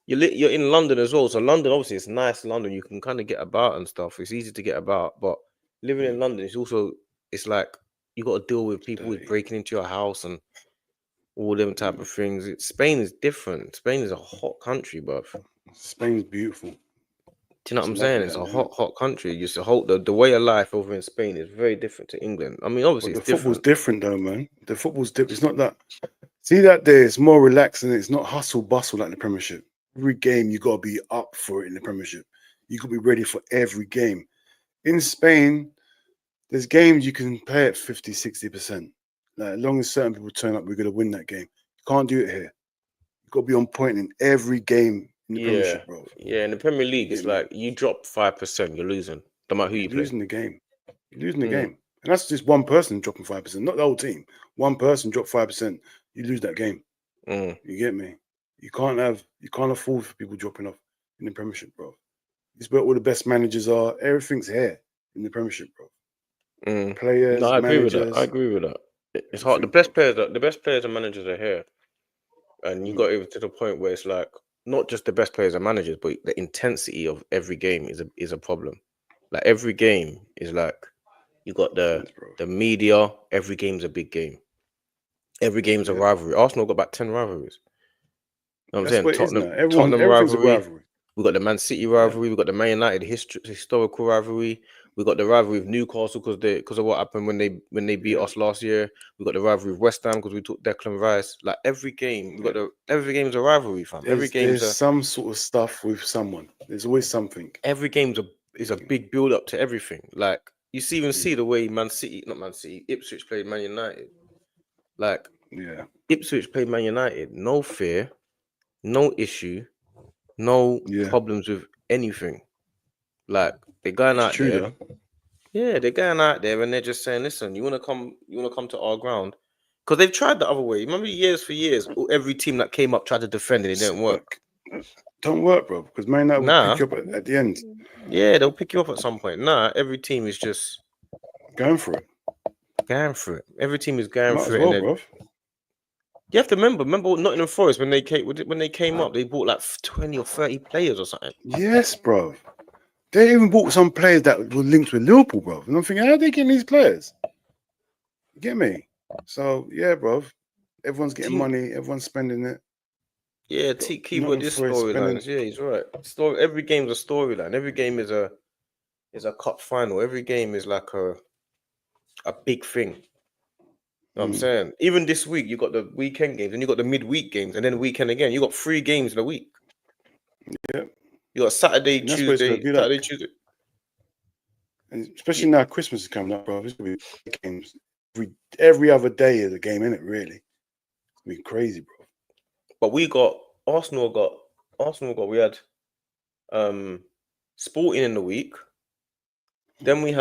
You're in London as well. So London, obviously, it's nice. London, you can kind of get about and stuff. It's easy to get about. But living in London, it's like you got to deal with people with breaking into your house and all them type of things. Spain is different. Spain is a hot country, bro. Spain's beautiful. Do you know what I'm saying? It's a hot country. Just the way of life over in Spain is very different to England. I mean, obviously, the football's different though, man. The football's different. It's not that. See that there, it's more relaxed and it's not hustle bustle like the Premiership. Every game you gotta be up for it in the Premiership. You gotta be ready for every game. In Spain, there's games you can play at 50, 60%. Like, as long as certain people turn up, we're gonna win that game. You can't do it here. You gotta be on point in every game. In the Premiership, bro. Yeah, in the Premier League, it's like you drop 5%, you're losing. No matter who you play. Losing the game. You're losing the game. And that's just one person dropping 5%, not the whole team. One person drop 5%, you lose that game. You get me? You can't afford for people dropping off in the Premiership, bro. It's where all the best managers are. Everything's here in the Premiership, bro. Players, no, I managers. I agree with that. It's hard. The best players and managers are here. And you got even to the point where it's like not just the best players and managers, but the intensity of every game is a problem. Like, every game is like you got the media. Every game's a big game. Every game's a rivalry. Arsenal got about 10 rivalries. You know what I'm saying? Tottenham rivalry. We got the Man City rivalry. We got the Man United historical rivalry. We got the rivalry with Newcastle because of what happened when they beat us last year. We got the rivalry with West Ham because we took Declan Rice. Like, every game, every game's a rivalry, fam. There's some sort of stuff with someone. There's always something. Every game's a big build up to everything. Like, you see the way Ipswich played Man United. Like, Ipswich played Man United. No fear, no issue, no problems with anything. Like, they're going out there. Yeah, they're going out there and they're just saying, listen, you wanna come to our ground? Because they've tried the other way. Remember, years, every team that came up tried to defend and it didn't work. Don't work, bro, because Man United will pick you up at the end. Yeah, they'll pick you up at some point. Every team is just going for it. Every team is going for it. Bro. You have to remember Nottingham Forest when they came up, they bought like 20 or 30 players or something. Yes, bro. They even bought some players that were linked with Liverpool, bro. And I'm thinking, how are they getting these players? You get me? So, yeah, bro. Everyone's getting money. Everyone's spending it. Yeah, keyword is storylines. Yeah, he's right. Every game's a storyline. Every game is a cup final. Every game is like a big thing. You know what I'm saying? Even this week, you got the weekend games, and you got the midweek games, and then weekend again. You got 3 games in a week. Yeah. You got Saturday, Tuesday. And especially now Christmas is coming up, bro. There's gonna be games every other day is a game, isn't it? Really? be crazy, bro. But we got Arsenal. We had Sporting in the week. Then we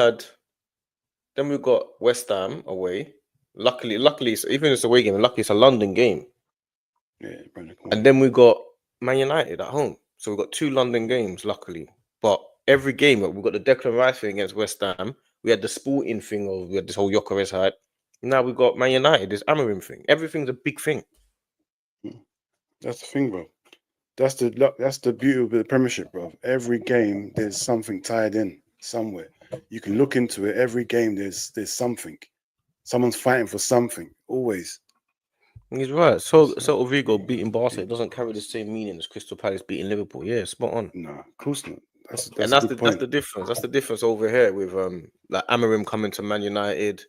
got West Ham away. Luckily, so even if it's a away game, luckily it's a London game. Yeah, Brandon, come on. And then we got Man United at home. So we got 2 London games, luckily. But every game, we got the Declan Rice thing against West Ham. We had the Sporting thing, we had this whole Gyökeres hype. Now we got Man United, this Amorim thing. Everything's a big thing. That's the thing, bro. That's the beauty of the Premiership, bro. Every game there's something tied in somewhere. You can look into it. Every game there's something. Someone's fighting for something. Always. He's right. So Vigo beating Barca, it doesn't carry the same meaning as Crystal Palace beating Liverpool. Yeah, spot on. No, of course not. That's that's the difference. That's the difference over here with like Amorim coming to Man United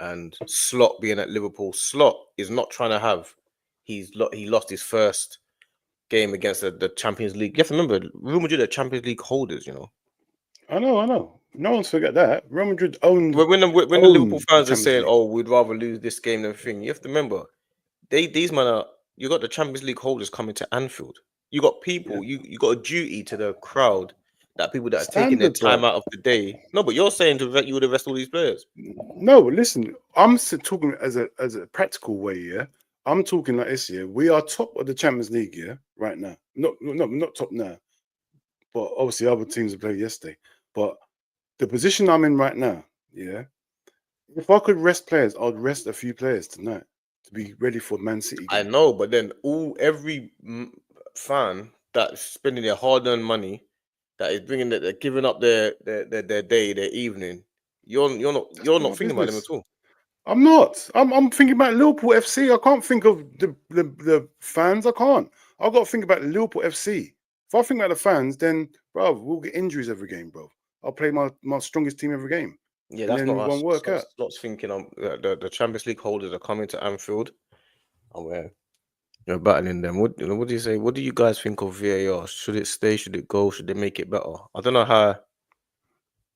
and Slot being at Liverpool. Slot is not trying to have. He lost his first game against the Champions League. You have to remember, Real Madrid are Champions League holders. You know. I know. No one's forgot that. Real Madrid owned. When the Liverpool fans are saying, "Oh, we'd rather lose this game than thing," you have to remember, these men are. You got the Champions League holders coming to Anfield. You got people. Yeah. You got a duty to the crowd. That people that are taking their time out of the day. No, but you're saying to vet you the rest of all these players. No, listen. I'm talking as a practical way. Yeah, I'm talking like this. Yeah, we are top of the Champions League. Yeah, right now. Not top now. But obviously, other teams have played yesterday. But the position I'm in right now, yeah. If I could rest players, I'd rest a few players tonight to be ready for Man City game. I know, but then every fan that's spending their hard-earned money, that is bringing they're giving up their day, their evening. You're not thinking about them at all. I'm not. I'm thinking about Liverpool FC. I can't think of the fans. I can't. I've got to think about Liverpool FC. If I think about the fans, then bro, we'll get injuries every game, bro. I'll play my strongest team every game. Yeah, that's not us. Won't work out. Lots thinking the Champions League holders are coming to Anfield, and you're battling them. What do you say? What do you guys think of VAR? Should it stay? Should it go? Should they make it better? I don't know how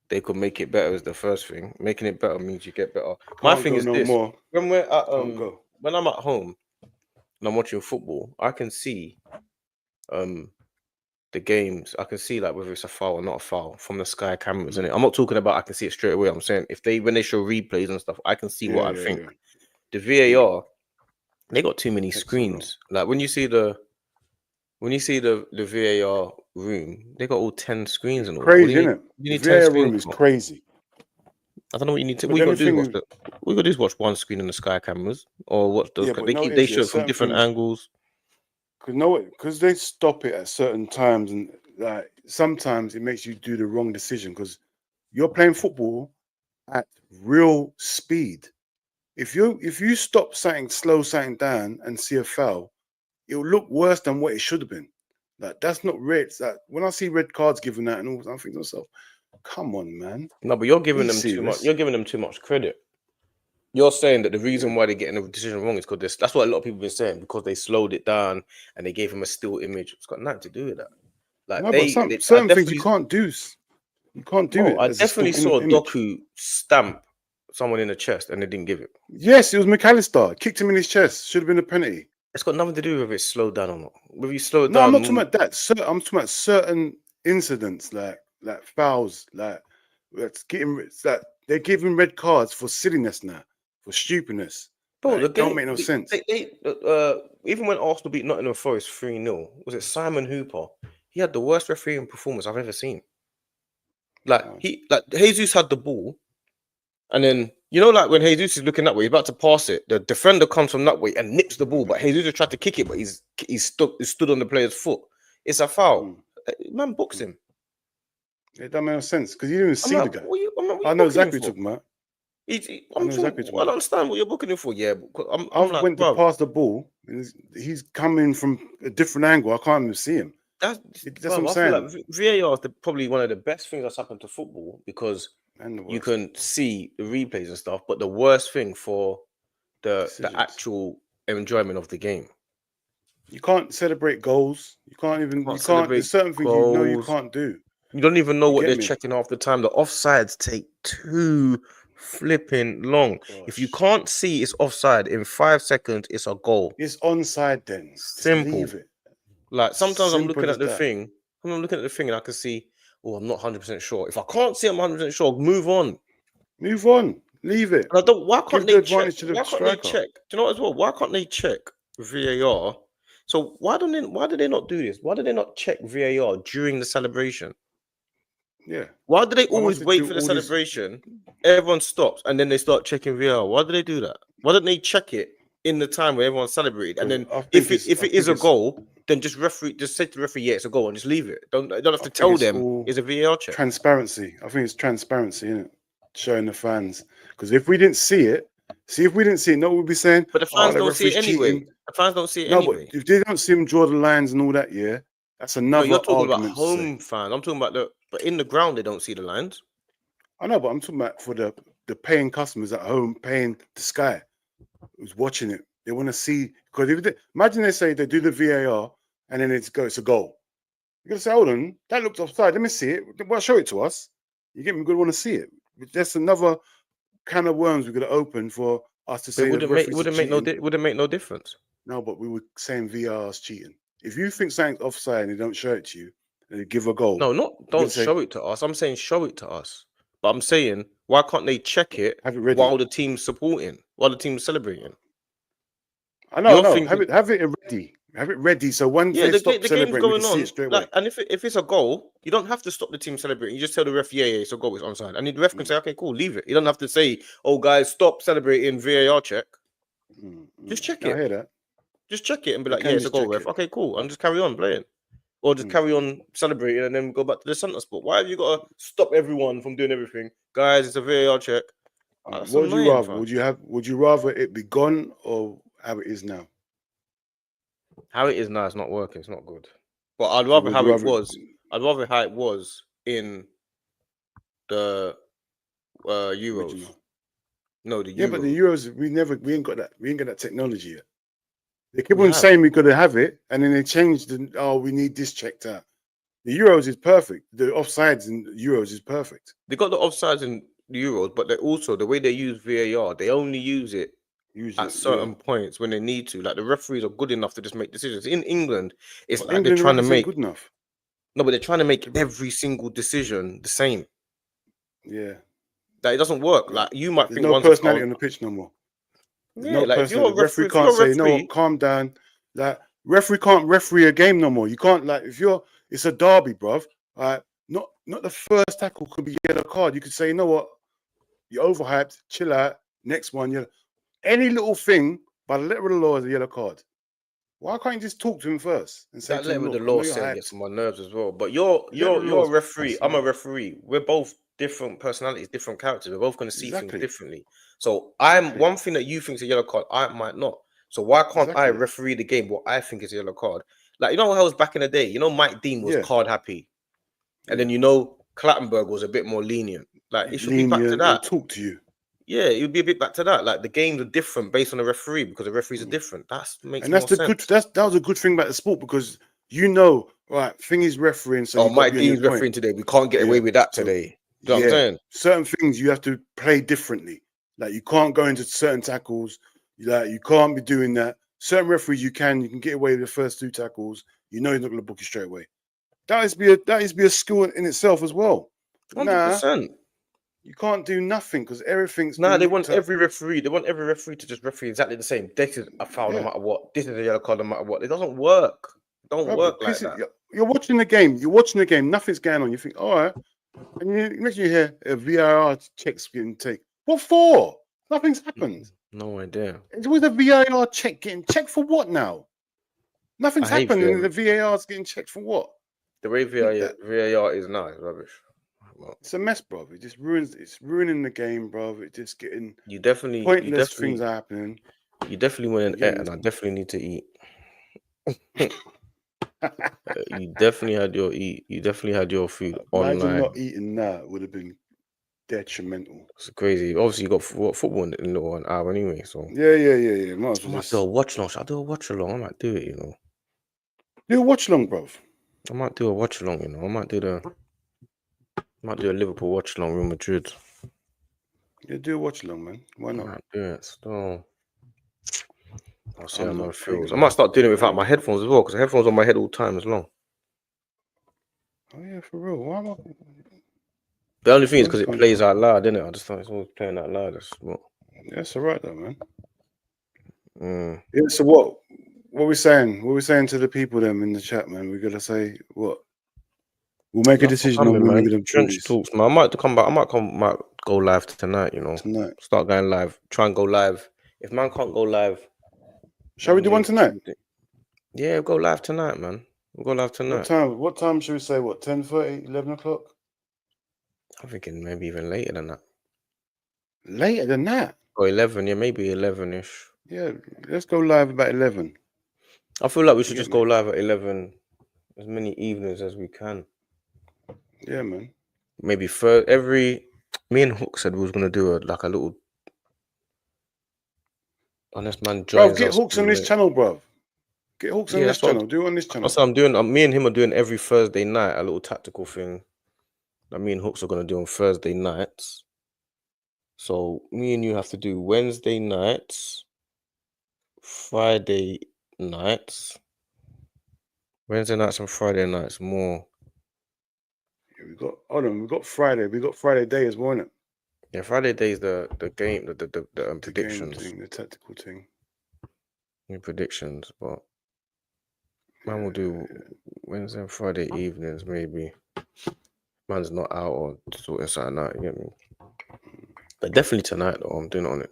they could make it better. Is the first thing. Making it better means you get better. My thing is this: when we're at when I'm at home and I'm watching football, I can see the games. I can see like whether it's a foul or not a foul from the Sky cameras. And I'm not talking about I can see it straight away. I'm saying when they show replays and stuff, I can see what I think. Yeah. The VAR. They got too many screens. Like when you see the VAR room, they got all 10 screens and all. Crazy, isn't it? The VAR room is crazy. I don't know what you need to. What you got to do is watch one screen in the Sky cameras, or watch those. They show it from different angles. Because they stop it at certain times, and like sometimes it makes you do the wrong decision because you're playing football at real speed. If you stop something, slow something down, and see a foul, it'll look worse than what it should have been. Like that's not red. Like when I see red cards given out and all, I'm thinking to myself, "Come on, man." No, but you're giving them too much. You're giving them too much credit. You're saying that the reason why they're getting the decision wrong is because that's what a lot of people have been saying, because they slowed it down and they gave him a still image. It's got nothing to do with that. Like no, but certain things you can't do. You can't do it. I definitely saw Doku stamp someone in the chest and they didn't give it. Yes, it was McAllister. Kicked him in his chest. Should have been a penalty. It's got nothing to do with if it's slowed down or not. Whether you slow it down. No, I'm not talking about that. I'm talking about certain incidents like fouls, like they're giving red cards for silliness now, for stupidness. Bro, the game don't make no sense. Even when Arsenal beat Nottingham Forest 3-0, was it Simon Hooper? He had the worst refereeing performance I've ever seen. Jesus had the ball, and then like when Jesus is looking that way, he's about to pass it. The defender comes from that way and nips the ball, but Jesus tried to kick it, but he's stood on the player's foot. It's a foul. Man books him. It doesn't make no sense because you didn't even see the guy. I know exactly what you're talking about. I don't understand what you're booking him for. Yeah, I went to pass the ball, and he's coming from a different angle. I can't even see him. That's what I'm saying. Like VAR is probably one of the best things that's happened to football because you can see the replays and stuff. But the worst thing for the actual enjoyment of the game, you can't celebrate goals. You can't even. There's certain things you can't do. You don't even know what they're checking half the time. The offsides take too flipping long. If you can't see it's offside in 5 seconds, it's a goal. It's onside then. Simple. Just leave it. Like sometimes I'm looking Simple at as the that. thing. I'm looking at the thing and I can see, oh, I'm not 100% sure. If I can't see I'm 100% sure, move on. Move on. Leave it. And I don't. Why can't Give the they check? advantage to the Why can't they striker. check? Do you know what as well? Why can't they check VAR? So why do they not do this? Why do they not check VAR during the celebration? Yeah. Why do they Why always must they wait do for the all this- celebration? Everyone stops and then they start checking VAR. Why do they do that? Why don't they check it in the time where everyone's celebrated? And then I if think it is a goal, then just say to the referee, yeah, it's a goal, and just leave it. Don't have to tell them it's a VAR check. Transparency. I think it's transparency, isn't it? Showing the fans. Because if we didn't see it, no, we'd be saying. But the fans the don't see it referee's anyway. cheating. The fans don't see it No, anyway. but if they don't see him draw the lines and all that, yeah, that's another No, you're talking argument. about home fans. I'm talking about but in the ground they don't see the lines. I know, but I'm talking about for the paying customers at home, paying the Sky, who's watching it. They want to see, because imagine they say they do the VAR and then it's a goal. You're gonna say, hold on, that looked offside. Let me see it. Well, show it to us. You get me? We're gonna want to see it. That's another can of worms we're gonna open for us to say. It wouldn't make no difference. No, but we were saying VAR is cheating. If you think something's offside and they don't show it to you, and they give a goal. No, don't show it to us. I'm saying show it to us. But I'm saying, why can't they check it while the team's supporting, while the team's celebrating? I know. Have it ready. Have it ready. So when they stop celebrating, we can see it straight away. And if it's a goal, you don't have to stop the team celebrating. You just tell the ref, yeah, it's a goal, it's onside. And the ref can say, okay, cool, leave it. You don't have to say, oh, guys, stop celebrating, VAR check. Just check it. I hear that. Just check it and be like, yeah, it's a goal, ref. Okay, cool. And just carry on playing. Or just carry on celebrating and then go back to the centre spot. Why have you got to stop everyone from doing everything? Guys, it's a VAR check. What would you rather? Would you rather it be gone or how it is now? How it is now, it's not working. It's not good. But I'd rather how it was. I'd rather how it was in the Euros. Original. No, the Euros. Yeah, but the Euros, we ain't got that. We ain't got that technology yet. They keep on saying we got to have it, and then they changed. We need this checked out. The Euros is perfect. The offsides in the Euros is perfect. They got the offsides in the Euros, but they also the way they use VAR, they only use it at certain points when they need to. Like the referees are good enough to just make decisions. In England, it's like they're trying to make good enough. No, but they're trying to make every single decision the same. Yeah, that it doesn't work. Like you might think no personality on the pitch no more. Yeah, like if you're a referee can't say no, calm down. Like referee can't referee a game no more. You can't it's a derby, bruv. Not the first tackle could be yellow card. You could say, you know what, you're overhyped. Chill out. Next one, any little thing by the letter of the law is a yellow card. Why can't you just talk to him first and say that letter of the law saying gets on my nerves as well? But you're a referee. I'm a referee. We're both different personalities, different characters. We're both going to see things differently. So one thing that you think is a yellow card, I might not. So why can't I referee the game what I think is a yellow card? Like, you know how it was back in the day? You know, Mike Dean was card happy. And then, Clattenburg was a bit more lenient. Like, it should be back to that. Talk to you. Yeah, it would be a bit back to that. Like, the games are different based on the referee because the referees are different. That makes more sense. That was a good thing about the sport because right, thing is refereeing. So Mike Dean's refereeing today. We can't get away with that today. You know what I'm saying? Certain things you have to play differently. Like, you can't go into certain tackles. Like, you can't be doing that. Certain referees you can get away with the first 2 tackles. He's not going to book you straight away. That is be a skill in itself as well. 100%. You can't do nothing because everything's. They want every referee. They want every referee to just referee exactly the same. This is a foul no matter what. This is a yellow card no matter what. It doesn't work. Don't work like that. You're watching the game. Nothing's going on. You think, all right, and next you hear a VAR check's getting taken. What for? Nothing's happened. No idea. It's with a VAR check getting checked for what now? Nothing's happened, and the VAR's getting checked for what? The way VAR is now is rubbish. It's a mess, bro. It just ruins. It's ruining the game, bro. It's just getting pointless things are happening. You definitely went and ate, and I definitely need to eat. You definitely had your eat. You definitely had your food online. Imagine not eating that would have been detrimental. It's crazy. Obviously, you got football in a little an hour anyway. So yeah. I might do a watch along. Should I do a watch along? I might do it. Do a watch along, bro. I might do a watch along. I might do a Liverpool watch along Real Madrid. Yeah, do a watch along, man. Why I not? might do it still. I'll see how I'm man not feels. I thinking. might start doing it without my headphones as well, because the headphones on my head all the time as long. Oh yeah, for real. Why am I? The only thing is What's because it going plays on? out loud, innit? I just thought it's always playing out loud. That's what. That's all right though, man. Mm. Yeah. So what? What we saying? What we saying to the people then in the chat, man? We gotta say what? We'll make a Nothing decision on coming, when we're man. gonna do Trench this talks, man. I might come back. Might go live tonight. You know, tonight. start going live. Try and go live. If man can't go live, Shall we do Monday, one tonight? Tuesday. Yeah, we'll go live tonight, man. We'll go live tonight. What time? What time should we say? What? 10:30, 11 o'clock? I'm thinking maybe even later than that. Later than that? Or 11, yeah, maybe 11-ish. Yeah, let's go live about 11. I feel like we should You just get go me? live at 11 as many evenings as we can. Yeah, man. Maybe me and Hook said we was gonna do a little, unless man Bro, joins get us. Hooks on this channel, bro. Get Hooks on Yeah, this channel. Do it on this channel. that's what I'm doing. Me and him are doing every Thursday night a little tactical thing that me and Hooks are gonna do on Thursday nights. So me and you have to do Wednesday nights, Friday nights, Wednesday nights and Friday nights more. Yeah, we got Friday. We got Friday day as well, innit? Yeah, Friday day is the game, the The predictions. game thing, the tactical thing. New predictions, but man will do Wednesday and Friday evenings maybe. Man's not out or sorting something out, you get me? But definitely tonight though, I'm doing it on it.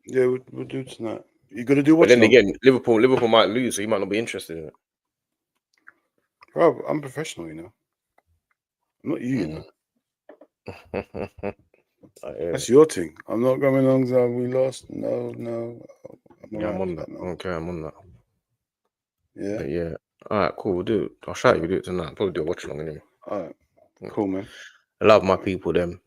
Yeah, we'll do tonight. You gotta do But watch then along. again, Liverpool might lose, so you might not be interested in it. Bro, I'm professional, you know. I'm not you, you know. That's your thing. I'm not going along that we lost. No. I'm on that. Okay, I'm on that. Yeah. But yeah. Alright, cool. We'll do it. I'll shout you. We'll do it tonight. I'll probably do a watch along anyway. All right. Cool, man. I love my people, them.